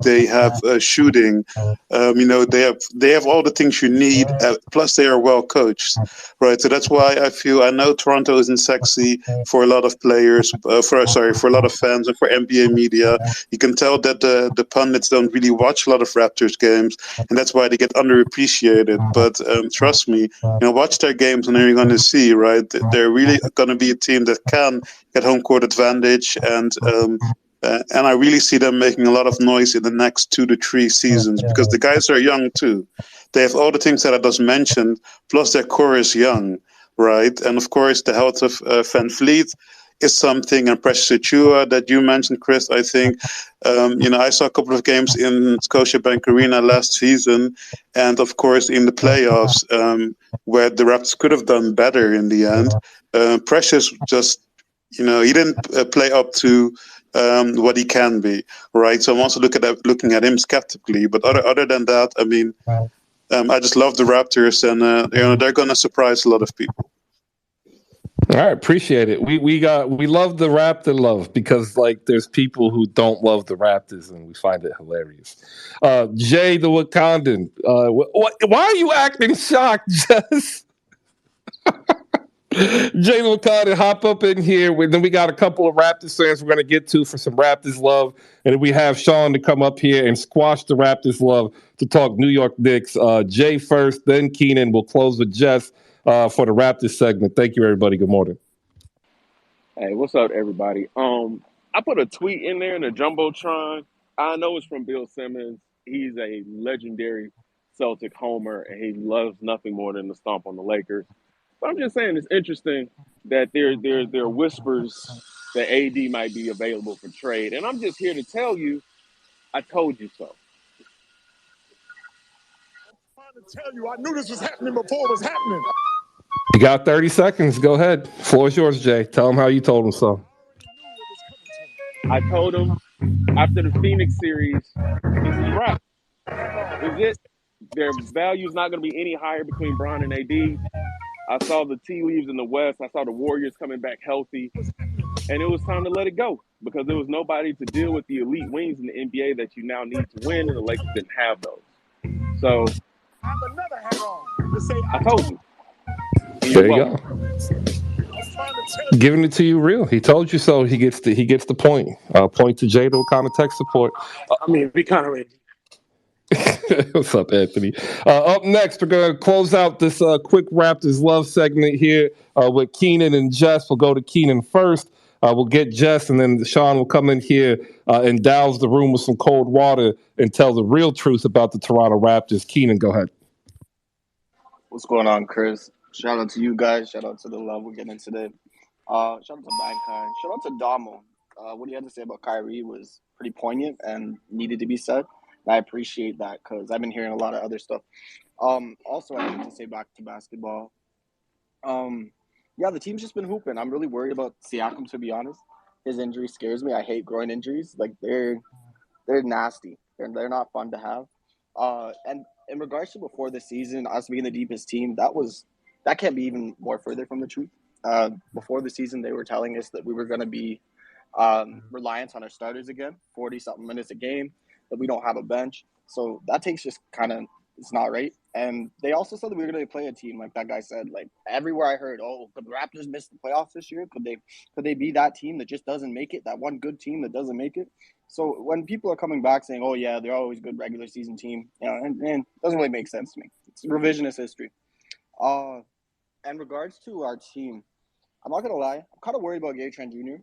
they have shooting, they have all the things you need. Plus, they are well coached, right? So that's why I know Toronto isn't sexy for a lot of players, for a lot of fans and for NBA media. You can tell that the pundits don't really watch a lot of Raptors games, and that's why they get underappreciated. But trust me, watch their games and then you're going to see, right? They're really going to be a team that can get home court advantage, and I really see them making a lot of noise in the next 2 to 3 seasons, because the guys are young too. They have all the things that I just mentioned, plus their core is young, right? And of course, the health of Van Vliet is something, and Precious Achiuwa that you mentioned, Chris. I think, I saw a couple of games in Scotiabank Arena last season, and of course in the playoffs, where the Raptors could have done better in the end. Precious just, he didn't play up to what he can be, right? So I'm also looking at him skeptically. But other than that, I mean, I just love the Raptors, and they're going to surprise a lot of people. All right, appreciate it. We love the Raptor love, because like there's people who don't love the Raptors, and we find it hilarious. Jay the Wakandan, why are you acting shocked, Jess? Jay the Wakandan, hop up in here. Then we got a couple of Raptors fans we're going to get to for some Raptors love, and then we have Sean to come up here and squash the Raptors love to talk New York Knicks. Jay first, then Keenan. We'll close with Jess for the Raptors segment. Thank you, everybody. Good morning. Hey, what's up, everybody? I put a tweet in there in the Jumbotron. I know it's from Bill Simmons. He's a legendary Celtic homer, and he loves nothing more than to stomp on the Lakers. But I'm just saying, it's interesting that there are whispers that AD might be available for trade, and I'm just here to tell you, I told you so. I'm trying to tell you, I knew this was happening before it was happening. You got 30 seconds. Go ahead. Floor is yours, Jay. Tell him how you told him so. I told him after the Phoenix series, this is a wrap. This is it. Their value is not going to be any higher between Bron and AD. I saw the tea leaves in the West. I saw the Warriors coming back healthy. And it was time to let it go, because there was nobody to deal with the elite wings in the NBA that you now need to win, and the Lakers didn't have those. So I told you. There you go. Giving it to you real. He told you so. He gets the point. Point to Jay to kind of tech support. I mean, be kind of ready. What's up, Anthony? Up next, we're going to close out this quick Raptors love segment here with Keenan and Jess. We'll go to Keenan first. We'll get Jess, and then Sean will come in here and douse the room with some cold water and tell the real truth about the Toronto Raptors. Keenan, go ahead. What's going on, Chris? Shout out to you guys. Shout out to the love we're getting today. Shout out to Mankind. Shout out to Damo. What he had to say about Kyrie was pretty poignant and needed to be said. And I appreciate that because I've been hearing a lot of other stuff. Also, I need to say back to basketball. Yeah, the team's just been hooping. I'm really worried about Siakam, to be honest. His injury scares me. I hate groin injuries. Like they're nasty. They're not fun to have. And in regards to before the season, us being the deepest team, that can't be even more further from the truth. Before the season, they were telling us that we were going to be reliant on our starters again, 40 something minutes a game, that we don't have a bench. So that takes just kind of, it's not right. And they also said that we were going to play a team, like that guy said. Like everywhere I heard, oh, could the Raptors miss the playoffs this year? Could they be that team that just doesn't make it? That one good team that doesn't make it? So when people are coming back saying, oh yeah, they're always a good regular season team, and it doesn't really make sense to me. It's revisionist history. In regards to our team, I'm not gonna lie, I'm kind of worried about Gary Trent Jr.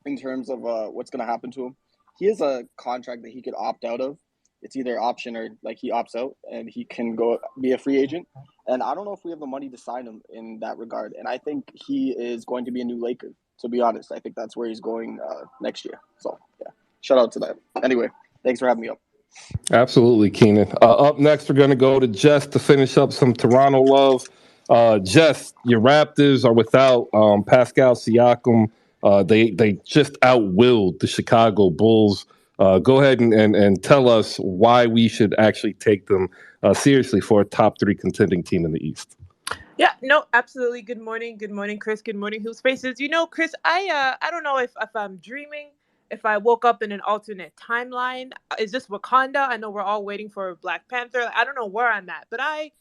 in terms of what's gonna happen to him. He has a contract that he could opt out of. It's either option or like he opts out and he can go be a free agent. And I don't know if we have the money to sign him in that regard. And I think he is going to be a new Laker. To be honest, I think that's where he's going next year. So yeah, shout out to that. Anyway, thanks for having me up. Absolutely, Keenan. Up next, we're going to go to Jess to finish up some Toronto love. Jess, your Raptors are without Pascal Siakam. They just outwilled the Chicago Bulls. Go ahead and tell us why we should actually take them seriously for a top three contending team in the East. Yeah, no, absolutely. Good morning, Chris. Good morning, Who Spaces. Chris, I don't know if I'm dreaming, if I woke up in an alternate timeline. Is this Wakanda? I know we're all waiting for Black Panther. I don't know where I'm at, but I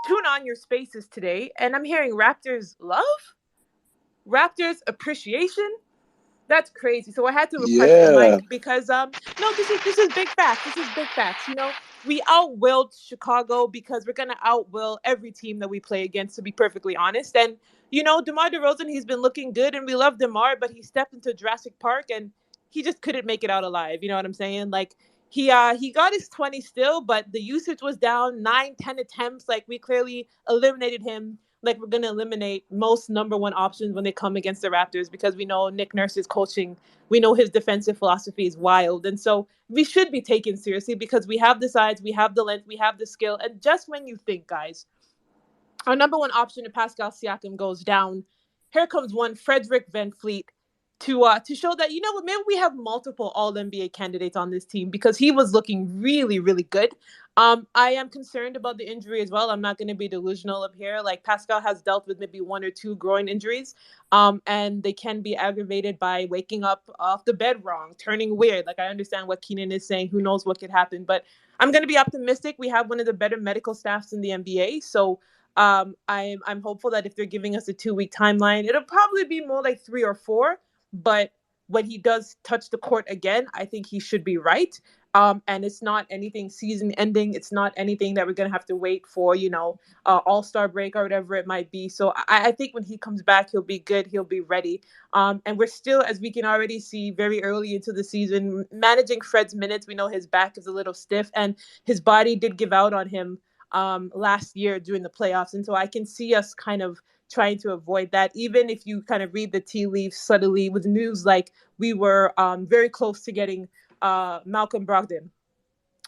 tune on your spaces today, and I'm hearing Raptors love, Raptors appreciation. That's crazy. So I had to request the Yeah. mic because no, this is big facts. This is big facts. We outwilled Chicago because we're gonna outwill every team that we play against, to be perfectly honest. And DeMar DeRozan, he's been looking good and we love DeMar, but he stepped into Jurassic Park and he just couldn't make it out alive. You know what I'm saying? Like he got his 20 still, but the usage was down 9-10 attempts. Like we clearly eliminated him, like we're going to eliminate most number one options when they come against the Raptors, because we know Nick Nurse's coaching, we know his defensive philosophy is wild. And so we should be taken seriously because we have the size, we have the length, we have the skill. And just when you think, guys, our number one option if Pascal Siakam goes down, here comes one Frederick VanVleet to show that, maybe we have multiple All-NBA candidates on this team, because he was looking really, really good. I am concerned about the injury as well. I'm not going to be delusional up here. Like Pascal has dealt with maybe one or two groin injuries, and they can be aggravated by waking up off the bed wrong, turning weird. Like I understand what Keenan is saying. Who knows what could happen? But I'm going to be optimistic. We have one of the better medical staffs in the NBA, so I'm hopeful that if they're giving us a 2-week timeline, it'll probably be more like 3 or 4. But when he does touch the court again, I think he should be right. And it's not anything season ending. It's not anything that we're going to have to wait for, all-star break or whatever it might be. So I think when he comes back, he'll be good. He'll be ready. And we're still, as we can already see very early into the season, managing Fred's minutes. We know his back is a little stiff and his body did give out on him last year during the playoffs. And so I can see us kind of trying to avoid that, even if you kind of read the tea leaves subtly with news like we were very close to getting Malcolm Brogdon,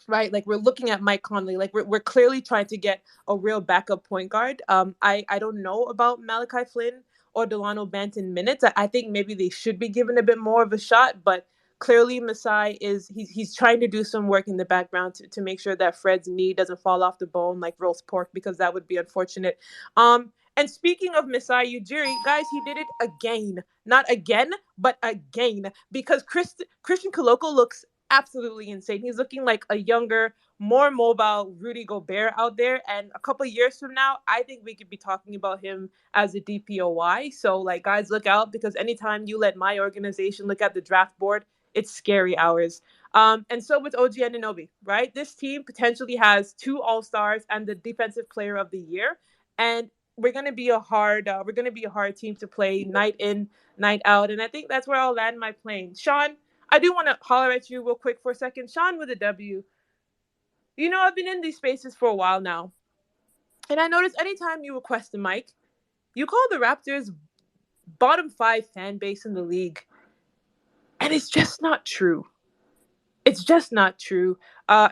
right? Like we're looking at Mike Conley. Like we're clearly trying to get a real backup point guard. I don't know about Malachi Flynn or Delano Banton minutes. I think maybe they should be given a bit more of a shot, but clearly Masai he's trying to do some work in the background to make sure that Fred's knee doesn't fall off the bone like roast pork, because that would be unfortunate. And speaking of Masai Ujiri, guys, he did it again. Not again, but again. Because Christian Koloko looks absolutely insane. He's looking like a younger, more mobile Rudy Gobert out there. And a couple of years from now, I think we could be talking about him as a DPOY. So, like, guys, look out, because anytime you let my organization look at the draft board, it's scary hours. And so with OG Anunoby, right? This team potentially has 2 All-Stars and the Defensive Player of the Year. And we're gonna be a hard team to play night in, night out, and I think that's where I'll land my plane. Sean, I do want to holler at you real quick for a second. Sean with a W. I've been in these spaces for a while now, And I noticed anytime you request a mic, you call the Raptors bottom 5 fan base in the league. And it's just not true. It's just not true.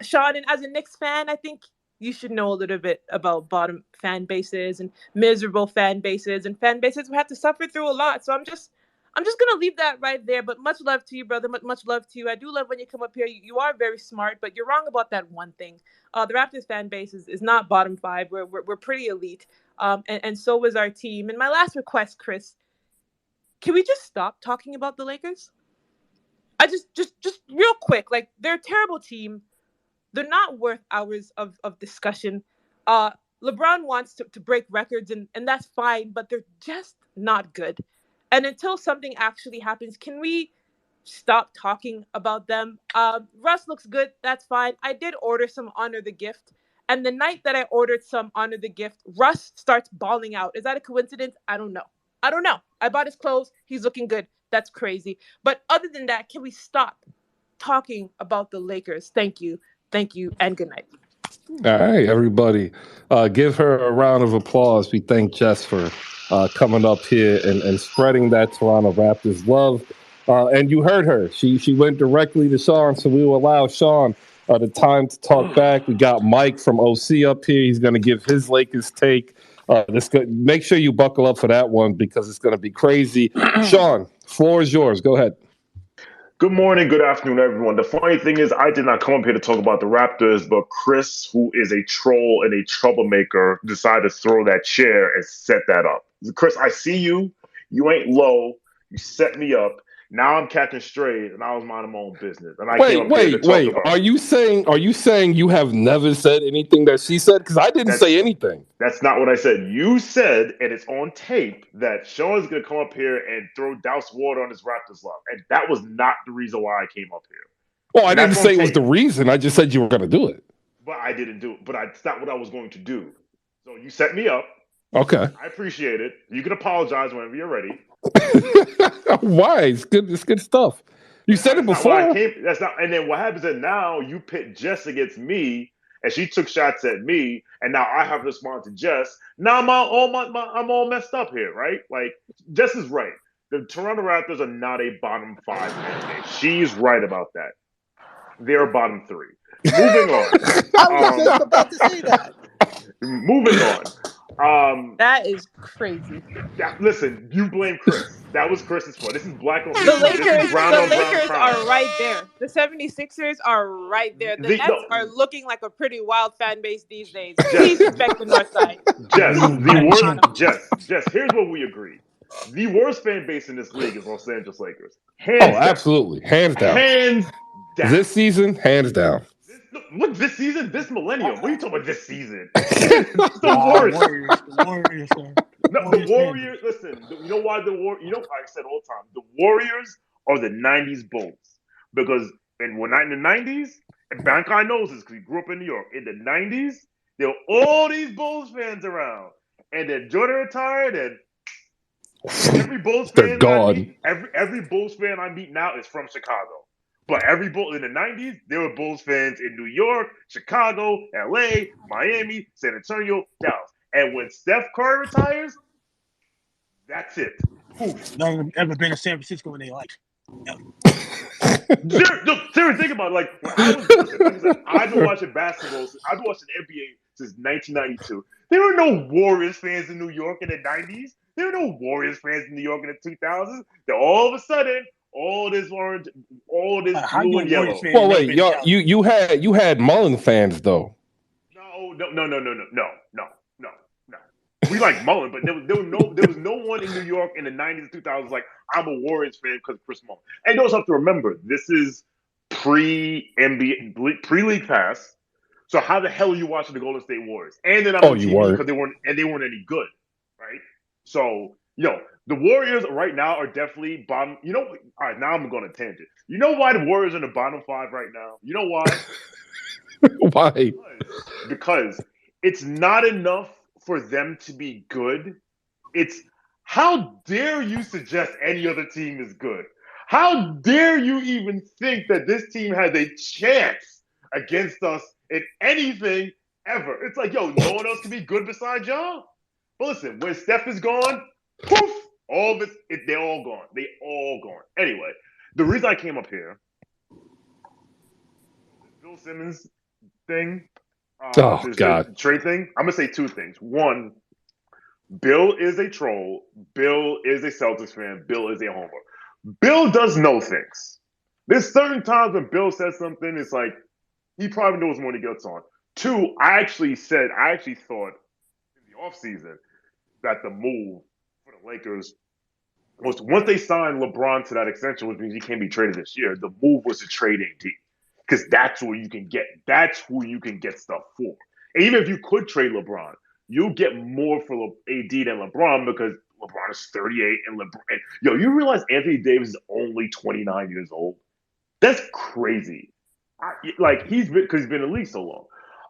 Sean, and as a Knicks fan, I think you should know a little bit about bottom fan bases and miserable fan bases and fan bases who have to suffer through a lot. So I'm just gonna leave that right there. But much love to you, brother. Much love to you. I do love when you come up here. You are very smart, but you're wrong about that one thing. The Raptors fan base is not bottom 5. We're pretty elite. And so is our team. And my last request, Chris, can we just stop talking about the Lakers? I just real quick, like, they're a terrible team. They're not worth hours of discussion. Uh, LeBron wants to break records, and that's fine, but they're just not good. And until something actually happens, can we stop talking about them? Russ looks good. That's fine. I did order some Honor the Gift. And the night that I ordered some Honor the Gift, Russ starts bawling out. Is that a coincidence? I don't know. I bought his clothes. He's looking good. That's crazy. But other than that, can we stop talking about the Lakers? Thank you, and good night. All right, everybody. Give her a round of applause. We thank Jess for coming up here and spreading that Toronto Raptors love. And you heard her. She went directly to Sean, so we will allow Sean the time to talk back. We got Mike from OC up here. He's going to give his Lakers take. Make sure you buckle up for that one because it's going to be crazy. Sean, floor is yours. Go ahead. Good morning, good afternoon, everyone. The funny thing is, I did not come up here to talk about the Raptors, but Chris, who is a troll and a troublemaker, decided to throw that chair and set that up. Chris, I see you. You ain't low. You set me up. Now I'm catching straight, and I was minding my own business. And I came up here to talk about. Are you saying you have never said anything that she said? Because I didn't say anything. That's not what I said. You said, and it's on tape, that Sean's going to come up here and douse water on his Raptors love. And that was not the reason why I came up here. Well, I didn't say it was the reason. I just said you were going to do it. But I didn't do it. But it's not what I was going to do. So you set me up. Okay. I appreciate it. You can apologize whenever you're ready. Why? It's good stuff. You said it before. And then what happens is now you pit Jess against me, and she took shots at me, and now I have to respond to Jess. Now I'm all messed up here, right? Like, Jess is right. The Toronto Raptors are not a bottom 5 fan base. She's right about that. They're bottom 3. Moving on. I was just about to say that. Moving on. That is crazy. Listen, you blame Chris. That was Chris's fault. This is black on The Lakers are right there. The 76ers are right there. The Nets are looking like a pretty wild fan base these days. Please respect the North Side. Jess, here's what we agree. The worst fan base in this league is Los Angeles Lakers. Absolutely. Hands down. Hands down. This season, hands down. Look, this season, this millennium. What are you talking about this season? The Warriors. No, the Warriors, listen, you know why the Warriors, like I said all the time, the Warriors are the 90s Bulls. Because in the 90s, and Bankai knows this because he grew up in New York, in the 90s, there were all these Bulls fans around. And then Jordan retired, and every Bulls fan every Bulls fan I meet now is from Chicago. But every Bull in the 90s, there were Bulls fans in New York, Chicago, LA, Miami, San Antonio, Dallas. And when Steph Curry retires, that's it. No one ever been to San Francisco in their life. Seriously, think about it. Like, I've been watching basketball. I've been watching NBA since 1992. There were no Warriors fans in New York in the 90s. There were no Warriors fans in New York in the 2000s. Then all of a sudden, all this orange, all this blue and yellow. Well, wait, you had Mullen fans though. No. We like Mullen, but there was no one in New York in the 90s and 2000s like, I'm a Warriors fan because of Chris Mullen. And you also have to remember, this is pre-NBA, pre-league pass. So how the hell are you watching the Golden State Warriors? And then I'm on TV because they weren't any good, right? So, the Warriors right now are definitely bottom. All right, now I'm going to tangent. You know why the Warriors are in the bottom 5 right now? You know why? Why? Because it's not enough for them to be good. It's how dare you suggest any other team is good? How dare you even think that this team has a chance against us in anything ever. It's like, yo, no one else can be good besides y'all. But listen, when Steph is gone, poof, all this, they're all gone. They all gone. Anyway, the reason I came up here, Bill Simmons thing, Oh this God. trade thing. I'm gonna say two things. One, Bill is a troll. Bill is a Celtics fan. Bill is a homer. Bill does know things. There's certain times when Bill says something, it's like he probably knows more than he gets on. Two, I actually thought in the offseason that the move for the Lakers was once they signed LeBron to that extension, which means he can't be traded this year, the move was to trade AD. Because that's who you can get stuff for. And even if you could trade LeBron, you'll get more for AD than LeBron because LeBron is 38 and LeBron. Yo, you realize Anthony Davis is only 29 years old? That's crazy. He's been because he's been in the league so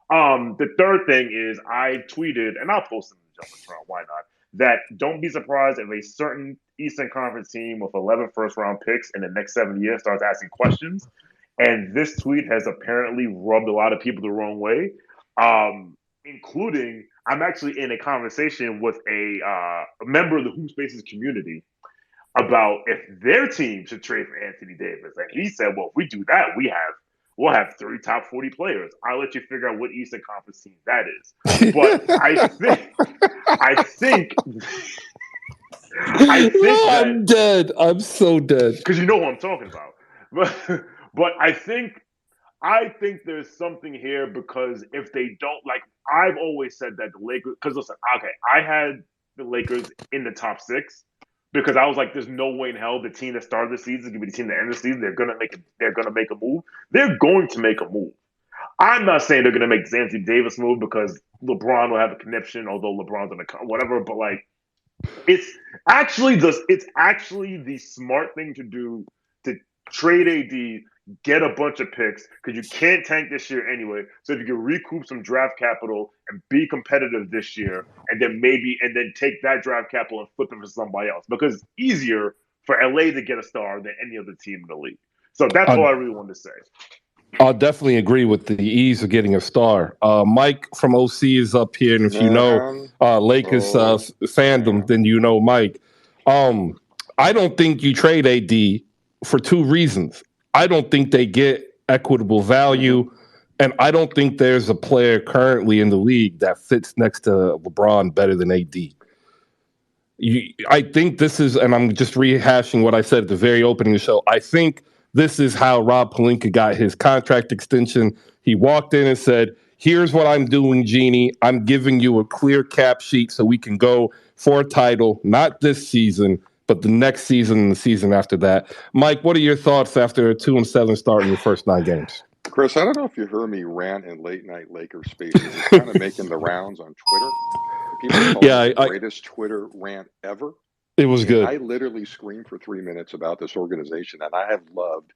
long. The third thing is I tweeted, and I'll post it in the Jumbotron, why not? That don't be surprised if a certain Eastern Conference team with 11 first-round picks in the next 7 years starts asking questions. And this tweet has apparently rubbed a lot of people the wrong way, including I'm actually in a conversation with a member of the Hoop Spaces community about if their team should trade for Anthony Davis. And he said, well, if we do that, we'll have 3 top 40 players. I'll let you figure out what Eastern Conference team that is. But I think I'm dead. I'm so dead. Because you know what I'm talking about. But I think there's something here because if they don't, like, I've always said that the Lakers, because listen, okay, I had the Lakers in the top 6 because I was like, there's no way in hell the team that started the season is going to be the team that ended the season. They're going to make a move. They're going to make a move. I'm not saying they're going to make the Anthony Davis move because LeBron will have a connection, although LeBron's going to come, whatever. But like, it's actually the smart thing to do to trade AD, get a bunch of picks because you can't tank this year anyway. So if you can recoup some draft capital and be competitive this year, and then take that draft capital and flip it for somebody else because it's easier for LA to get a star than any other team in the league. So that's all I really wanted to say. I'll definitely agree with the ease of getting a star. Mike from OC is up here, and if you know Lakers fandom, then you know Mike. I don't think you trade AD for 2 reasons. I don't think they get equitable value, and I don't think there's a player currently in the league that fits next to LeBron better than AD. I think this is, and I'm just rehashing what I said at the very opening of the show, I think this is how Rob Pelinka got his contract extension. He walked in and said, here's what I'm doing, Genie. I'm giving you a clear cap sheet so we can go for a title, not this season, but the next season and the season after that. Mike, what are your thoughts after a 2-7 start in your first 9 games? Chris, I don't know if you heard me rant in late night Lakers spaces. It's kind of making the rounds on Twitter. People call it the greatest Twitter rant ever. It was good. I literally screamed for 3 minutes about this organization that I have loved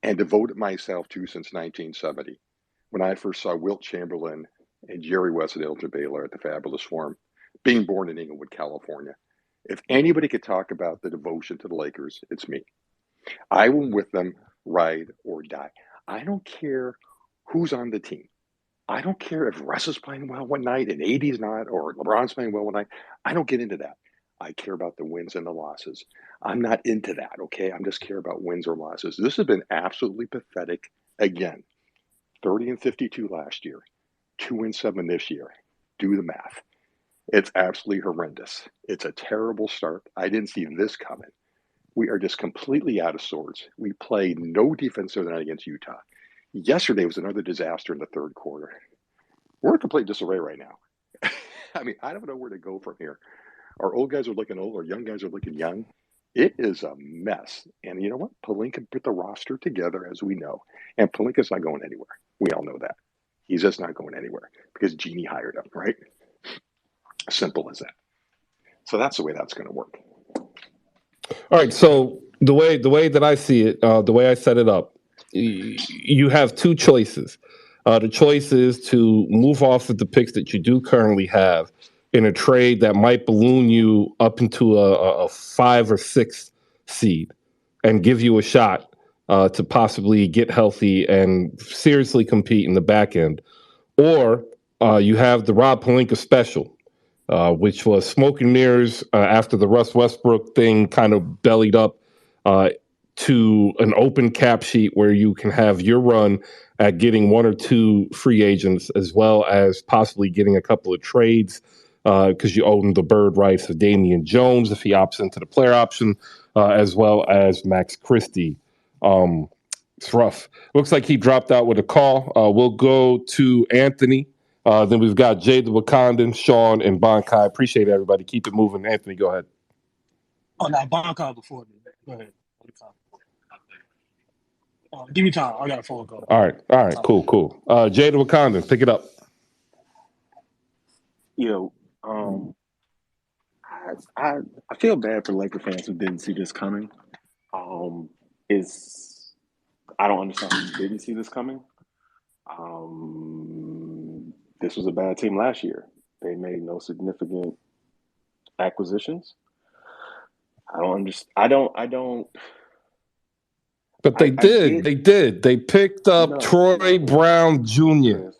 and devoted myself to since 1970, when I first saw Wilt Chamberlain and Jerry West and Elgin Baylor at the Fabulous Forum, being born in Inglewood, California. If anybody could talk about the devotion to the Lakers, it's me. I will with them ride or die. I don't care who's on the team. I don't care if Russ is playing well one night and AD's not, or LeBron's playing well one night. I don't get into that. I care about the wins and the losses. I'm not into that, okay? I'm just care about wins or losses. This has been absolutely pathetic again. 30-52 last year, 2-7 this year. Do the math. It's absolutely horrendous. It's a terrible start. I didn't see this coming. We are just completely out of sorts. We played no defense the other night against Utah. Yesterday was another disaster in the third quarter. We're in complete disarray right now. I mean, I don't know where to go from here. Our old guys are looking old. Our young guys are looking young. It is a mess. And you know what? Pelinka put the roster together, as we know. And Pelinka's not going anywhere. We all know that. He's just not going anywhere because Genie hired him, right? Simple as that. So that's the way that's going to work. All right. So the way that I see it, the way I set it up, you have 2 choices. The choice is to move off of the picks that you do currently have in a trade that might balloon you up into a 5 or 6 seed and give you a shot to possibly get healthy and seriously compete in the back end. Or You have the Rob Pelinka special, which was smoke and mirrors after the Russ Westbrook thing kind of bellied up uh, to an open cap sheet where you can have your run at getting one or two free agents as well as possibly getting a couple of trades because you own the bird rights of Damian Jones if he opts into the player option, as well as Max Christie. It's rough. Looks like he dropped out with a call. We'll go to Anthony. Then we've got Jay the Wakandan, Sean, and Bonkai. Appreciate everybody. Keep it moving. Anthony, go ahead. Oh, no, Bonka before me. Go ahead. Give me time. I got a phone call. All right, cool. Jay the Wakandan, pick it up. Yo, I feel bad for Laker fans who didn't see this coming. Is I don't understand who didn't see this coming. This was a bad team last year. They made no significant acquisitions. I don't understand. I don't. But they did. They did. They picked up Troy Brown Jr. Chris.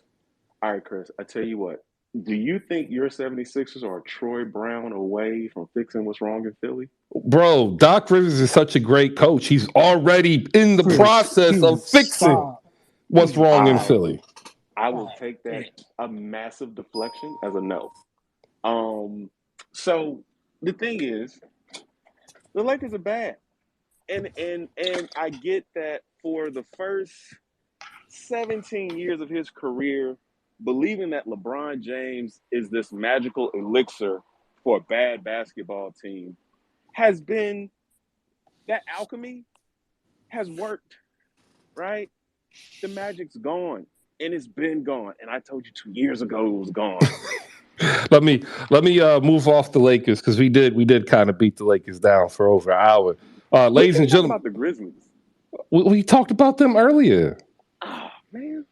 All right, Chris, I tell you what. Do you think your 76ers are Troy Brown away from fixing what's wrong in Philly? Bro, Doc Rivers is such a great coach. He's already in the process of fixing what's wrong in Philly. I will take that a massive deflection as a no. So the thing is, the Lakers are bad. And I get that for the first 17 years of his career, believing that LeBron James is this magical elixir for a bad basketball team has been, that alchemy has worked, right? The magic's gone, and it's been gone. And I told you 2 years ago it was gone. Let me move off the Lakers because we did kind of beat the Lakers down for over an hour. Ladies and gentlemen, about the Grizzlies. We talked about them earlier. Oh man.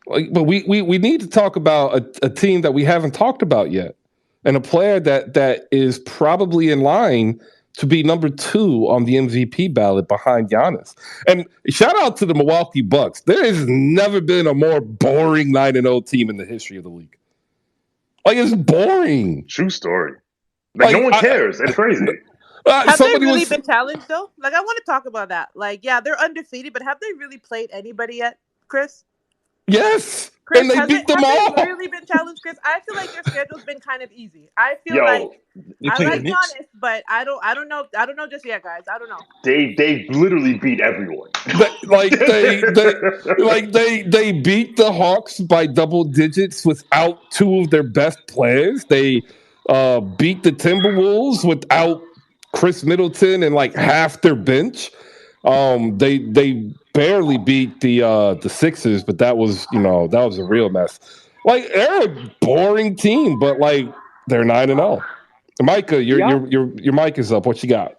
But we need to talk about a team that we haven't talked about yet, and a player that is probably in line to be number 2 on the MVP ballot behind Giannis. And shout out to the Milwaukee Bucks. There has never been a more boring 9-0 team in the history of the league. Like, it's boring. True story. Like no one cares. It's crazy. Have they really been challenged though? Like, I want to talk about that. Like, yeah, they're undefeated, but have they really played anybody yet, Chris? Yes. Chris, and they beat them all. Have they really been challenged, Chris? I feel like their schedule's been kind of easy. I feel like I like Giannis, but I don't know just yet, guys. I don't know. They literally beat everyone. They beat the Hawks by double digits without 2 of their best players. They beat the Timberwolves without Chris Middleton and like half their bench. They barely beat the Sixers, but that was a real mess. Like, they're a boring team, but like they're 9-0. Micah, your mic is up. What you got?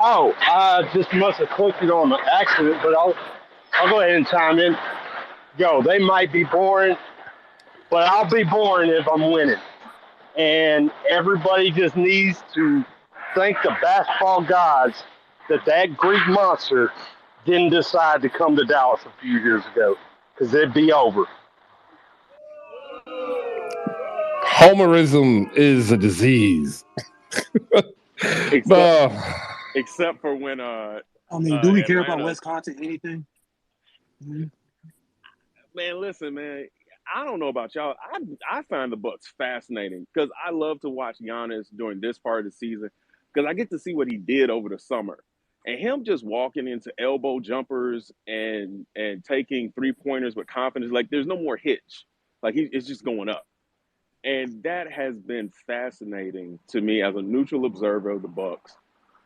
Oh, I just must have clicked it on accident, but I'll go ahead and chime in. Yo, they might be boring, but I'll be boring if I'm winning. And everybody just needs to thank the basketball gods that Greek monster didn't decide to come to Dallas a few years ago, because it'd be over. Homerism is a disease. Except for when do we care about Wisconsin anything? Mm-hmm. Man, listen, man. I don't know about y'all. I find the Bucks fascinating because I love to watch Giannis during this part of the season because I get to see what he did over the summer. And him just walking into elbow jumpers and taking 3-pointers with confidence, like there's no more hitch. Like it's just going up. And that has been fascinating to me as a neutral observer of the Bucks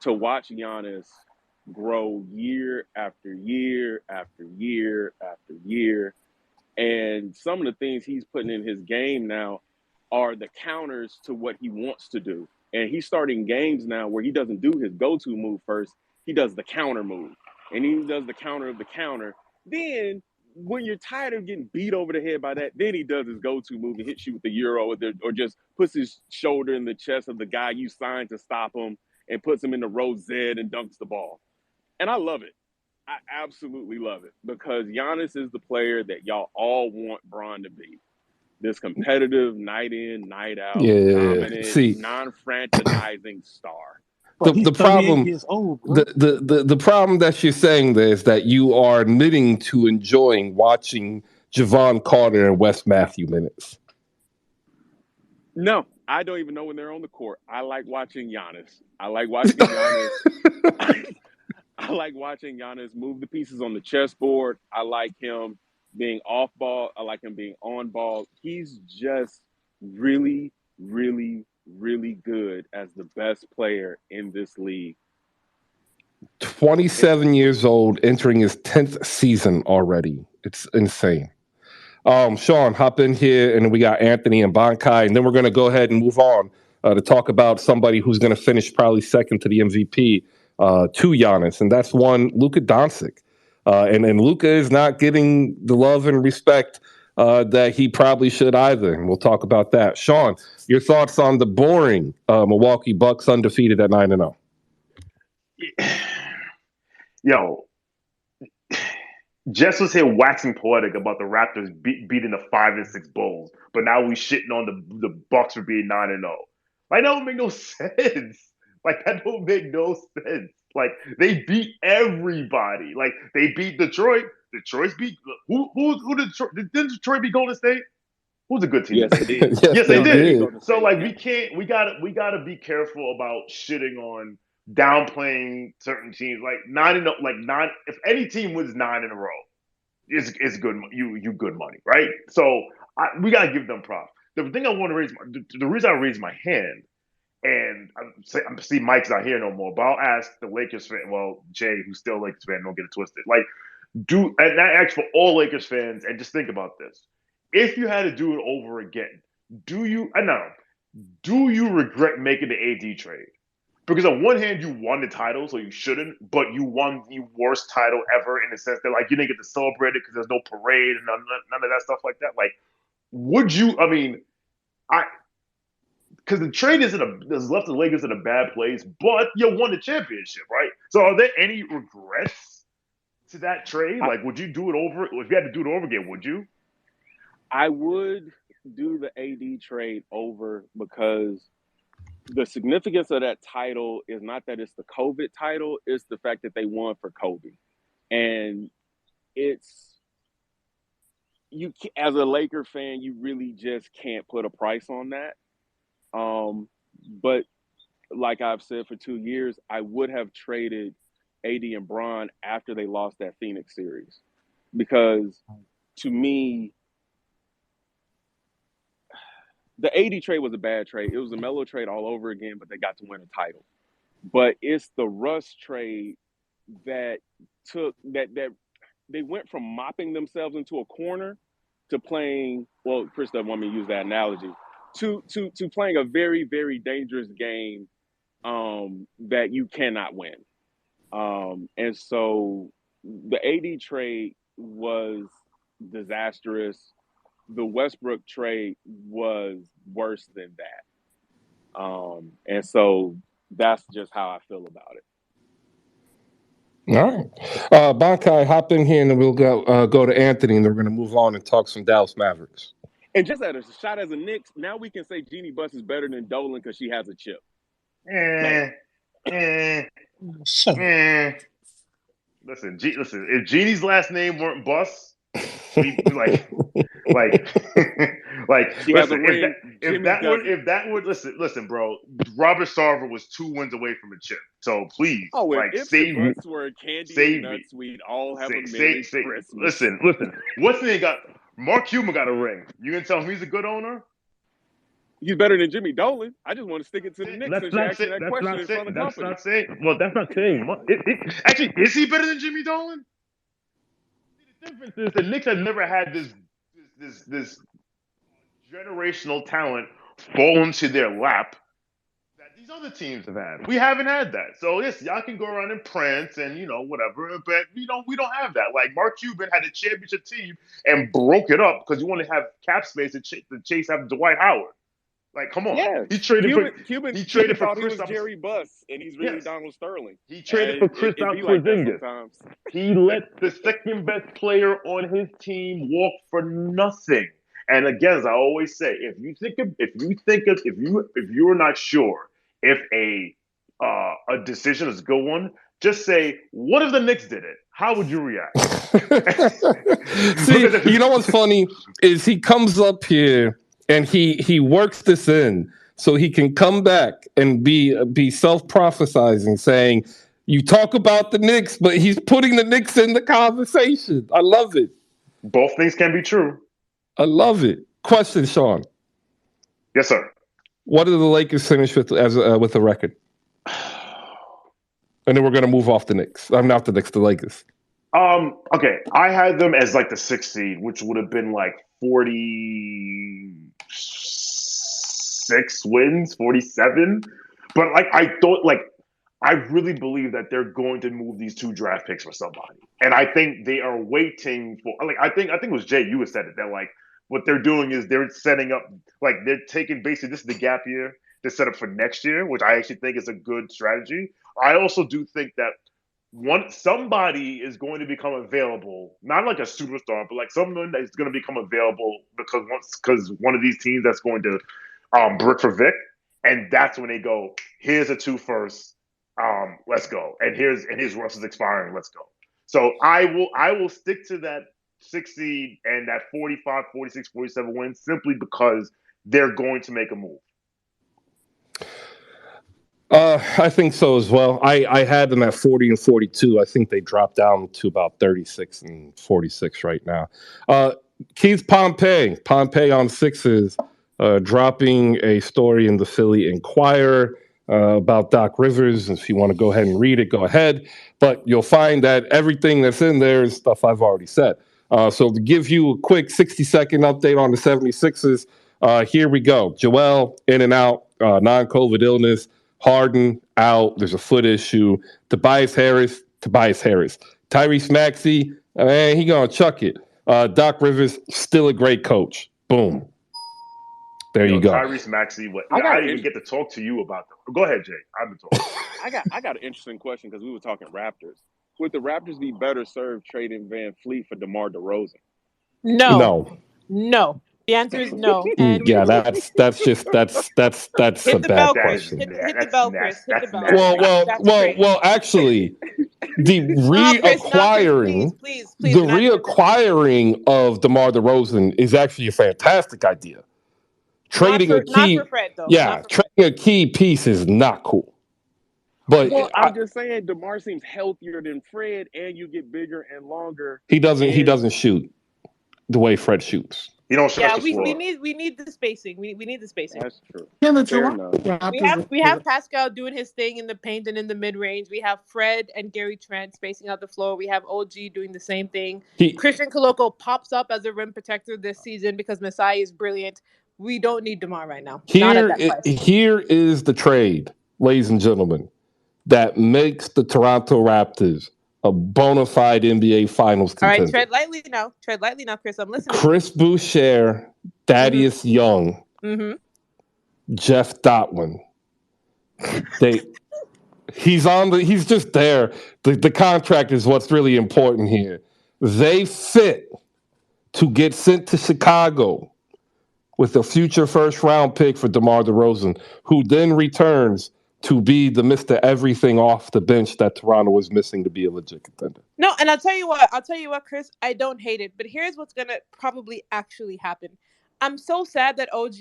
to watch Giannis grow year after year after year after year. And some of the things he's putting in his game now are the counters to what he wants to do. And he's starting games now where he doesn't do his go-to move first. He does the counter move. And he does the counter of the counter. Then when you're tired of getting beat over the head by that, then he does his go-to move and hits you with the Euro or just puts his shoulder in the chest of the guy you signed to stop him and puts him in the row Z and dunks the ball. And I love it. I absolutely love it because Giannis is the player that y'all all want Bron to be. This competitive, night in, night out, Yeah. dominant, See, non-franchising star. But he's the 38 problem years old, bro. the problem that you're saying there is that you are admitting to enjoying watching Javon Carter and Wes Matthew minutes. No, I don't even know when they're on the court. I like watching Giannis. I like watching Giannis. I like watching Giannis move the pieces on the chessboard. I like him being off ball. I like him being on ball. He's just really, really, really good as the best player in this league. 27 years old, entering his 10th season already. It's insane. Sean, hop in here, and we got Anthony and Bankai, and then we're going to go ahead and move on to talk about somebody who's going to finish probably second to the MVP to Giannis, and that's one Luka Doncic. And Luka is not getting the love and respect that he probably should either, and we'll talk about that. Sean, your thoughts on the boring Milwaukee Bucks undefeated at 9-0? Yo, Jess was here waxing poetic about the Raptors beating the 5 and 6 Bulls, but now we shitting on the Bucks for being 9-0. Like that don't make no sense. Like that don't make no sense. Like they beat everybody. Like they beat Detroit. Detroit's beat who did Detroit beat Golden State? Who's a good team? Yes, they did. Yes, they did. Golden So State, like yeah. we gotta be careful about shitting on downplaying certain teams. Like 9-0, like 9. If any team wins 9 in a row, it's good. You good money, right? So we gotta give them props. The thing I want to raise, the reason I raised my hand, and I see Mike's not here no more, but I'll ask the Lakers fan. Well, Jay, who's still a Lakers fan, don't get it twisted. Like, and I ask for all Lakers fans, and just think about this: if you had to do it over again, do you regret making the AD trade? Because on one hand, you won the title, so you shouldn't, but you won the worst title ever in the sense that, like, you didn't get to celebrate it because there's no parade and none of that stuff like that. Like, would you, because the trade has left the Lakers in a bad place, but you won the championship, right? So are there any regrets to that trade? Like, would you do it over, if you had to do it over again, would you? I would do the AD trade over because the significance of that title is not that it's the COVID title, it's the fact that they won for Kobe. And it's, you as a Laker fan, you really just can't put a price on that. But like I've said for 2 years, I would have traded AD and Bron after they lost that Phoenix series. Because to me, the AD trade was a bad trade. It was a Melo trade all over again, but they got to win a title. But it's the Russ trade that took that they went from mopping themselves into a corner to playing. Well, Chris doesn't want me to use that analogy. To playing a very, very dangerous game that you cannot win. And so the AD trade was disastrous. The Westbrook trade was worse than that. And so that's just how I feel about it. All right. Bankai, hop in here and then we'll go to Anthony and then we're going to move on and talk some Dallas Mavericks. And just at a shot as a Knicks, now we can say Jeannie Buss is better than Dolan because she has a chip. Listen, if Jeannie's last name weren't Buss, like, she listen, if that would listen, bro, Robert Sarver was 2 wins away from a chip. So please, save me. Were candy save and me. nuts, we'd all have a Merry Christmas. Listen. What's the name got? Mark Cuban got a ring. You gonna tell him he's a good owner? He's better than Jimmy Dolan. I just want to stick it to the Knicks since you asked me that question in front of the company. That's not saying. Well, that's not saying. Actually, is he better than Jimmy Dolan? The difference is the Knicks have never had this generational talent fall into their lap that these other teams have had. We haven't had that. So yes, y'all can go around and prance and whatever, but we don't have that. Like Mark Cuban had a championship team and broke it up because you want to have cap space to chase after Dwight Howard. Like, come on. Yeah, He traded for Cuban for thought he was Kristaps. Jerry Buss, and he's really Yes. Donald Sterling. He traded for And it Kristaps be like that Porzingis. sometimes. He let the second best player on his team walk for nothing. And again, as I always say, if you're not sure if a decision is a good one, just say, "What if the Knicks did it? How would you react?" See, you know what's funny is he comes up here and he works this in so he can come back and be self-prophesizing, saying, "You talk about the Knicks, but he's putting the Knicks in the conversation." I love it. Both things can be true. I love it. Question, Sean. Yes, sir. What did the Lakers finish with with the record? And then we're going to move off the Knicks. I'm not the Knicks, the Lakers. Okay, I had them as like the 6th seed, which would have been like 46 wins, 47. But like I really believe that they're going to move these 2 draft picks for somebody. And I think they are waiting for I think it was Jay, you had said it, that like what they're doing is they're setting up, like they're taking basically this is the gap year to set up for next year, which I actually think is a good strategy. I also do think that somebody is going to become available, not like a superstar, but like someone that is going to become available because one of these teams that's going to brick for Vic, and that's when they go, here's a 2 first, let's go, and his Russ is expiring, let's go. So I will stick to that 6 seed and that 45, 46, 47 wins simply because they're going to make a move. I think so as well. I had them at 40 and 42. I think they dropped down to about 36 and 46 right now. Keith Pompey on Sixes, dropping a story in the Philly Inquirer about Doc Rivers. If you want to go ahead and read it, go ahead. But you'll find that everything that's in there is stuff I've already said. So to give you a quick 60-second update on the 76ers, here we go. Joel, in and out, non-COVID illness. Harden out. There's a foot issue. Tobias Harris. Tyrese Maxey, man, he gonna chuck it. Doc Rivers, still a great coach. Boom. There you go. Tyrese Maxey. I didn't even get to talk to you about them. Go ahead, Jay. I've been talking. I got an interesting question because we were talking Raptors. Would the Raptors be better served trading Van Fleet for DeMar DeRozan? No. The answer is no. And yeah, that's a bad question. Hit the bell, Chris. Hit the bell. Well, actually, the reacquiring of DeMar DeRozan is actually a fantastic idea. Trading a key, not for Fred, though. Trading a key piece is not cool. But I'm just saying, DeMar seems healthier than Fred, and you get bigger and longer. He doesn't shoot the way Fred shoots. You don't stretch the floor. We need the spacing. We need the spacing. That's true. We have Pascal doing his thing in the paint and in the mid range. We have Fred and Gary Trent spacing out the floor. We have OG doing the same thing. Christian Koloko pops up as a rim protector this season because Masai is brilliant. We don't need DeMar right now. Here is the trade, ladies and gentlemen, that makes the Toronto Raptors a bona fide NBA Finals contender. All right, tread lightly now, Chris. I'm listening. Chris Boucher, Thaddeus Young, Jeff Dotwin. He's just there. The contract is what's really important here. They fit to get sent to Chicago with a future first-round pick for DeMar DeRozan, who then returns to be the Mr. Everything off the bench that Toronto was missing to be a legit contender. No, and I'll tell you what, Chris, I don't hate it, but here's what's going to probably actually happen. I'm so sad that OG,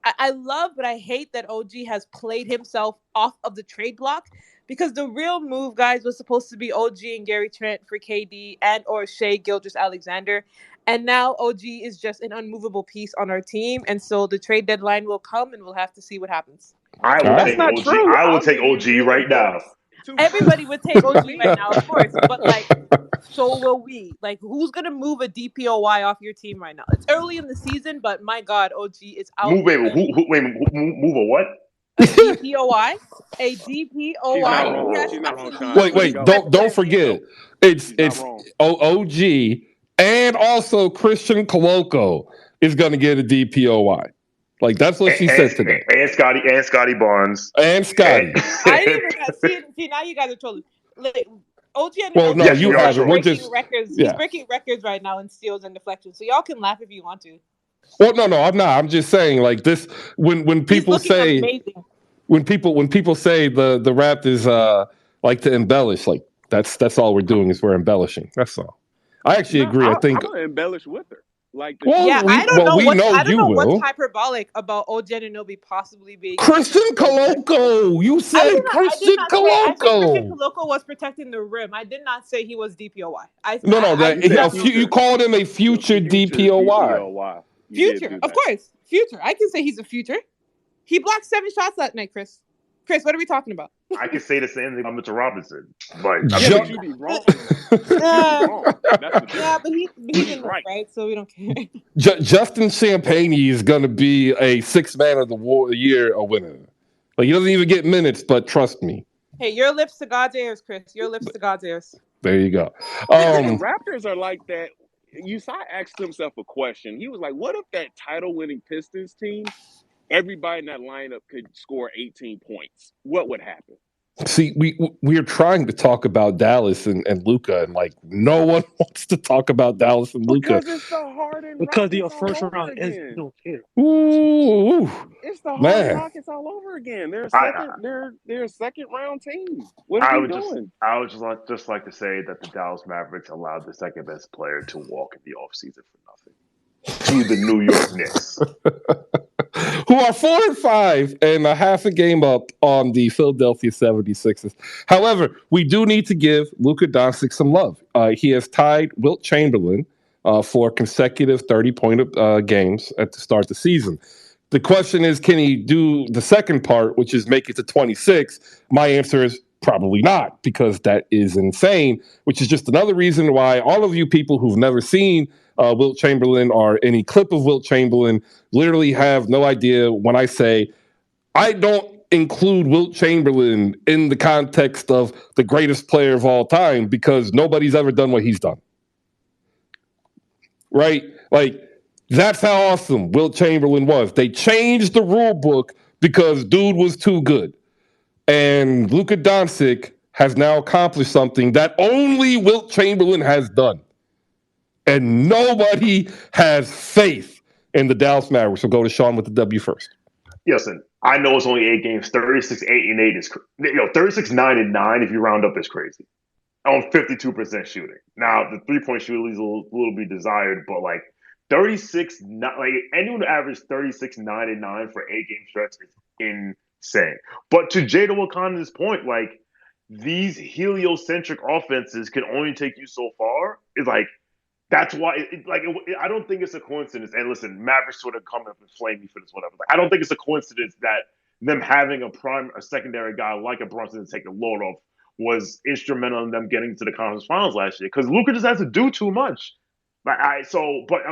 I love, but I hate that OG has played himself off of the trade block, because the real move, guys, was supposed to be OG and Gary Trent for KD and or Shai Gilgeous-Alexander. And now OG is just an unmovable piece on our team. And so the trade deadline will come and we'll have to see what happens. I will take OG right now. Everybody would take OG right now, of course. But so will we. Who's gonna move a DPOY off your team right now? It's early in the season, but my God, OG is out. Move a what? A DPOY. A DPOY. She's not wrong. Wait, don't forget. It's OG and also Christian Koloko is gonna get a DPOY. Like that's what she said today. And Scotty Barnes. And Scotty. I didn't even see now you guys are trolling. Like, OG Well, no, Yes, you we are haven't. We're trolling. just records. yeah. He's breaking records right now in steals and deflections. So y'all can laugh if you want to. Well, no, I'm not. I'm just saying, like this. When He's people looking say amazing. when people say the Raptors like to embellish, like that's all we're doing is we're embellishing. That's all. I actually No, agree. I think. I'm gonna embellish with her. Like the Well, shooting. I don't know we know I don't you know what's will. hyperbolic about OG Anunoby possibly being Christian so good. Colocco. You said I did Christian not say. I said Christian Colocco. Koloko was protecting the rim. I did not say he was DPOY. No, I You did said not say you future. called him a future Future DPOY. DPOY. You did future. do Of that. course, future. I can say he's a future. He blocked 7 shots that night, Chris. Chris, what are we talking about? I could say the same thing about Mitchell Robinson, but Yeah, but you'd be wrong. You'd be wrong. That's the Yeah, difference. but he's He's in right. right, so we don't care. Justin Champagne is going to be a 6th man of the year a winner. Like he doesn't even get minutes, but trust me. Hey, your lips to God's ears, Chris. Your lips to God's ears. There you go. The Raptors are like that. Usai asked himself a question. He was like, "What if that title-winning Pistons team, everybody in that lineup could score 18 points? What would happen?" See, we are trying to talk about Dallas and Luka, and like no one wants to talk about Dallas and Luka Because it's the Harden Because Rockets your all first over round is again. don't care. Ooh, It's the Harden man. Rockets all over again. They're a second round team. What are I we would doing? just like to say that the Dallas Mavericks allowed the second best player to walk in the offseason for nothing to the New York Knicks, who are 4-5 and a half a game up on the Philadelphia 76ers. However, we do need to give Luka Doncic some love. He has tied Wilt Chamberlain for consecutive 30-point games at the start of the season. The question is, can he do the second part, which is make it to 26? My answer is probably not, because that is insane, which is just another reason why all of you people who've never seen Wilt Chamberlain or any clip of Wilt Chamberlain literally have no idea when I say I don't include Wilt Chamberlain in the context of the greatest player of all time, because nobody's ever done what he's done. Right? Like, that's how awesome Wilt Chamberlain was. They changed the rule book because dude was too good. And Luka Doncic has now accomplished something that only Wilt Chamberlain has done. And nobody has faith in the Dallas Mavericks. So go to Sean with the W first. Listen, I know it's only 8 games. 36-8-8 is 36-9-9 if you round up is crazy. On 52% shooting. Now the 3-point shooting leaves a little bit desired, but like 36, like anyone who averaged 36-9-9 for 8-game stretch is insane. But to Jada Wakanda's point, like these heliocentric offenses can only take you so far. It's like that's why, I don't think it's a coincidence. And listen, Mavericks sort of come up and flame me for this, whatever. Like, I don't think it's a coincidence that them having a secondary guy like a Brunson to take the load off was instrumental in them getting to the conference finals last year. Because Luka just has to do too much. But I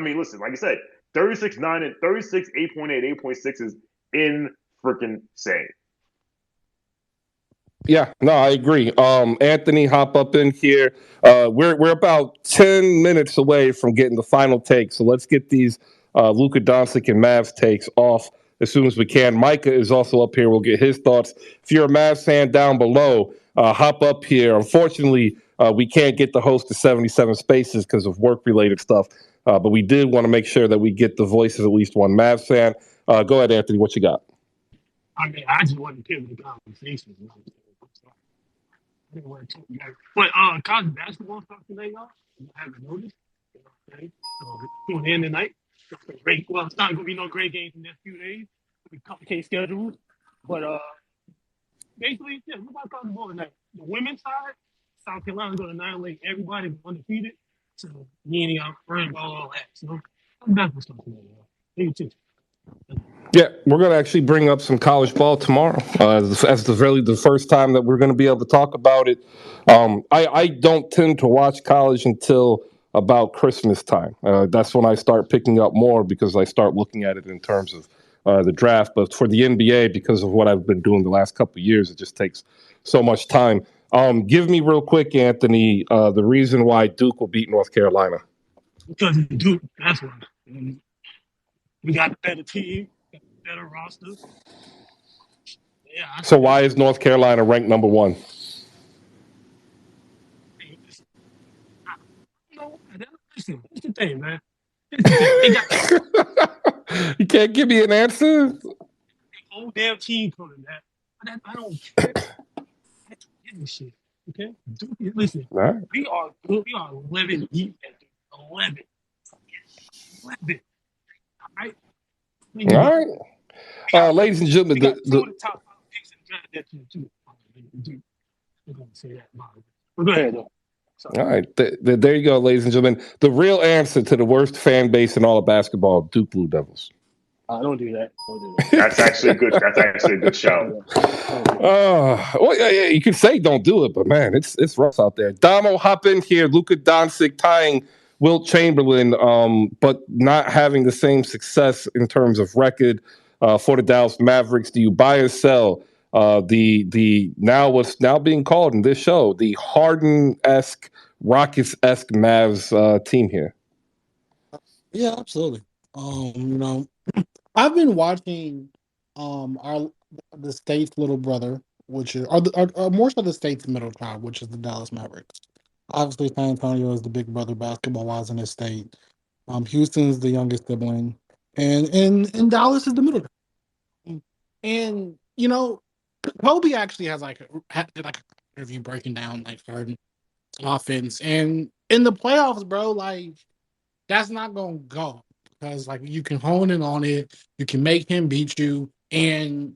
mean, listen, like I said, 36-9 and 36, 8.8, 8.6 is in freaking insane. Yeah, no, I agree. Anthony, hop up in here. We're about 10 minutes away from getting the final take, so let's get these Luka Doncic and Mavs takes off as soon as we can. Micah is also up here. We'll get his thoughts. If you're a Mavs fan down below, hop up here. Unfortunately, we can't get the host to 77 Spaces because of work-related stuff, but we did want to make sure that we get the voice of at least one Mavs fan. Go ahead, Anthony. What you got? I mean, I just wasn't pivot the conversation. I didn't want to talk about it. But college basketball stuff today, y'all. I haven't noticed. Okay. So tune in tonight. It's not gonna be no great games in the next few days. It'll be complicated schedules. But basically, yeah, we're about college ball tonight. The women's side, South Carolina's gonna annihilate everybody undefeated. So you ain't got worried about all that. So that's what's talking about, y'all. Thank you too. Yeah, we're going to actually bring up some college ball tomorrow as the first time that we're going to be able to talk about it. I don't tend to watch college until about Christmas time. That's when I start picking up more because I start looking at it in terms of the draft. But for the NBA, because of what I've been doing the last couple of years, it just takes so much time. Give me real quick, Anthony, the reason why Duke will beat North Carolina. Because Duke, that's why. We got a better team. better roster. Yeah. So why is North Carolina ranked number 1? Listen, here's the thing, man. Here's the thing. They got You can't give me an answer. the whole damn team coming, man. I don't care. I don't give a shit. Okay? Listen, All right. we are good. We are 11 deep at 11. 11. All right? All right. Ladies and gentlemen, we got two of the top 5 picks in the draft that year, too. I'm going to say that about it. But go ahead, though. All right. There you go, ladies and gentlemen. The real answer to the worst fan base in all of basketball, Duke Blue Devils. Don't do that. Don't do that. That's actually good. That's actually a good shout. Well, yeah, you could say don't do it, but man, it's rough out there. Damo, hop in here. Luka Doncic tying Wilt Chamberlain, but not having the same success in terms of record for the Dallas Mavericks. Do you buy or sell the now what's now being called in this show the Harden-esque, Rockets-esque Mavs team here? Yeah, absolutely. I've been watching the state's little brother, which is or more so the state's middle child, which is the Dallas Mavericks. Obviously, San Antonio is the big brother basketball-wise in the state. Houston's the youngest sibling, and Dallas is the middle child. And Kobe actually has had an interview breaking down Harden offense, and in the playoffs, bro, that's not gonna go because you can hone in on it, you can make him beat you, and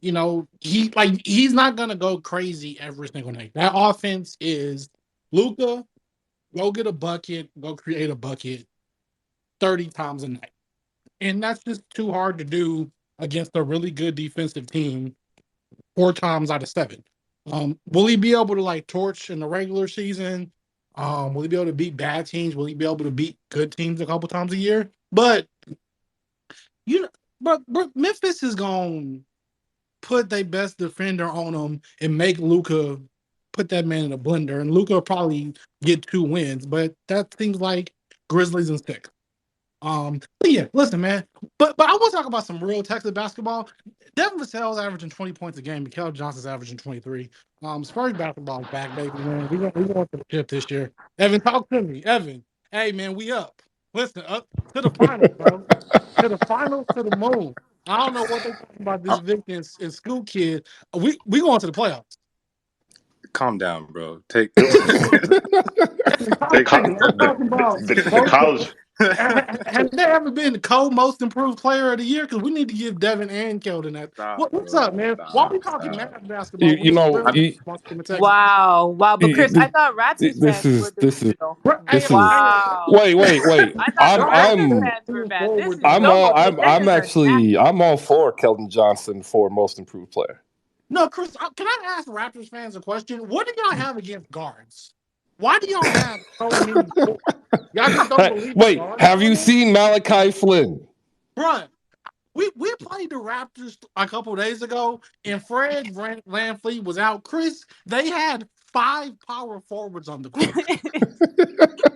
he's not gonna go crazy every single night. That offense is Luka, go get a bucket, go create a bucket 30 times a night. And that's just too hard to do against a really good defensive team 4 times out of 7. Will he be able to torch in the regular season? Will he be able to beat bad teams? Will he be able to beat good teams a couple times a year? But but Memphis is gonna put their best defender on him and make Luka put that man in a blender, and Luka will probably get 2 wins. But that seems like Grizzlies and 6. But yeah, listen, man. But I want to talk about some real Texas basketball. Devin Vassell's averaging 20 points a game. Mikael Johnson's averaging 23. Spurs basketball is back, baby, man. We going for the chip this year. Evan, talk to me. Evan, hey, man, we up. Listen, up to the finals, bro. To the finals, to the moon. I don't know what they're talking about this Victor and school kid. We going to the playoffs. Calm down, bro. Take the college. Has there ever been the co-most improved player of the year? Because we need to give Devin and Keldon that. What's up, man? Why are we talking Mavs basketball? Wow. But Chris, I thought Raptors fans were delusional. Wow. Wait. I thought Raptors fans were bad. This is I'm all for Keldon Johnson for most improved player. No, Chris, can I ask Raptors fans a question? What do y'all have against guards? Why do y'all have so many? Y'all just don't believe. Wait, have you seen Malachi Flynn? Bruh, we played the Raptors a couple days ago, and Fred VanVleet was out. Chris, they had 5 power forwards on the court.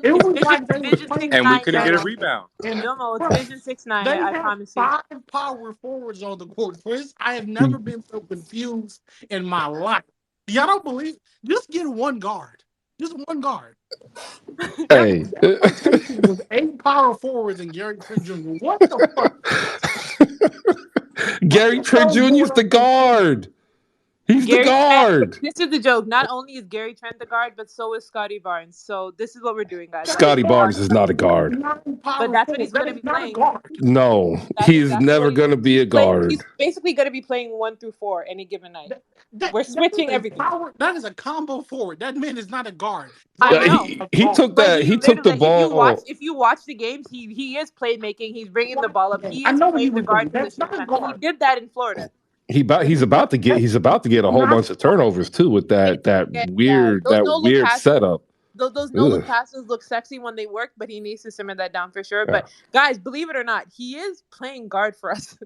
It was like they were playing, and we couldn't get a rebound. No, it's Vision 6-9. I promise you. 5 power forwards on the court, Chris. I have never been so confused in my life. Y'all don't believe? Just get one guard. Just one guard. Hey, that was 8 power forwards and Gary Trent Jr. What the fuck? Gary Trent Jr. is the guard. He's the guard. This is the joke. Not only is Gary Trent the guard, but so is Scotty Barnes. So this is what we're doing, guys. Scotty Barnes is not a guard. But that's what he's going to be playing. No, he's never going to be a guard. He's basically going to be playing 1 through 4 any given night. We're switching everything. That is a combo forward. That man is not a guard. I know. He took that. He took the ball. If you watch the games, he is playmaking. He's bringing the ball up. He is playing the guard position. He did that in Florida. He's about to get a whole bunch of turnovers too with that weird setup. Those no-look passes look sexy when they work, but he needs to simmer that down for sure. Yeah. But guys, believe it or not, he is playing guard for us.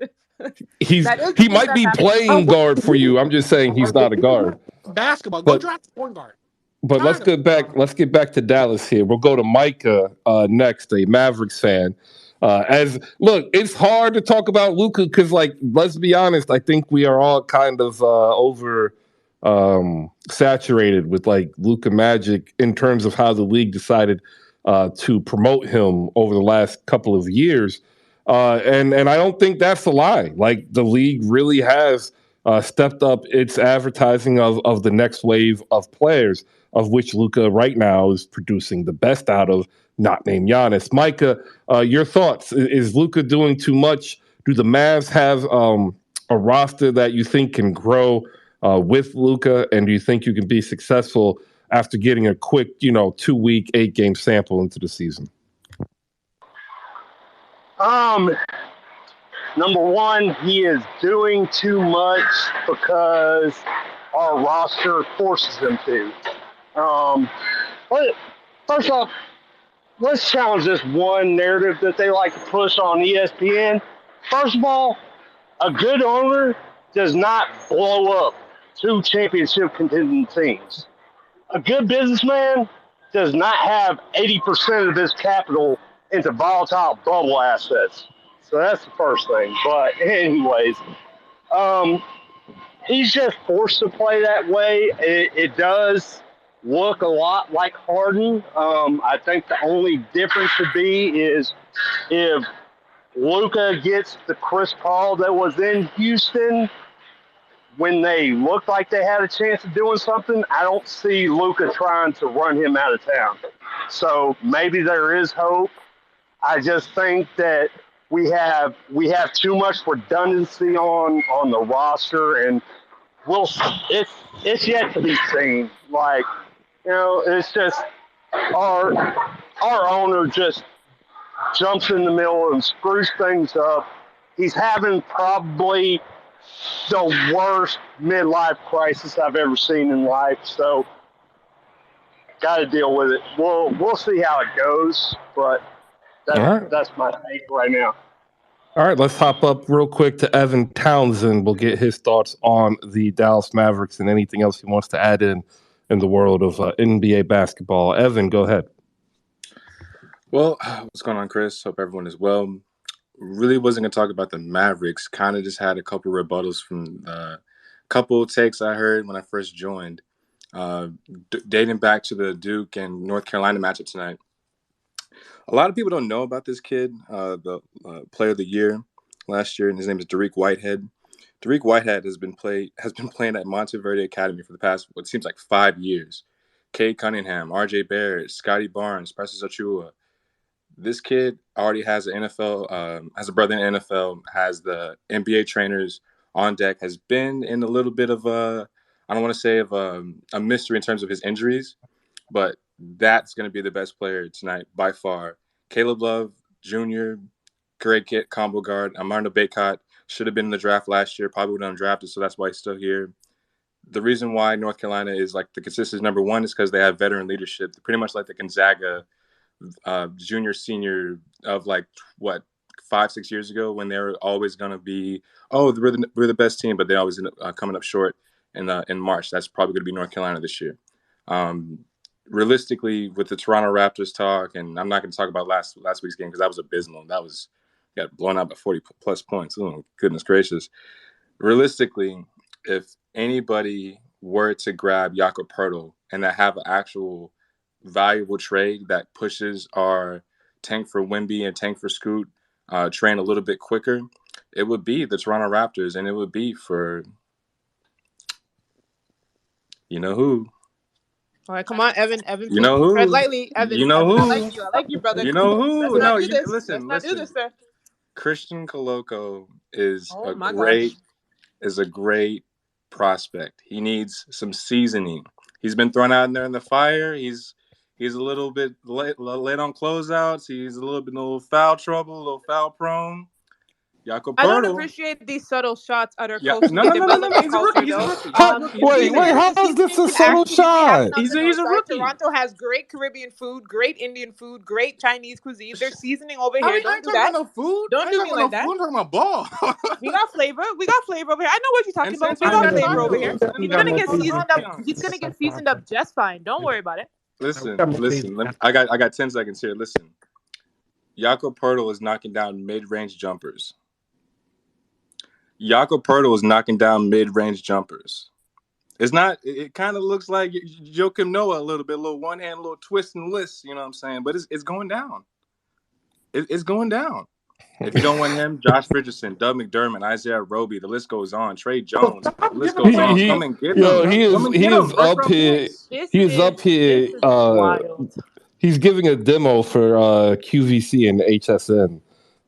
He might be playing guard for you. I'm just saying he's not a guard. Basketball, go draft point guard. But let's get back to Dallas here. We'll go to Micah next, a Mavericks fan. It's hard to talk about Luka because, like, let's be honest. I think we are all kind of over saturated with like Luka Magic in terms of how the league decided to promote him over the last couple of years. And I don't think that's a lie. Like the league really has stepped up its advertising of the next wave of players, of which Luka right now is producing the best out of, not named Giannis. Micah, your thoughts? Is Luka doing too much? Do the Mavs have a roster that you think can grow with Luka, and do you think you can be successful after getting a quick, 2-week, 8-game sample into the season? Number one, he is doing too much because our roster forces him to. But first off, let's challenge this one narrative that they like to push on ESPN. First of all, a good owner does not blow up 2 championship contending teams. A good businessman does not have 80% of his capital into volatile bubble assets. So that's the first thing. But anyways, he's just forced to play that way. It does look a lot like Harden. I think the only difference would be is if Luka gets the Chris Paul that was in Houston when they looked like they had a chance of doing something. I don't see Luka trying to run him out of town. So maybe there is hope. I just think that we have too much redundancy on the roster, and it's yet to be seen. Like, it's just our owner just jumps in the middle and screws things up. He's having probably the worst midlife crisis I've ever seen in life. So, got to deal with it. We'll see how it goes, but that's my take right now. All right, let's hop up real quick to Evan Townsend. We'll get his thoughts on the Dallas Mavericks and anything else he wants to add in the world of NBA basketball. Evan, go ahead. Well, what's going on, Chris? Hope everyone is well. Really wasn't going to talk about the Mavericks. Kind of just had a couple rebuttals from a couple takes I heard when I first joined. Dating back to the Duke and North Carolina matchup tonight. A lot of people don't know about this kid, the player of the year last year, and his name is Dariq Whitehead. Dariq Whitehead has been playing at Monteverde Academy for the past, what seems like 5 years. Cade Cunningham, R.J. Barrett, Scotty Barnes, Precious Achiuwa. This kid already has an NFL, has a brother in the NFL, has the NBA trainers on deck, has been in a little bit of I don't want to say of a mystery in terms of his injuries, but that's going to be the best player tonight by far. Caleb Love Jr., great kid, combo guard. Armando Bacot should have been in the draft last year, probably would have drafted, so that's why he's still here. The reason why North Carolina is like the consistent number one is because they have veteran leadership. They're pretty much like the Gonzaga junior, senior of 5-6 years ago when they were always going to be, we're the best team, but they always end up coming up short in March. That's probably going to be North Carolina this year. Realistically, with the Toronto Raptors talk, and I'm not going to talk about last week's game because that was abysmal. That was got blown out by 40 plus points. Oh, goodness gracious. Realistically, if anybody were to grab Jakob Poeltl and that have an actual valuable trade that pushes our tank for Wemby and tank for Scoot train a little bit quicker, it would be the Toronto Raptors, and it would be for you know who. All right, come on, Evan. You know who? Tread lightly, Evan. You know Evan, who? I like you, brother. You know who? Let's not No, do this. listen. Let's not do this, sir. Christian Coloco is Oh my gosh. a great prospect. He needs some seasoning. He's been thrown out in there in the fire. He's a little bit late on closeouts. He's a little foul trouble, a little foul prone. Jakob I don't Poeltl. appreciate these subtle shots at our Yeah, coach. no. He's a rookie. He's a rookie. Wait, how is this a subtle shot? He's a rookie. Toronto has great Caribbean food, great Indian food, great Chinese cuisine. They're seasoning over here. I Don't do that. About no food. Don't do me like that. I'm talking about ball. We got flavor. We got flavor over here. I know what you're talking about. We got flavor over here. He's gonna get seasoned up. He's gonna get seasoned up just fine. Don't worry about it. Listen. I got 10 seconds here. Listen. Jakob Poeltl is knocking down mid-range jumpers. Jakob Poeltl is knocking down mid-range jumpers. It's not. It kind of looks like Joakim Noah a little bit, a little one hand, a little twist and list. You know what I'm saying? But it's going down. It's going down. If you don't want him, Josh Richardson, Doug McDermott, Isaiah Roby, the list goes on. Trey Jones, the list goes on. Come and get them. Come and He get them. is First up round here. picks. This is wild. He's giving a demo for QVC and HSN.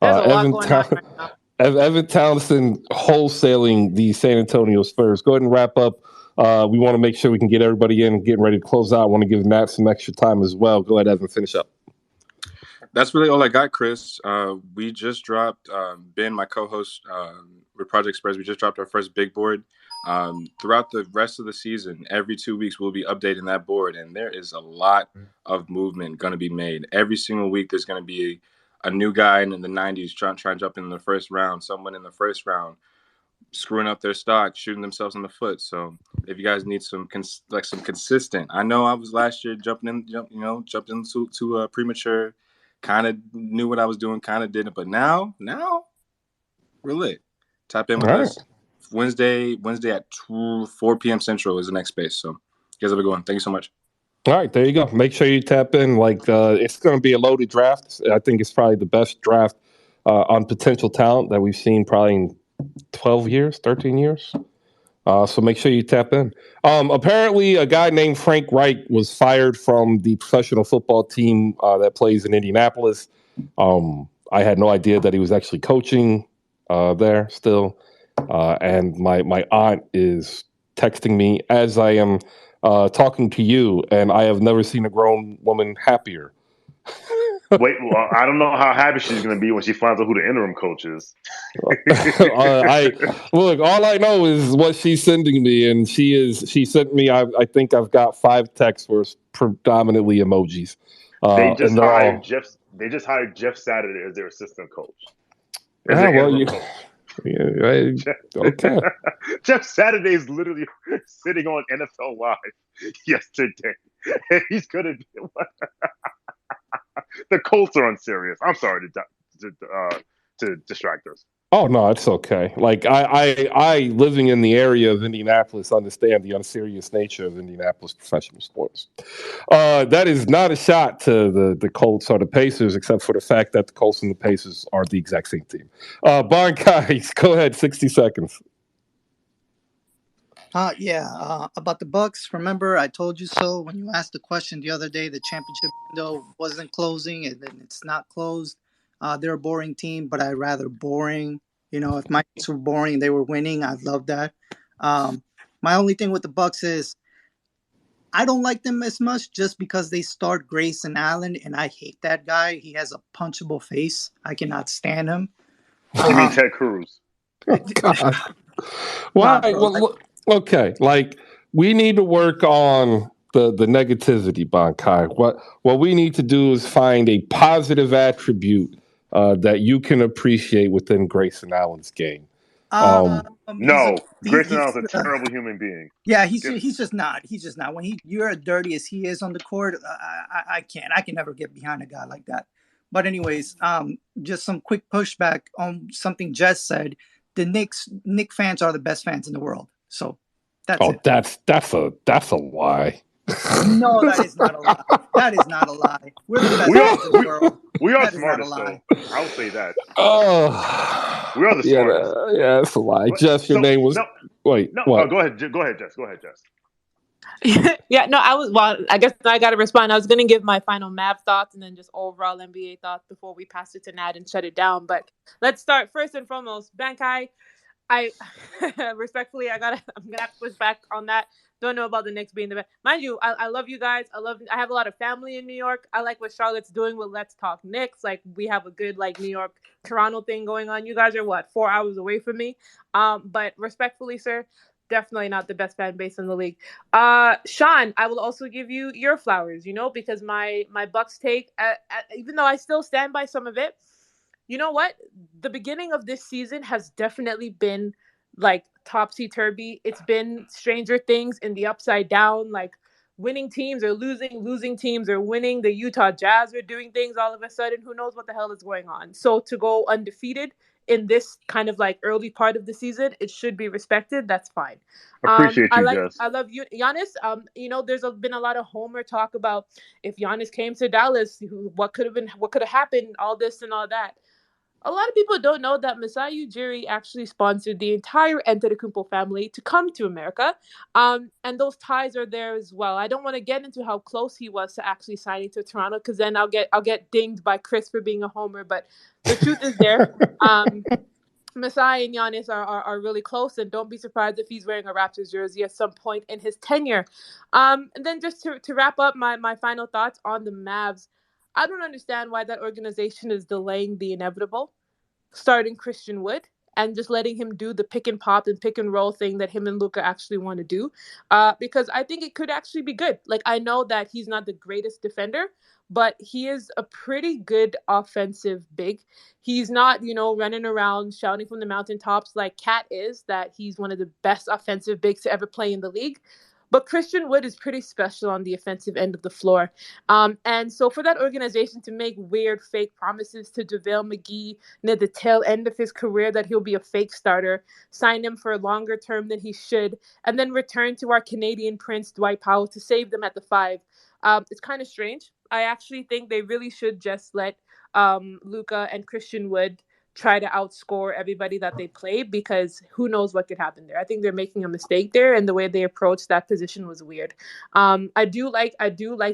There's a lot going on right now. Evan Townsend wholesaling the San Antonio Spurs. Go ahead and wrap up. We want to make sure we can get everybody in, getting ready to close out. I want to give Nat some extra time as well. Go ahead, Evan, finish up. That's really all I got, Chris. We just dropped, Ben, my co-host with Project Spurs, we just dropped our first big board. Throughout the rest of the season, every 2 weeks, we'll be updating that board, and there is a lot of movement going to be made. Every single week, there's going to be a new guy in the 90s trying to jump in the first round, someone in the first round screwing up their stock, shooting themselves in the foot. So if you guys need some consistent, I know I was last year jumped into premature, kind of knew what I was doing, kind of didn't, but now we're lit. Tap in with us. Wednesday at 4 p.m. Central is the next space. So you guys have a good one. Thank you so much. All right, there you go. Make sure you tap in. It's going to be a loaded draft. I think it's probably the best draft on potential talent that we've seen probably in 12 years, 13 years. So make sure you tap in. Apparently, a guy named Frank Reich was fired from the professional football team that plays in Indianapolis. I had no idea that he was actually coaching there still. And my aunt is texting me as I am talking to you, and I have never seen a grown woman happier. Wait, well, I don't know how happy she's going to be when she finds out who the interim coach is. Look, all I know is what she's sending me, and she sent me. I think I've got 5 texts for predominantly emojis. They just hired Jeff Saturday as their assistant coach. Okay. Jeff Saturday is literally sitting on NFL Live yesterday. He's going to be. The Colts are unserious. I'm sorry to distract us. Oh no, it's okay. I living in the area of Indianapolis understand the unserious nature of Indianapolis professional sports. That is not a shot to the Colts or the Pacers, except for the fact that the Colts and the Pacers are the exact same team. Bon guys, go ahead, 60 seconds. About the Bucks. Remember, I told you so when you asked the question the other day. The championship window wasn't closing, and then it's not closed. They're a boring team, but I'd rather boring. If my teams were boring and they were winning, I'd love that. My only thing with the Bucks is I don't like them as much just because they start Grayson Allen, and I hate that guy. He has a punchable face. I cannot stand him. You mean Ted Cruz? Oh, God. Why? Okay, we need to work on the negativity, Bankai. What we need to do is find a positive attribute that you can appreciate within Grayson Allen's game. No, Grayson Allen's a terrible human being. Yeah, he's just not. He's just not. When you're as dirty as he is on the court, I can't. I can never get behind a guy like that. But anyways, just some quick pushback on something Jess said. The Knick fans are the best fans in the world. So that's it. That's a lie. No, that is not a lie. That is not a lie. We're the best fans in the world. We are that smartest, though. I'll say that. Oh, we are the smartest. Yeah, that's a lie. Jess, your name was. Wait, no. What? Go ahead, Jess. Go ahead, Jess. Yeah, no, I guess I got to respond. I was going to give my final Mavs thoughts and then just overall NBA thoughts before we pass it to Nat and shut it down. But let's start first and foremost. Bankai, I respectfully, I'm gonna have to push back on that. Don't know about the Knicks being the best. Mind you, I love you guys. I have a lot of family in New York. I like what Charlotte's doing with Let's Talk Knicks. We have a good New York Toronto thing going on. You guys are 4 hours away from me. But respectfully, sir, definitely not the best fan base in the league. Sean, I will also give you your flowers, because my Bucks take, even though I still stand by some of it, you know what? The beginning of this season has definitely been topsy-turvy. It's been Stranger Things in the upside down. winning teams are losing teams are winning. The Utah Jazz are doing things all of a sudden. Who knows what the hell is going on? So to go undefeated in this kind of like early part of the season, it should be respected. That's fine. Appreciate you, Jess. I love you, Giannis. There's been a lot of Homer talk about if Giannis came to Dallas, what could have happened, all this and all that. A lot of people don't know that Masai Ujiri actually sponsored the entire Antetokounmpo family to come to America, and those ties are there as well. I don't want to get into how close he was to actually signing to Toronto, because then I'll get dinged by Chris for being a homer. But the truth is there. Masai and Giannis are really close, and don't be surprised if he's wearing a Raptors jersey at some point in his tenure. And then just to wrap up my final thoughts on the Mavs, I don't understand why that organization is delaying the inevitable, starting Christian Wood and just letting him do the pick and pop and pick and roll thing that him and Luka actually want to do. Because I think it could actually be good. Like, I know that he's not the greatest defender, but he is a pretty good offensive big. He's not, running around shouting from the mountaintops like Cat is, that he's one of the best offensive bigs to ever play in the league. But Christian Wood is pretty special on the offensive end of the floor. And so for that organization to make weird fake promises to JaVale McGee near the tail end of his career that he'll be a fake starter, sign him for a longer term than he should, and then return to our Canadian Prince Dwight Powell to save them at the 5, it's kind of strange. I actually think they really should just let Luka and Christian Wood try to outscore everybody that they play, because who knows what could happen there. I think they're making a mistake there, and the way they approached that position was weird. I do like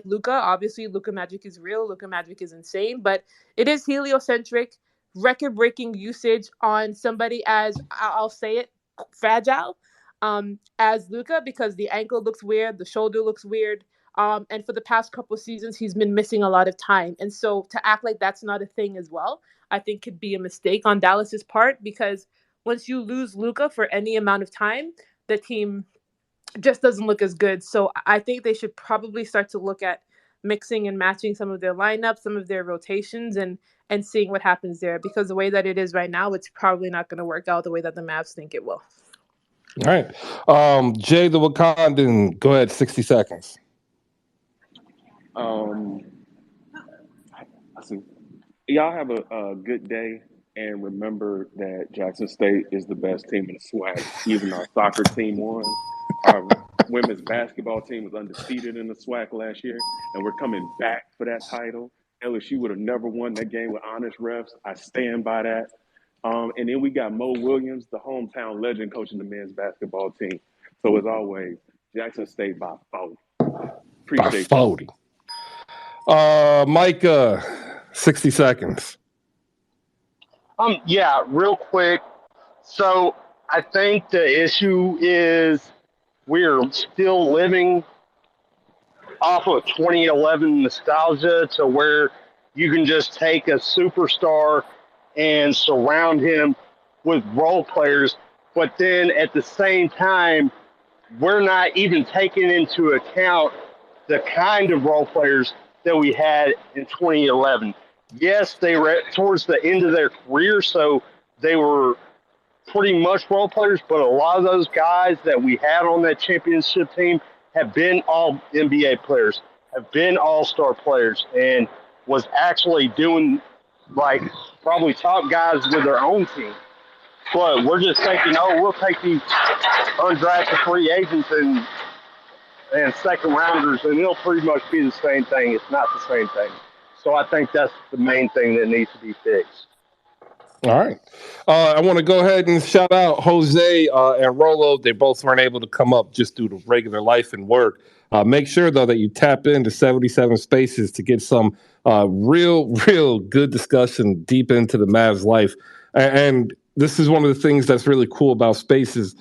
Luka. Obviously, Luka Magic is real. Luka Magic is insane, but it is heliocentric, record-breaking usage on somebody as, I'll say it, fragile as Luka, because the ankle looks weird, the shoulder looks weird. And for the past couple of seasons, he's been missing a lot of time. And so to act like that's not a thing as well, I think could be a mistake on Dallas's part, because once you lose Luka for any amount of time, the team just doesn't look as good. So I think they should probably start to look at mixing and matching some of their lineups, some of their rotations, and seeing what happens there, because the way that it is right now, it's probably not going to work out the way that the Mavs think it will. All right. Jay the Wakandan, go ahead, 60 seconds. Listen, y'all have a good day, and remember that Jackson State is the best team in the SWAC. Even our soccer team won. Our women's basketball team was undefeated in the SWAC last year, and we're coming back for that title. LSU would have never won that game with honest refs. I stand by that. And then we got Mo Williams, the hometown legend, coaching the men's basketball team. So as always, Jackson State by 40. Appreciate by 40. Micah, 60 seconds. Yeah, real quick. So I think the issue is we're still living off of 2011 nostalgia, to where you can just take a superstar and surround him with role players. But then at the same time, we're not even taking into account the kind of role players that we had in 2011. Yes, they were towards the end of their career, so they were pretty much role players, but a lot of those guys that we had on that championship team have been all NBA players, have been all-star players, and was actually doing like probably top guys with their own team. But we're just thinking, we'll take these undrafted free agents and second rounders, and it'll pretty much be the same thing. It's not the same thing. So I think that's the main thing that needs to be fixed. All right. I want to go ahead and shout out Jose and Rolo. They both weren't able to come up just due to regular life and work. Make sure, though, that you tap into 77 Spaces to get some real good discussion deep into the Mavs life. And this is one of the things that's really cool about Spaces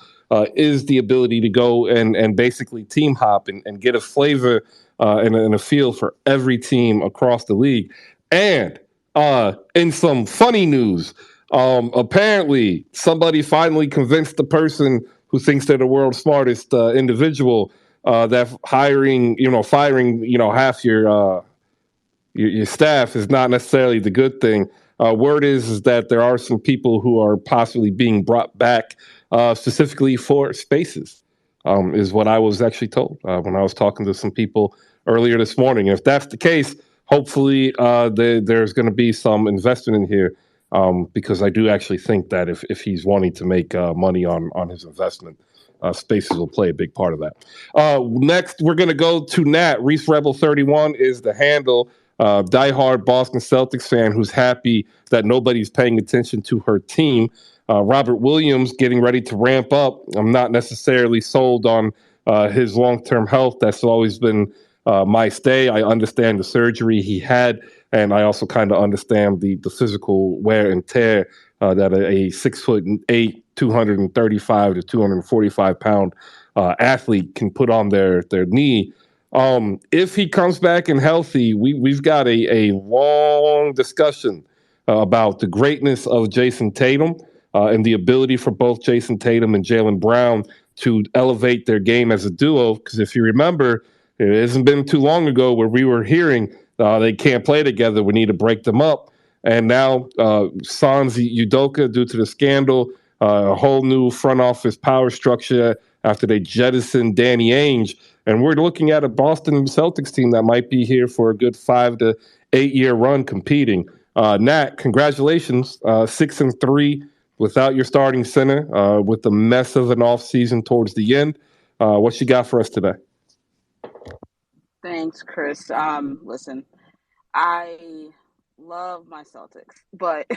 is the ability to go and basically team hop and get a flavor and a feel for every team across the league. And in some funny news, apparently somebody finally convinced the person who thinks they're the world's smartest individual that firing half your staff is not necessarily the good thing. Word is that there are some people who are possibly being brought back specifically for Spaces. is what I was actually told when I was talking to some people earlier this morning. If that's the case, hopefully there's going to be some investment in here because I do actually think that if he's wanting to make money on his investment, spaces will play a big part of that. Next, we're going to go to Nat. Reese Rebel 31 is the handle. Diehard Boston Celtics fan who's happy that nobody's paying attention to her team. Robert Williams getting ready to ramp up. I'm not necessarily sold on his long-term health. That's always been my stay. I understand the surgery he had, and I also kind of understand the physical wear and tear that a 6'8", 235 to 245 pound athlete can put on their knee. If he comes back and healthy, we've got a long discussion about the greatness of Jason Tatum and the ability for both Jason Tatum and Jaylen Brown to elevate their game as a duo. Because if you remember, it hasn't been too long ago where we were hearing they can't play together. We need to break them up. And now Sans Udoka, due to the scandal, a whole new front office power structure after they jettisoned Danny Ainge. And we're looking at a Boston Celtics team that might be here for a good 5 to 8 year run competing. Nat, congratulations, 6-3 without your starting center, with the mess of an offseason towards the end. What you got for us today? Thanks, Chris. Listen, I love my Celtics, but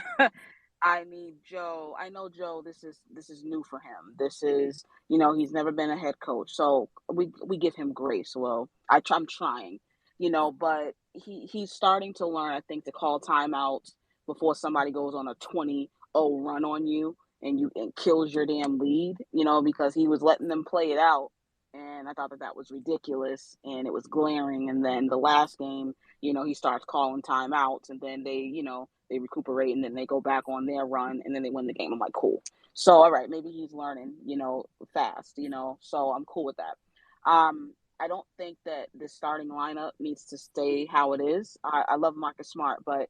I need Joe. I know Joe. This is new for him. This is, he's never been a head coach, so we give him grace. Well, I'm trying, but he's starting to learn. I think to call timeouts before somebody goes on a 20-0 run on you and kills your damn lead. Because he was letting them play it out, and I thought that was ridiculous and it was glaring. And then the last game, he starts calling timeouts, and then they recuperate, and then they go back on their run, and then they win the game. I'm like, cool. So, all right, maybe he's learning, fast, so I'm cool with that. I don't think that the starting lineup needs to stay how it is. I love Marcus Smart, but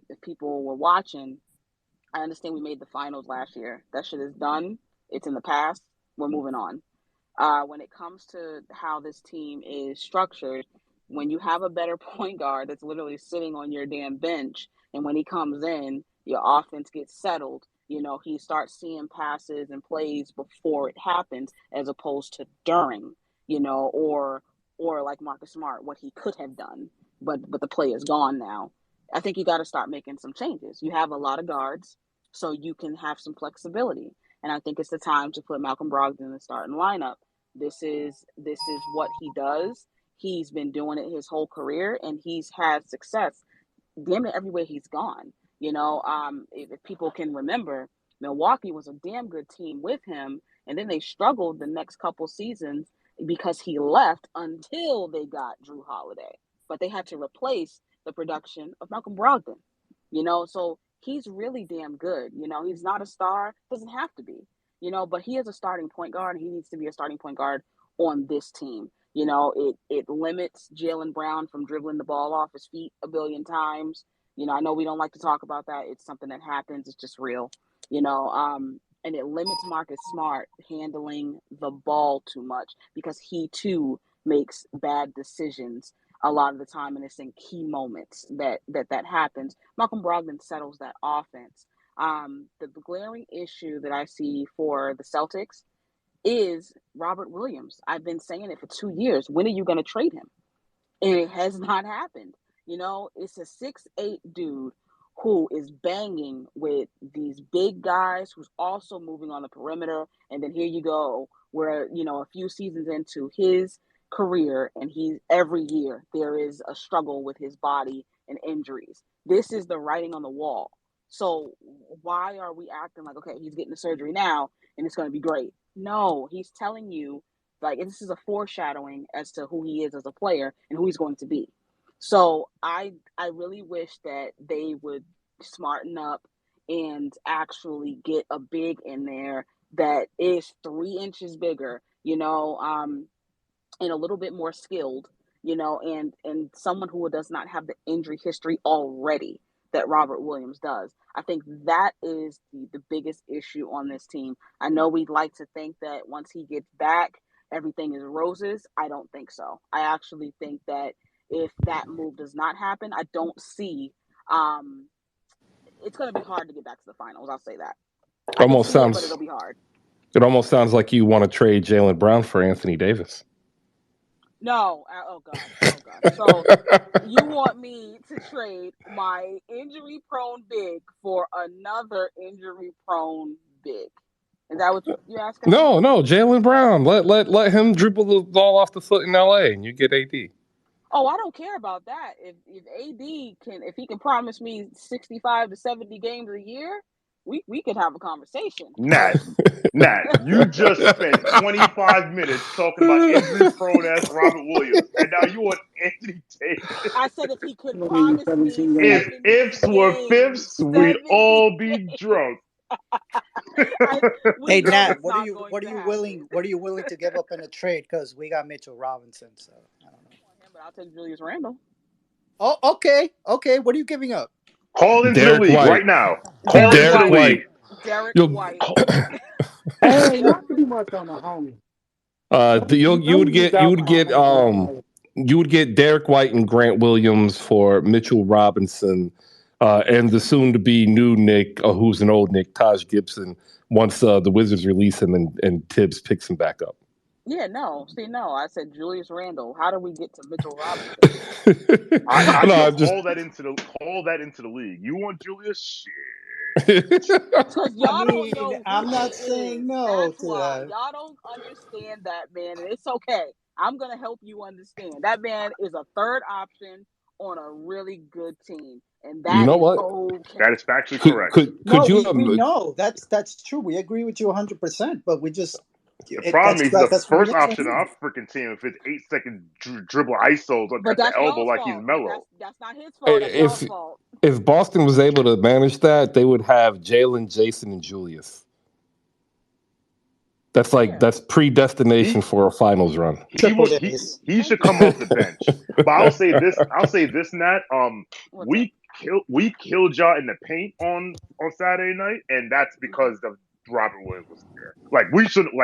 if people were watching, I understand we made the finals last year. That shit is done. It's in the past. We're moving on. When it comes to how this team is structured, when you have a better point guard that's literally sitting on your damn bench, and when he comes in, your offense gets settled. He starts seeing passes and plays before it happens, as opposed to during. Or like Marcus Smart, what he could have done, but the play is gone now. I think you got to start making some changes. You have a lot of guards, so you can have some flexibility. And I think it's the time to put Malcolm Brogdon in the starting lineup. This is what he does. He's been doing it his whole career, and he's had success damn near everywhere he's gone. If people can remember, Milwaukee was a damn good team with him, and then they struggled the next couple seasons because he left until they got Drew Holiday. But they had to replace the production of Malcolm Brogdon. So he's really damn good. He's not a star, doesn't have to be. But he is a starting point guard, and he needs to be a starting point guard on this team. It limits Jaylen Brown from dribbling the ball off his feet a billion times. I know we don't like to talk about that. It's something that happens. It's just real. And it limits Marcus Smart handling the ball too much, because he too makes bad decisions a lot of the time, and it's in key moments that happens. Malcolm Brogdon settles that offense. The glaring issue that I see for the Celtics is Robert Williams. I've been saying it for 2 years. When are you going to trade him? And it has not happened. It's a 6'8" dude who is banging with these big guys, who's also moving on the perimeter. And then here you go, where, a few seasons into his career, and every year there is a struggle with his body and injuries. This is the writing on the wall. So why are we acting like, okay, he's getting the surgery now and it's going to be great? No, he's telling you, like, this is a foreshadowing as to who he is as a player and who he's going to be. So I really wish that they would smarten up and actually get a big in there that is 3 inches bigger, and a little bit more skilled, and someone who does not have the injury history already that Robert Williams does. I think that is the biggest issue on this team. I know we'd like to think that once he gets back, everything is roses. I don't think so. I actually think that if that move does not happen, I don't see it's going to be hard to get back to the finals. I'll say that. I can see it, but it'll be hard. It almost sounds like you want to trade Jaylen Brown for Anthony Davis. No. Oh, God. So you want me to trade my injury-prone big for another injury-prone big? Is that what you're asking? No, Jaylen Brown. Let him dribble the ball off the foot in LA, and you get AD. Oh, I don't care about that. If AD if he can promise me 65 to 70 games a year, we could have a conversation. Nat, you just spent 25 minutes talking about injury-prone ass Robert Williams, and now you want Anthony Davis. I said if he could promise me if ifs were fifths, we'd all be drunk. Hey Nat, what are you willing to give up in a trade? Because we got Mitchell Robinson, so I don't know. But I'll take Julius Randle. Oh, okay. What are you giving up? Call into the league right now. Call into the league. Derek White. Hey, not too much on the homie. You would get Derek White and Grant Williams for Mitchell Robinson, and the soon-to-be new Nick, who's an old Nick, Taj Gibson. Once the Wizards release him and Tibbs picks him back up. Yeah, no. See, no. I said Julius Randle. How do we get to Mitchell Robinson? Call that into the league. You want Julius? Shit. Because y'all don't know. I'm not saying no to that. Y'all don't understand that, man, and it's okay. I'm gonna help you understand. That man is a third option on a really good team, and that you know is what? Okay. That is factually correct. We know that's true. We agree with you 100%, but we just. The problem is the first option on our freaking team if it's 8-second dribble isos at the elbow like he's mellow. That's not his fault. That's y'all's fault. If Boston was able to manage that, they would have Jalen, Jason, and Julius. That's predestination for a finals run. He should come off the bench. But I'll say this, Nat. We killed y'all in the paint on Saturday night, and that's because of Robert Williams was there.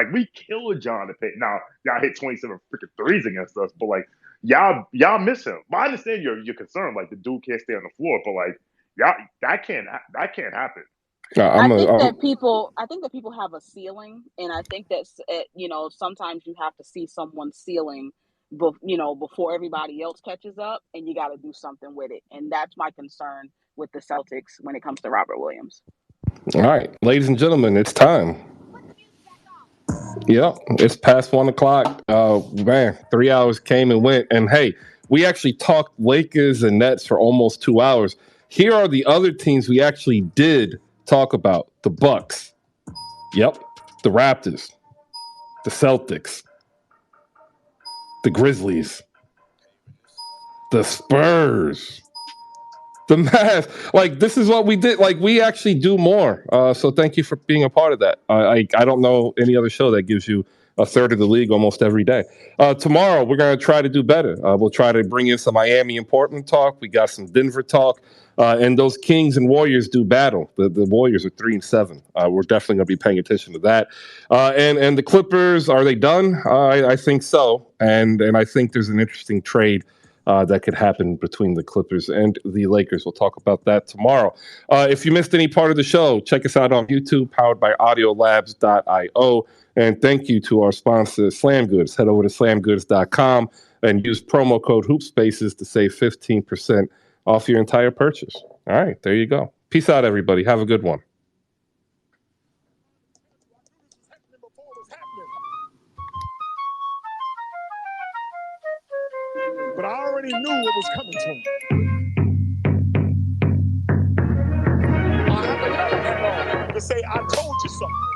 We killed y'all in the paint. Now y'all hit 27 freaking threes against us, but y'all miss him. But I understand you're concerned. The dude can't stay on the floor, but that can't happen. I think that people have a ceiling, and I think that sometimes you have to see someone's ceiling, before everybody else catches up, and you got to do something with it. And that's my concern with the Celtics when it comes to Robert Williams. All right, ladies and gentlemen, it's time. Yep, it's past 1 o'clock. Man, 3 hours came and went, and hey, we actually talked Lakers and Nets for almost 2 hours. Here are the other teams we actually did talk about: the Bucks, the Raptors, the Celtics, the Grizzlies, the Spurs, the Mavs. This is what we did. We actually do more. So thank you for being a part of that. I don't know any other show that gives you a third of the league almost every day. Tomorrow we're going to try to do better. We'll try to bring in some Miami and Portland talk. We got some Denver talk. And those Kings and Warriors do battle. The Warriors are 3-7. We're definitely going to be paying attention to that. And the Clippers, are they done? I think so. And I think there's an interesting trade that could happen between the Clippers and the Lakers. We'll talk about that tomorrow. If you missed any part of the show, check us out on YouTube, powered by audiolabs.io. And thank you to our sponsor, Slam Goods. Head over to slamgoods.com and use promo code HoopSpaces to save 15% off your entire purchase. All right, there you go. Peace out, everybody. Have a good one. But I already knew what was coming to me. I haven't had that long to say I told you something.